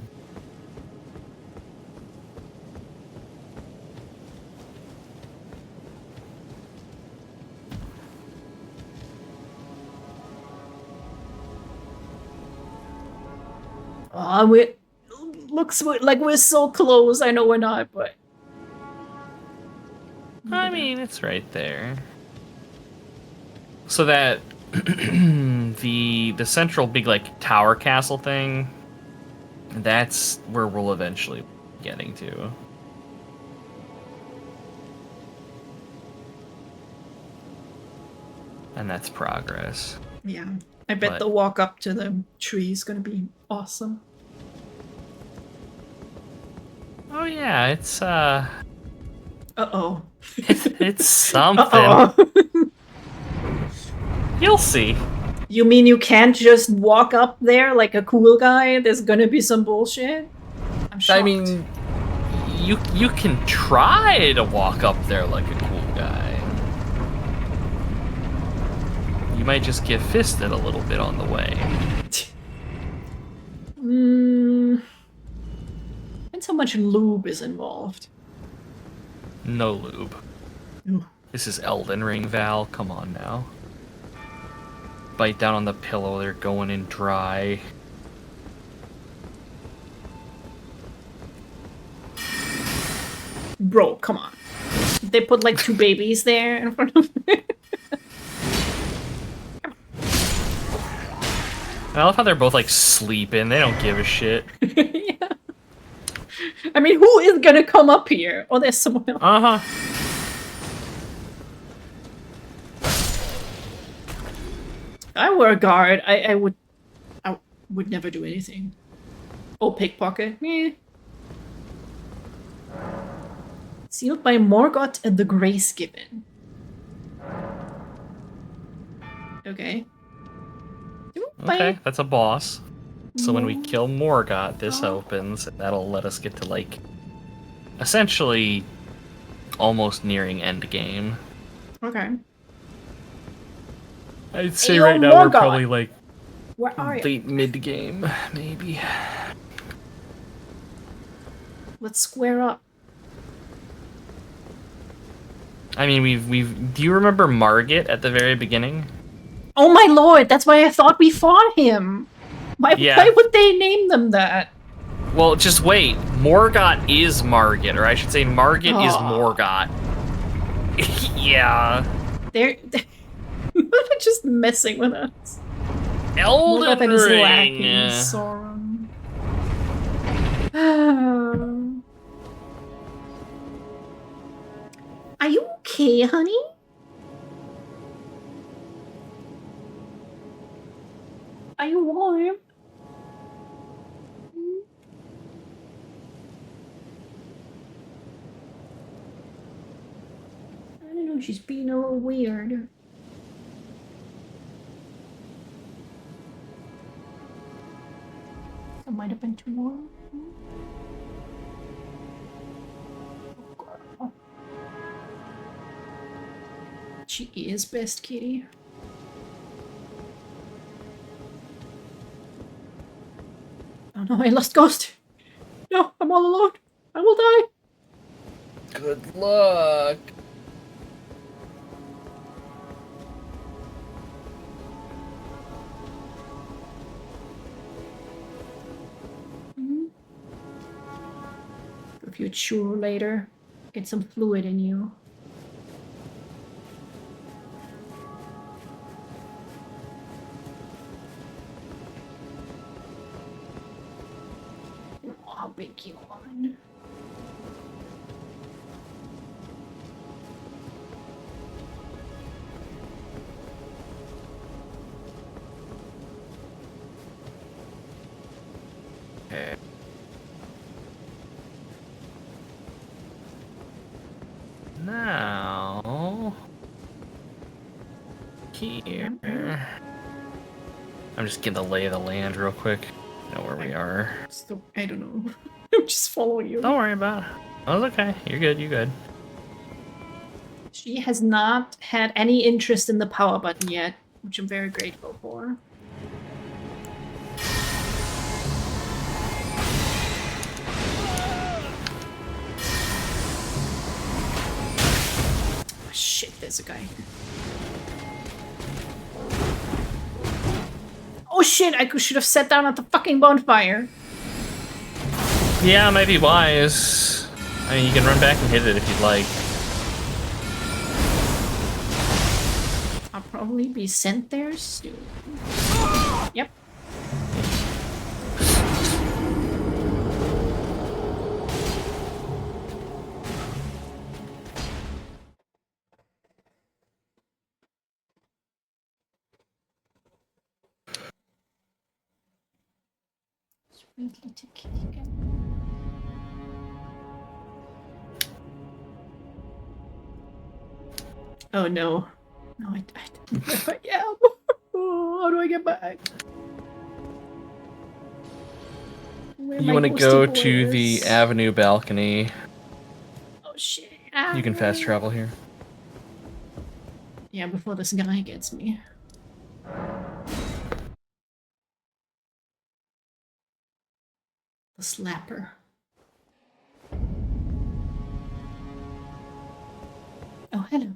Oh, we looks like we're so close. I know we're not, but I mean, it's right there. So that the central big like tower castle thing, that's where we'll eventually be getting to. And that's progress. yeah, I bet But- the walk up to the tree is gonna be awesome. Oh yeah, it's Uh-oh. It's something. Uh-oh. You'll see. You mean you can't just walk up there like a cool guy? There's gonna be some bullshit? I'm shocked. I mean, you can try to walk up there like a cool guy. You might just get fisted a little bit on the way. Depends how much lube is involved. No lube. Ooh. This is Elden Ring, Val. Come on now. Bite down on the pillow. They're going in dry. Bro, come on. They put like 2 babies there in front of me. I love how they're both like sleeping. They don't give a shit. Yeah. I mean, who is gonna come up here? Oh, there's someone else. Uh-huh. If I were a guard, I would never do anything. Oh, pickpocket. Eh. Sealed by Morgoth and the Grace Given. Okay. Okay, that's a boss. So when we kill Morgoth, this opens, and that'll let us get to, like, essentially almost nearing end game. Okay. I'd say Hey, right now Morgoth. we're probably, like, Where are you? late mid-game, maybe. Let's square up. I mean, we've... Do you remember Margit at the very beginning? Oh my lord, that's why I thought we fought him. Why would they name them that? Well, just wait. Morgoth is Margit, or I should say Margit is Morgoth. Yeah. They're just messing with us. Elden Morgoth and his Ring. lackey, Sauron. Are you okay, honey? Are you warm? I don't know, she's being a little weird. That might have been too warm. Oh, she is best kitty. Oh no, I lost Ghost. No, I'm all alone. I will die. Good luck. If you'd sure later, get some fluid in you. Oh, how big you want. Okay. Now... Here... I'm just getting the lay of the land real quick. Know where we are. I don't know. I'm just following you. Don't worry about it. Oh, it's okay. You're good, you're good. She has not had any interest in the power button yet, which I'm very grateful for. Oh, shit, there's a guy. Oh shit, I should have sat down at the fucking bonfire. Yeah, might be wise. I mean, you can run back and hit it if you'd like. I'll probably be sent there soon. Yep. Sweet little kitty. Oh no. No, I don't know if I am. Oh, how do I get back? Where You my want to ghosty go boy to the is. avenue balcony. Oh shit. You can fast travel here. Yeah, before this guy gets me. The slapper. Oh, hello.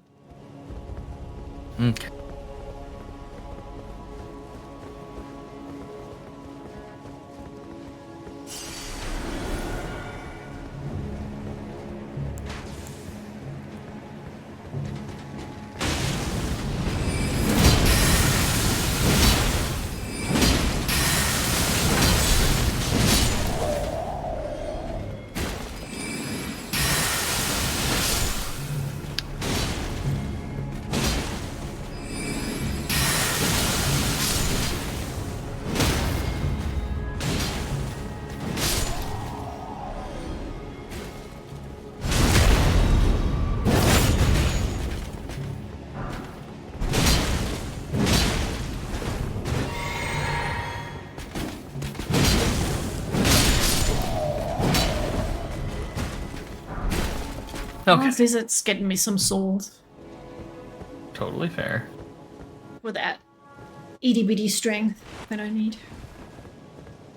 Okay. Well, Okay. at least it's getting me some souls Totally fair. for that itty bitty strength that I need.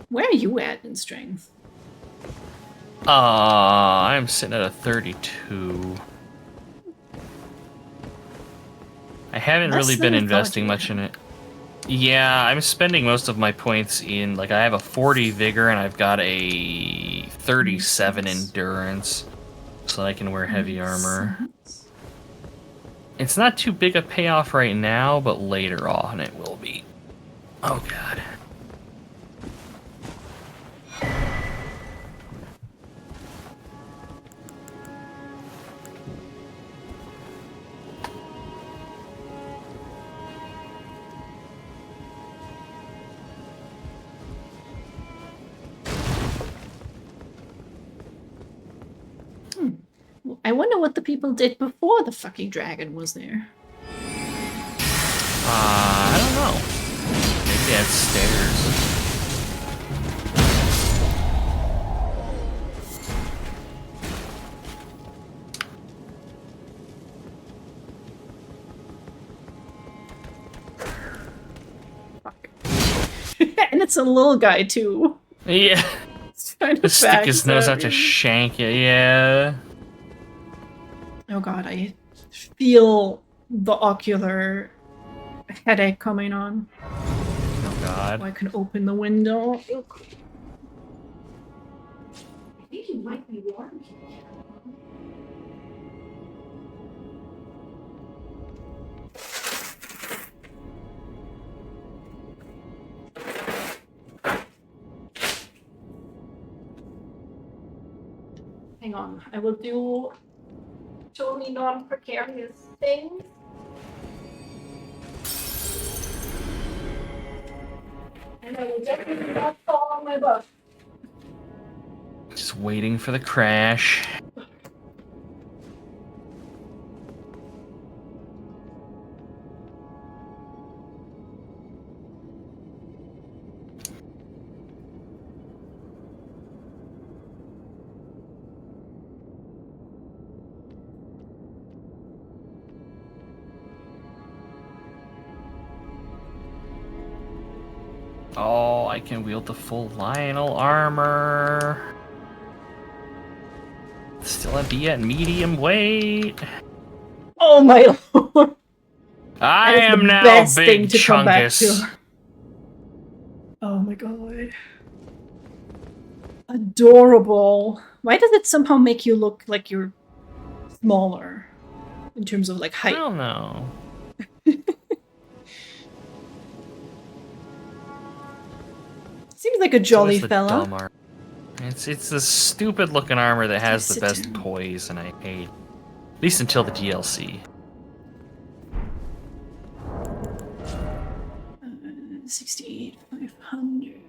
Where are you at in strength? I'm sitting at a 32. I haven't Less really than been I thought investing you much would. in it. Yeah, I'm spending most of my points in, like, I have a 40 vigor and I've got a 37 Makes sense. endurance, so that I can wear heavy Makes armor. sense. It's not too big a payoff right now, but later on it will be. Oh god. I wonder what the people did before the fucking dragon was there. I don't know. Maybe they had stairs. Fuck. And it's a little guy too. Yeah. It's kind of Just stick his nose out to backstabbing. shank it, yeah. Oh god, I feel the ocular headache coming on. Oh god. Oh, I can open the window. I think you might be warm. Hang on, I will do totally non-precarious things. And I will definitely not fall on my butt. Just waiting for the crash. Oh, I can wield the full Lionel armor. Still be at medium weight. Oh my lord! I That is am the now best thing Big to come back Chungus. to. Oh my god. Adorable. Why does it somehow make you look like you're smaller in terms of like I height? don't know. Seems like a So jolly is the fella. dumb armor. It's the stupid looking armor that has the Sit best down. poise, and I hate. At least until the DLC. 68,500.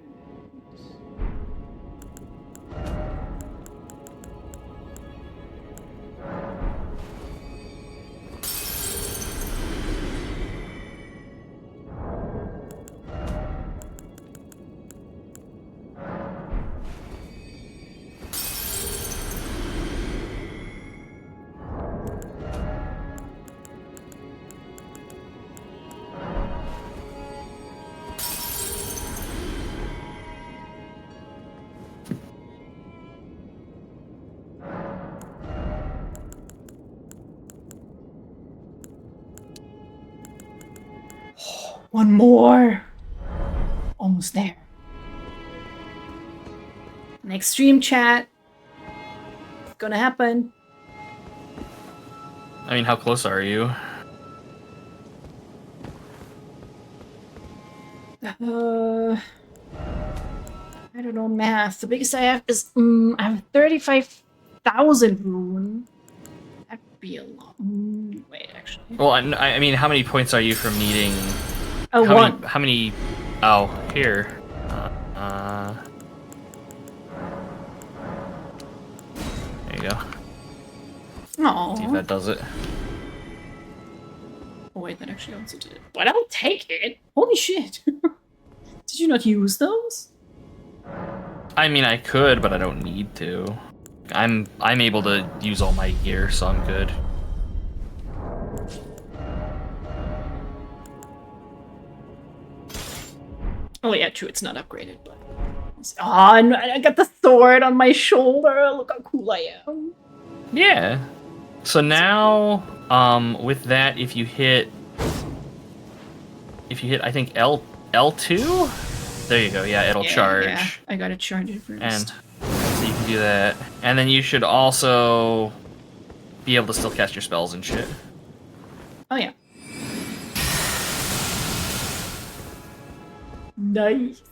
One more. Almost there. Next stream chat. It's gonna happen. I mean, how close are you? I don't know math. The biggest I have is I have 35,000 rune. That'd be a lot. Wait, actually. Well, I mean, how many points are you from needing? Oh, one. How many? Oh, here. There you go. Aww. See if that does it. Oh wait, that actually also did it. But I'll take it. Holy shit! Did you not use those? I mean, I could, but I don't need to. I'm able to use all my gear, so I'm good. Oh yeah, true. It's not upgraded, but oh, and I got the sword on my shoulder. Look how cool I am. Yeah. So now, with that, if you hit, I think L2, there you go. Yeah, it'll charge. Yeah, I gotta charge it first. And so you can do that, and then you should also be able to still cast your spells and shit. Oh yeah. Nice.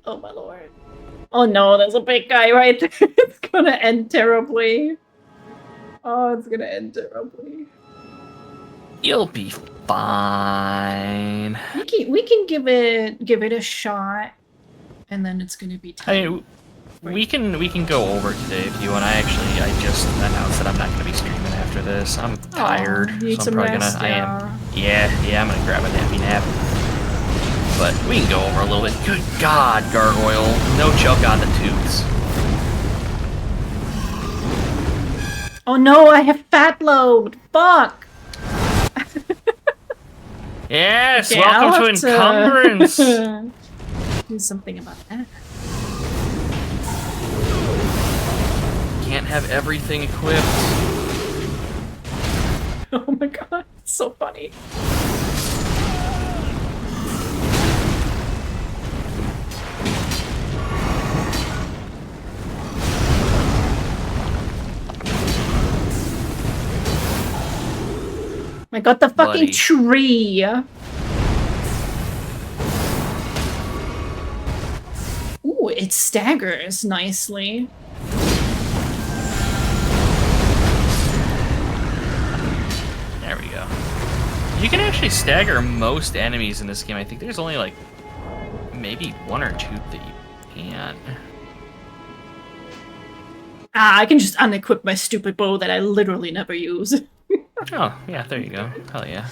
Oh my lord. Oh no, there's a big guy right there. It's gonna end terribly. Oh, it's gonna end terribly. You'll be fine. We can give it a shot, and then it's gonna be I time. mean, we can go over today if you want. I just announced that I'm not gonna be streaming after this. I'm tired, you need so I'm some probably rest, gonna. I'm gonna grab a nappy nap. But we can go over a little bit. Good God, Gargoyle, no choke on the toots. Oh no, I have fat load. Fuck. Yes, Okay, welcome I'll to have encumbrance. Do something about that. Can't have everything equipped. Oh my god, it's so funny. I got the fucking Bloody. tree. Ooh, it staggers nicely. There we go. You can actually stagger most enemies in this game. I think there's only like maybe one or two that you can't. Ah, I can just unequip my stupid bow that I literally never use. Oh, yeah, there you go. Hell yeah.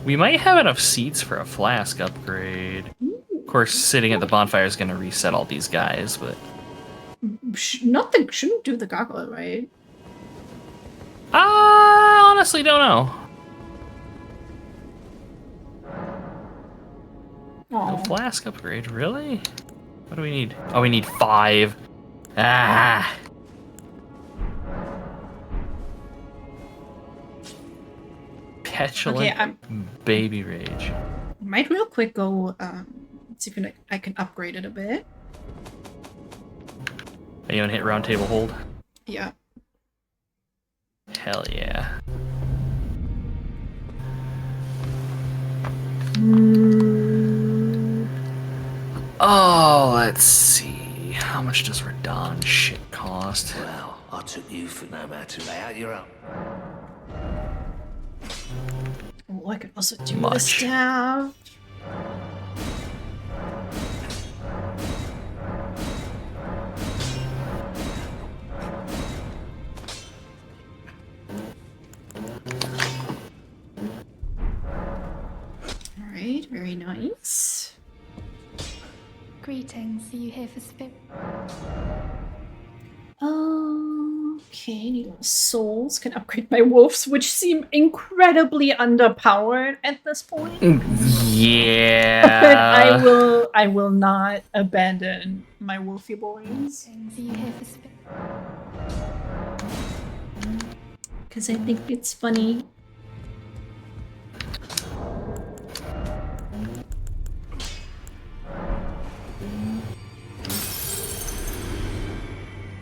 We might have enough seats for a flask upgrade. Of course, sitting at the bonfire is going to reset all these guys, but... Shouldn't do the gargoyle, right? I honestly don't know. Oh. A flask upgrade, really? What do we need? Oh, we need 5. Ah! Petulant baby rage. Might real quick go see if I can upgrade it a bit. Are you gonna hit round table hold? Yeah. Hell yeah. Oh, let's see. How much does Radon shit cost? Well, I took you for no matter lay out your own. Oh, I could also do the Much. staff. Alright, very nice. Greetings, are you here for spirit? Okay, need more souls. Can upgrade my wolves, which seem incredibly underpowered at this point. Yeah. But I will not abandon my wolfy boys. Greetings, are you here for spirit? Because I think it's funny.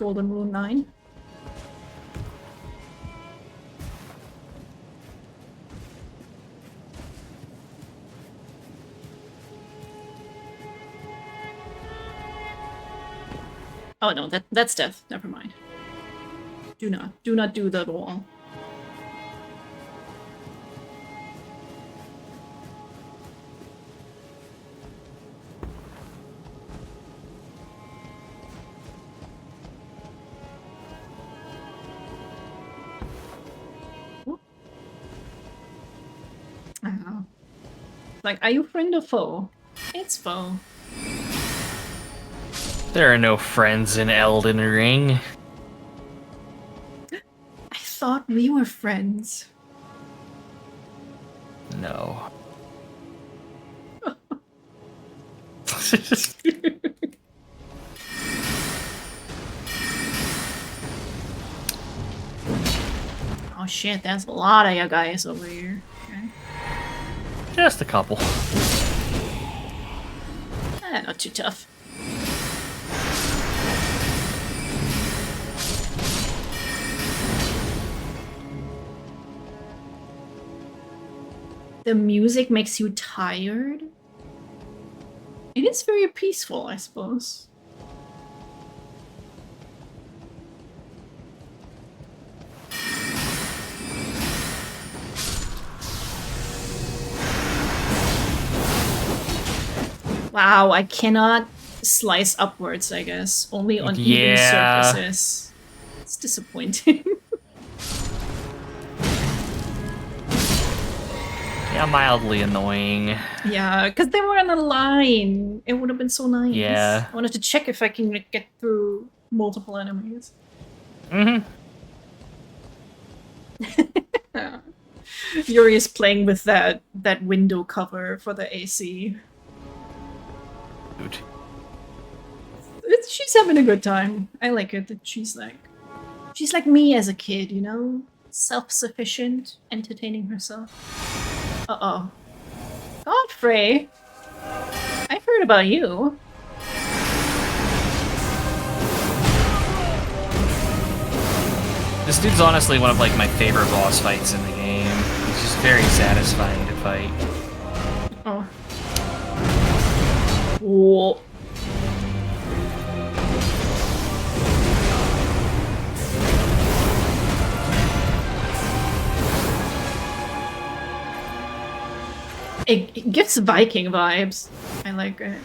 Golden Rule 9. Oh no, that's death. Never mind. Do not do that wall. Like, are you friend or foe? It's foe. There are no friends in Elden Ring. I thought we were friends. No. Oh shit, there's a lot of you guys over here. Okay. Just a couple. Not too tough. The music makes you tired? It is very peaceful, I suppose. Wow, I cannot slice upwards, I guess. Only on even surfaces. It's disappointing. Yeah, mildly annoying. Yeah, because they were on a line. It would have been so nice. Yeah. I wanted to check if I can get through multiple enemies. Mm-hmm. Yuri is playing with that window cover for the AC. Dude. She's having a good time. I like it that she's like me as a kid, you know? Self-sufficient, entertaining herself. Uh-oh. Godfrey! I've heard about you. This dude's honestly one of like my favorite boss fights in the game. He's just very satisfying to fight. Oh. Whoa. It gives Viking vibes. I like it.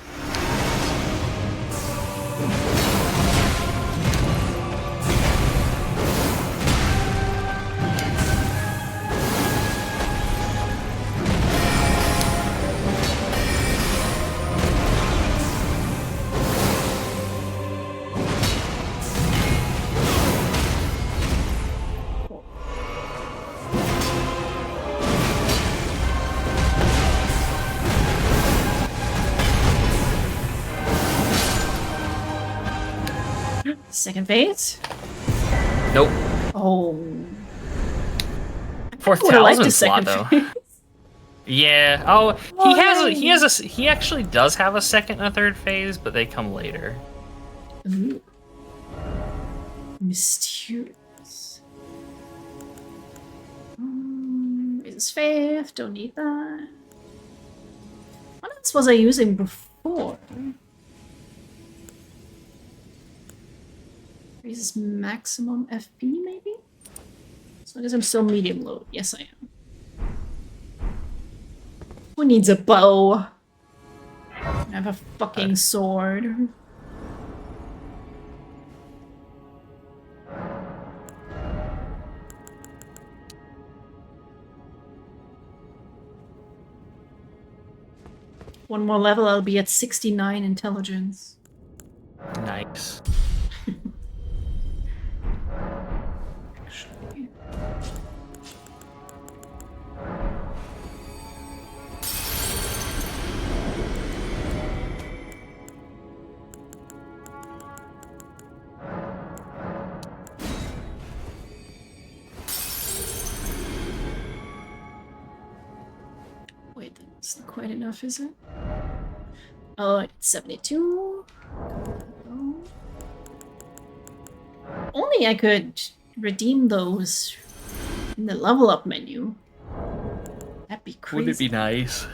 Second phase? Nope. Oh. 4th I like talisman the slot second though. phase. Yeah. Oh, Oh, he actually does have a second and a third phase, but they come later. Ooh. Mysterious. Is this fifth? Don't need that. What else was I using before? Raises maximum FP, maybe? As long as I'm still medium load. Yes, I am. Who needs a bow? I have a fucking sword. One more level, I'll be at 69 intelligence. Nice. Actually. Wait, that's not quite enough, is it? Oh, it's 72. only I could redeem those in the level up menu. That'd be crazy. Wouldn't it be nice?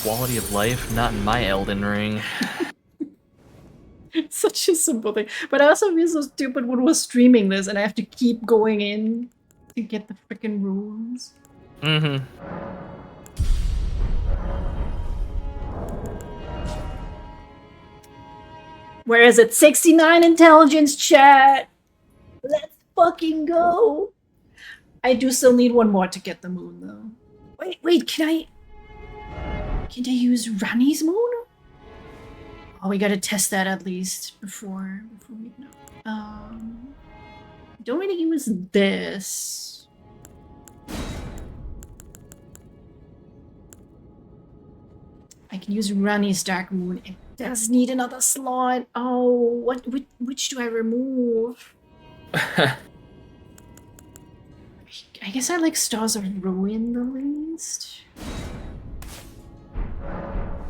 Quality of life, not in my Elden Ring. Such a simple thing. But I also feel so stupid when we're streaming this and I have to keep going in to get the freaking runes. Mm-hmm. Where is it? 69 intelligence, chat! Let's fucking go! I do still need one more to get the moon, though. Wait, can I use Rani's moon? Oh, we gotta test that at least before we know. Don't really use this. I can use Rani's dark moon. It does need another slot. Oh, which do I remove? I guess I like Stars of Ruin the least.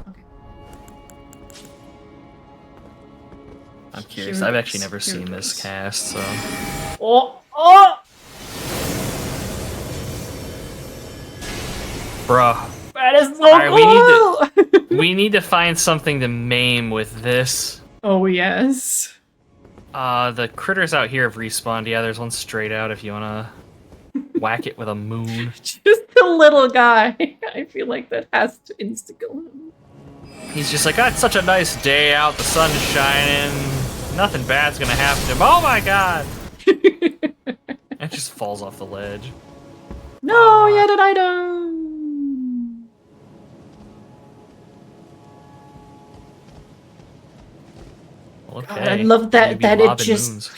Okay. I'm curious. I've actually never seen this cast, so. Oh! Bruh. That is so Alright, we need to find something to maim with this. Oh, yes. The critters out here have respawned. Yeah, there's one straight out if you wanna whack it with a moon. Just a little guy. I feel like that has to insta-kill him. He's just like, it's such a nice day out, the sun is shining, nothing bad's gonna happen to him. Oh my god! It just falls off the ledge. No, yet an item! Okay. God, I love that Maybe it mobbing just moons.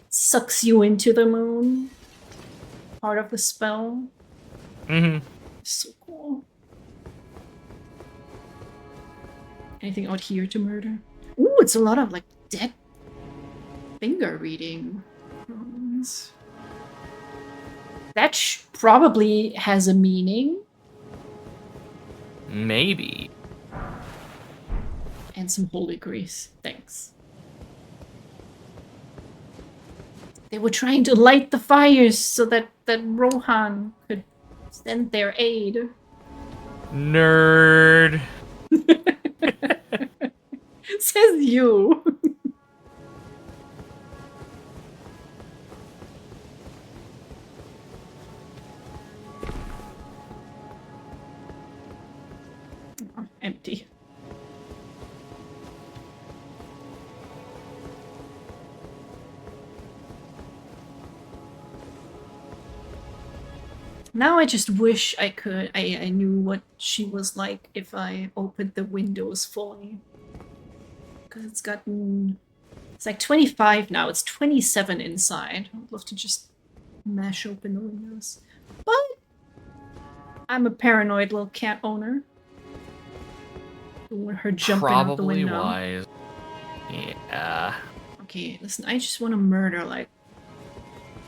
sucks you into the moon. Part of the spell. Mm-hmm. So cool. Anything out here to murder? Ooh, it's a lot of like dead finger reading. runes. That probably has a meaning. Maybe. And some holy grease. Thanks. They were trying to light the fires so that Rohan could send their aid. Nerd. Says you. Oh, empty. Now I just wish I could, I knew what she was like if I opened the windows fully. Because it's like 25 now, it's 27 inside. I'd love to just mash open the windows. But I'm a paranoid little cat owner. Don't want her jumping out the window. Probably wise. Yeah. Okay, listen, I just want to murder like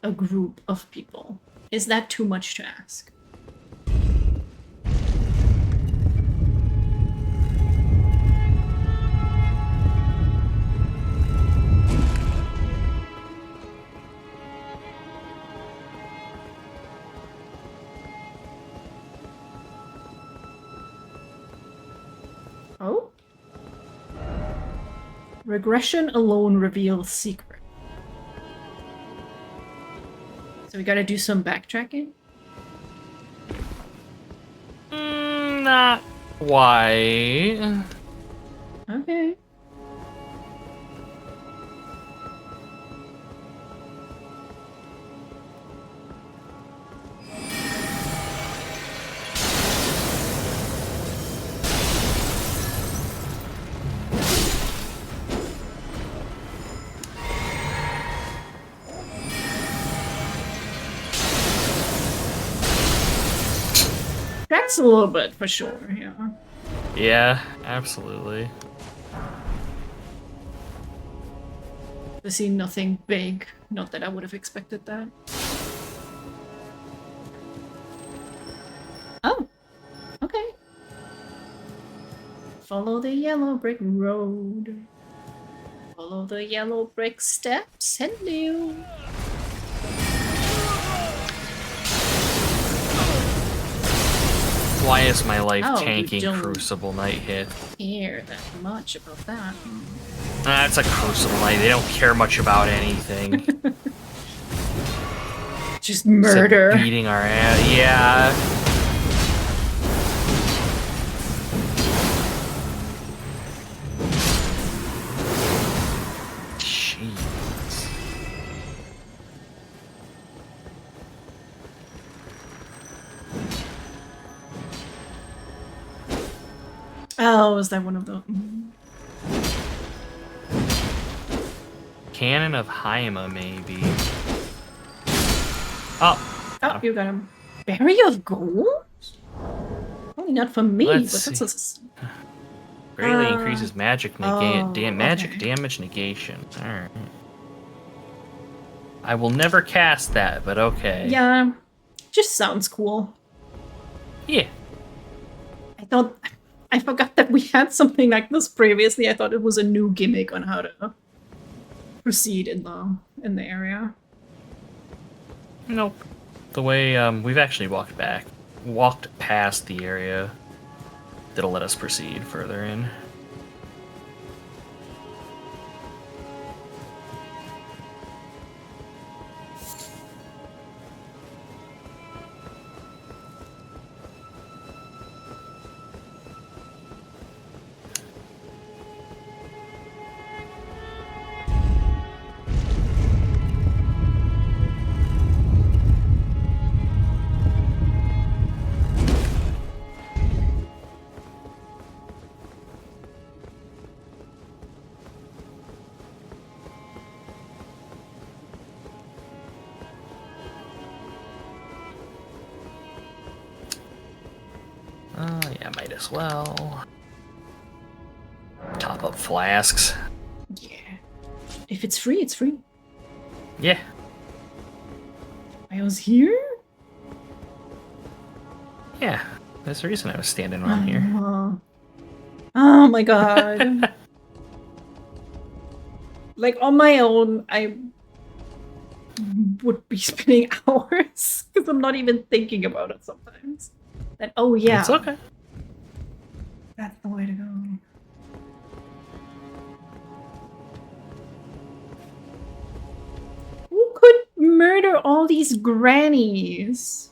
a group of people. Is that too much to ask? Oh? Regression alone reveals secret. So we gotta do some backtracking? Not quite. Okay. That's a little bit for sure, yeah. Yeah, absolutely. To see nothing big. Not that I would have expected that. Oh. Okay. Follow the yellow brick road. Follow Follow the yellow brick steps. Hello. Why is my life Oh, you tanking don't Crucible Knight hit? Care that much about that. That's a Crucible Knight. They don't care much about anything. Just murder. Except beating our ass. Yeah. Jeez. Oh, is that one of those? Cannon of Haima, maybe. Oh. Oh, you got a berry of gold? Only not for me, Let's but that's Greatly increases magic magic okay. damage negation. Alright. I will never cast that, but okay. yeah, just sounds cool. Yeah. I forgot that we had something like this previously. I thought it was a new gimmick on how to proceed in the area. Nope. The way we've actually walked past the area that'll let us proceed further in. Yeah, might as well. Top up flasks. Yeah. If it's free, it's free. Yeah. I was here? Yeah. There's a reason I was standing around here. Oh my god. Like, on my own, I would be spending hours because I'm not even thinking about it sometimes. And oh yeah. It's okay. That's the way to go. Who could murder all these grannies?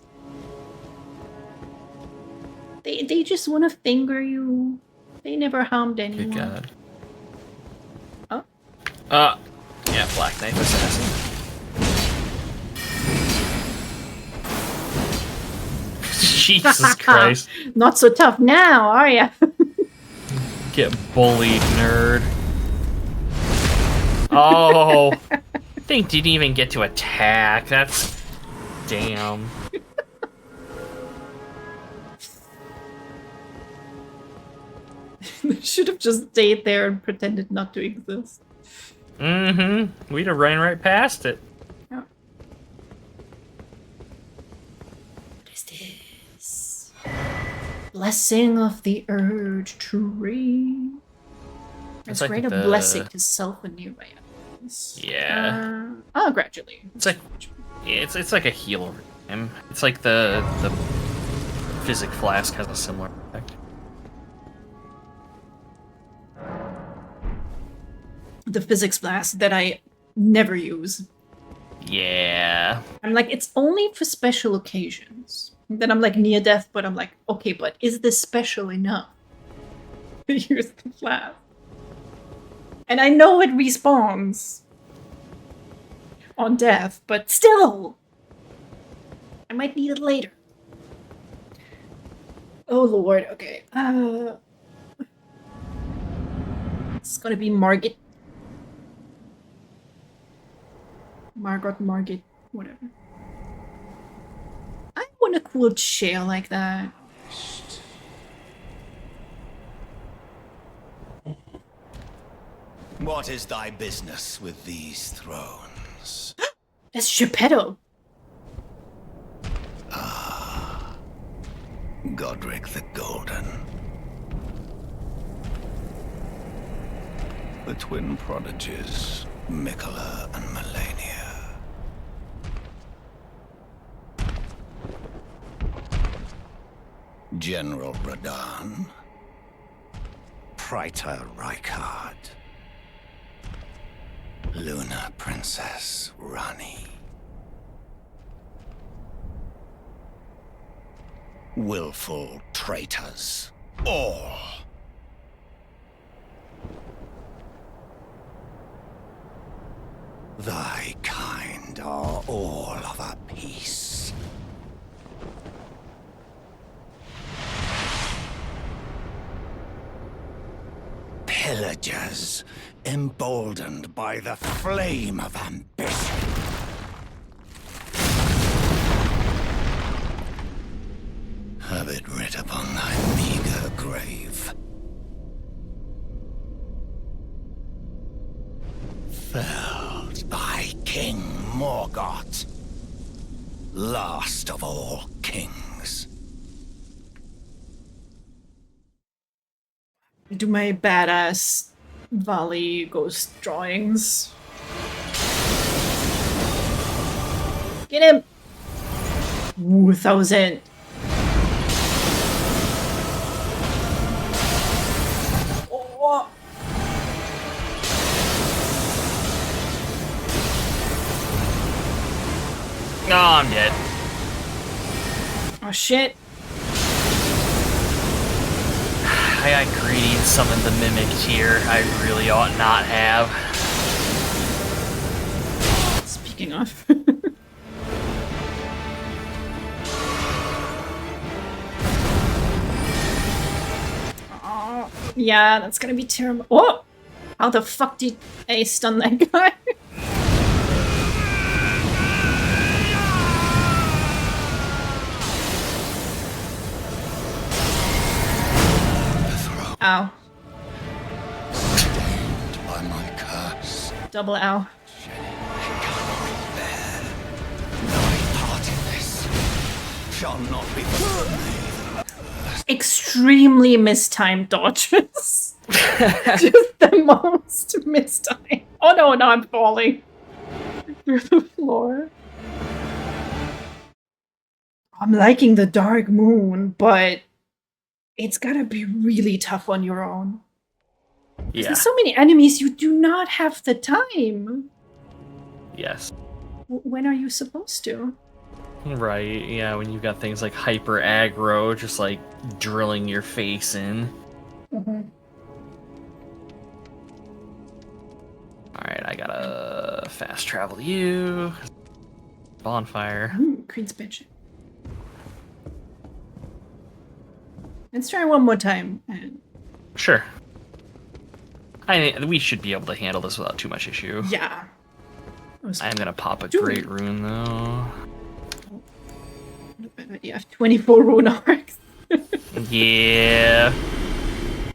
They just want to finger you. They never harmed anyone. Good God. Yeah, Black Knife Assassin. Jesus Christ. Not so tough now, are ya? Get bullied, nerd. Oh, thing didn't even get to attack. That's damn. They should have just stayed there and pretended not to exist. Mm-hmm. We'd have run right past it. Yeah. What is this? Blessing of the Urge Tree. It's like great a the- blessing to self and nearby enemies. Yeah. Gradually. It's like it's like a heal over time. It's like the Physic Flask has a similar effect. The physics blast that I never use. Yeah. I'm like, it's only for special occasions. Then I'm like near death, but I'm like, okay, but is this special enough to use the flask? And I know it respawns on death, but still, I might need it later. Oh lord, okay. It's gonna be Margit, whatever. I want a cool chair like that. What is thy business with these thrones? That's Geppetto. Godric the Golden. the twin prodigies, Mikola and Melania. General Radan, Praetor Rykard, Luna Princess Rani, willful traitors, all. Thy kind are all of a piece. Pillagers, emboldened by the flame of ambition. Have it writ upon thy meager grave. Felled by King Morgoth, last of all kings. Do my badass Valley ghost drawings. Get him! Ooh, 1,000. Oh. Oh, I'm dead. Oh shit. I got greedy and summoned the Mimic here. I really ought not have. Speaking of. Oh, yeah, that's gonna be terrible. Oh! How the fuck did I stun that guy? Ow. Stained by my curse. Double ow. Thy part in this shall not be Extremely mistimed dodges. Just the most mistimed. Oh no, now I'm falling through the floor. I'm liking the Dark Moon, but it's gotta be really tough on your own. Yeah. There's so many enemies, you do not have the time. Yes. When are you supposed to? Right, yeah, when you've got things like hyper aggro, just like drilling your face in. Alright, I gotta fast travel to you. Bonfire. Queen's Bench. Let's try one more time. Sure. We should be able to handle this without too much issue. Yeah. I'm gonna pop a great rune though. You have 24 rune arcs. Yeah.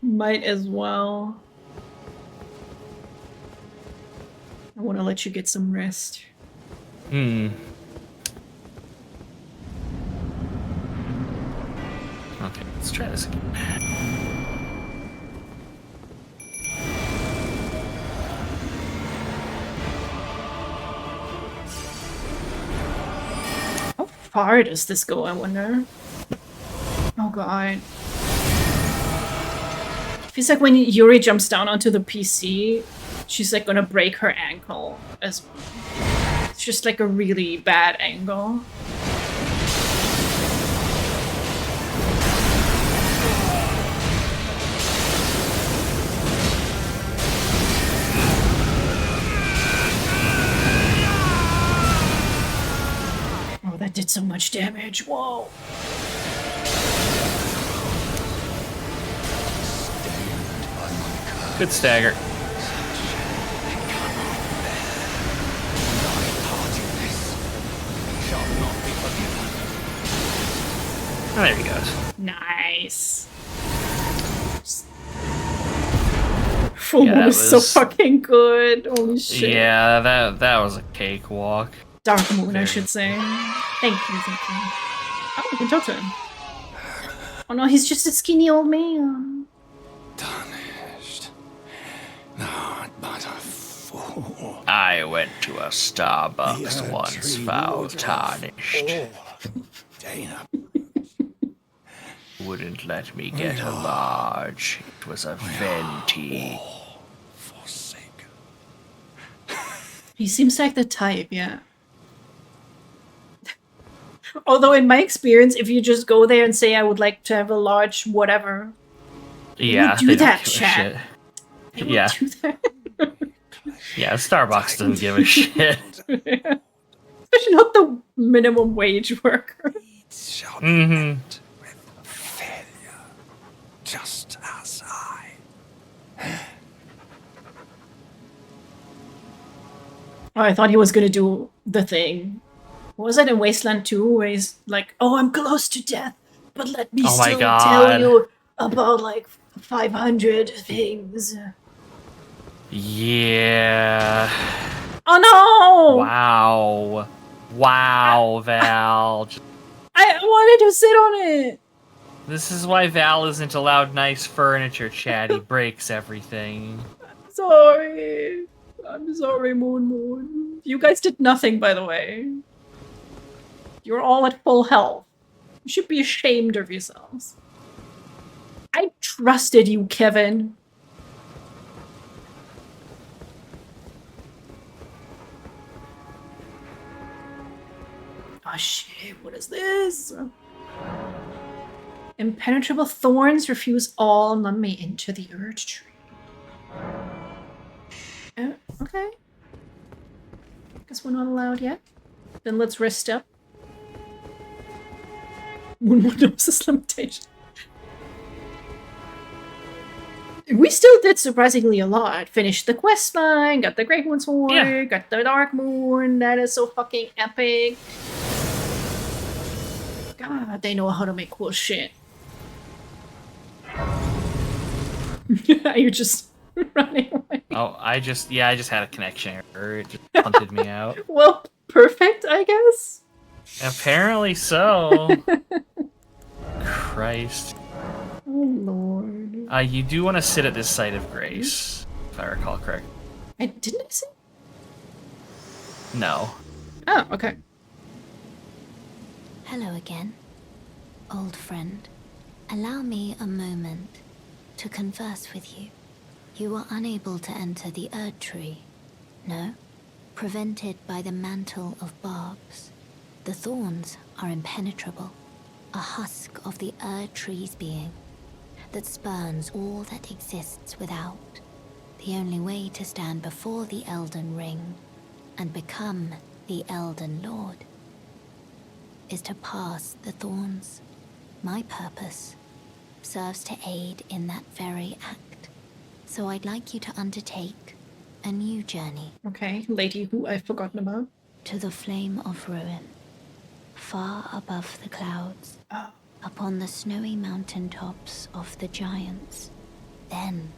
Might as well. I want to let you get some rest. Okay, let's try this again. How far does this go, I wonder? Oh god. Feels like when Yuri jumps down onto the PC, she's like gonna break her ankle as well. It's just like a really bad angle. Oh, that did so much damage. Whoa. Good stagger. Oh, there he goes. Nice. Full Yeah, moon that is so was- fucking good. Holy shit. Yeah, that was a cakewalk. Dark moon, I Very- should say. Thank you, thank you. Oh, we can talk to him. Oh no, he's just a skinny old man. tarnished. Thou art I went to a Starbucks The once, tree foul would have tarnished. all Dana. Wouldn't let me get a large. It was a venti. Forsaken. He seems like the type, yeah. Although in my experience, if you just go there and say I would like to have a large whatever, Yeah, do they don't that, give a chat. shit. they will Yeah. do that. Yeah, Starbucks doesn't give a shit. Especially not the minimum wage worker. Shall Mhm. end with failure, just as I. Oh, I thought he was gonna do the thing. What was it in Wasteland 2 where he's like, oh, I'm close to death, but let me Oh my still God. tell you about like 500 things. Yeah. Oh no! Wow. Wow, Val. I wanted to sit on it! This is why Val isn't allowed nice furniture, Chad. He breaks everything. Sorry. I'm sorry, Moon Moon. You guys did nothing, by the way. You're all at full health. You should be ashamed of yourselves. I trusted you, Kevin. Oh shit, what is this? Impenetrable thorns refuse all, none may enter the Erd Tree. Okay. Guess we're not allowed yet. Then let's rest up. Moon knows this limitation. We still did surprisingly a lot. Finished the quest line, got the Great Moon Sword, Yeah. got the Dark Moon. That is so fucking epic. God, they know how to make cool shit. You're just running away. Oh, I just had a connection error. It just punted me out. Well, perfect, I guess. Apparently so. Christ. Oh, Lord. You do want to sit at this site of grace, if I recall correct. Didn't I say? No. Oh, okay. Hello again, old friend. Allow me a moment to converse with you. You are unable to enter the Erd Tree. No? Prevented by the mantle of barbs. The thorns are impenetrable. A husk of the Erd Tree's being that spurns all that exists without. The only way to stand before the Elden Ring and become the Elden Lord is to pass the thorns. My purpose serves to aid in that very act. So I'd like you to undertake a new journey Okay, lady who I've forgotten about. to the Flame of Ruin, far above the clouds, Oh. upon the snowy mountain tops of the giants. Then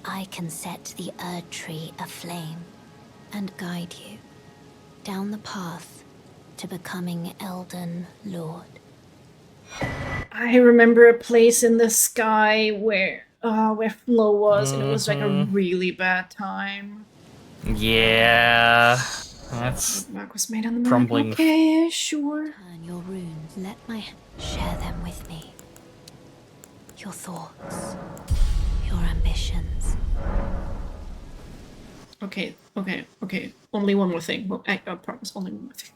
I can set the Erd Tree aflame and guide you down the path to becoming Elden Lord. I remember a place in the sky where Flo was, and it was like a really bad time. Yeah. That's Mark was made on the map. crumbling. Okay, sure. Turn your runes. Let my share them with me. Your thoughts, your ambitions. Okay. Only one more thing. Well, I promise, only one more thing.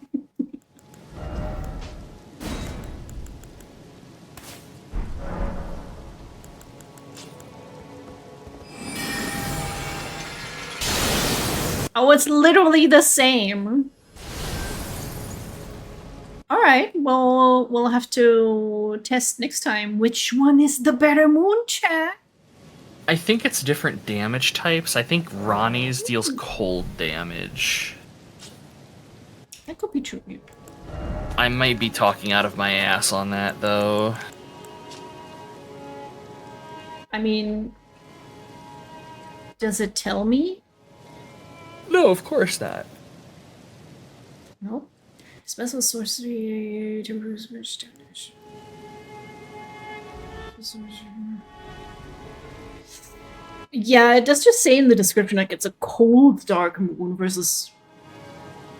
Oh, it's literally the same. Alright, well, we'll have to test next time. Which one is the better moon, chat? I think it's different damage types. I think Ronnie's deals cold damage. That could be true. I might be talking out of my ass on that, though. I mean, does it tell me? No, of course not. Nope. Special sorcery to bruise much damage. Yeah, it does just say in the description like it's a cold dark moon versus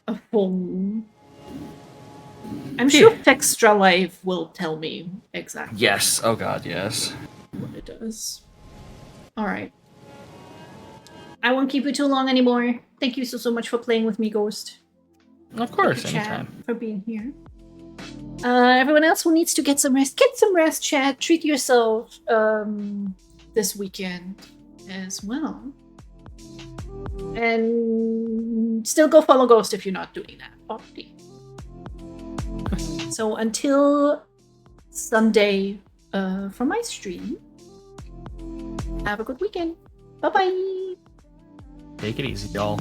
a full moon. I'm sure Textra Life will tell me exactly. Yes. Oh god, yes. What it does. Alright. I won't keep you too long anymore. Thank you so much for playing with me, Ghost. Of course, Thank you, Chad, anytime. for being here. Everyone else who needs to get some rest, Chad. Treat yourself this weekend as well. And still go follow Ghost if you're not doing that already. So until Sunday for my stream, have a good weekend. Bye-bye. Take it easy, y'all.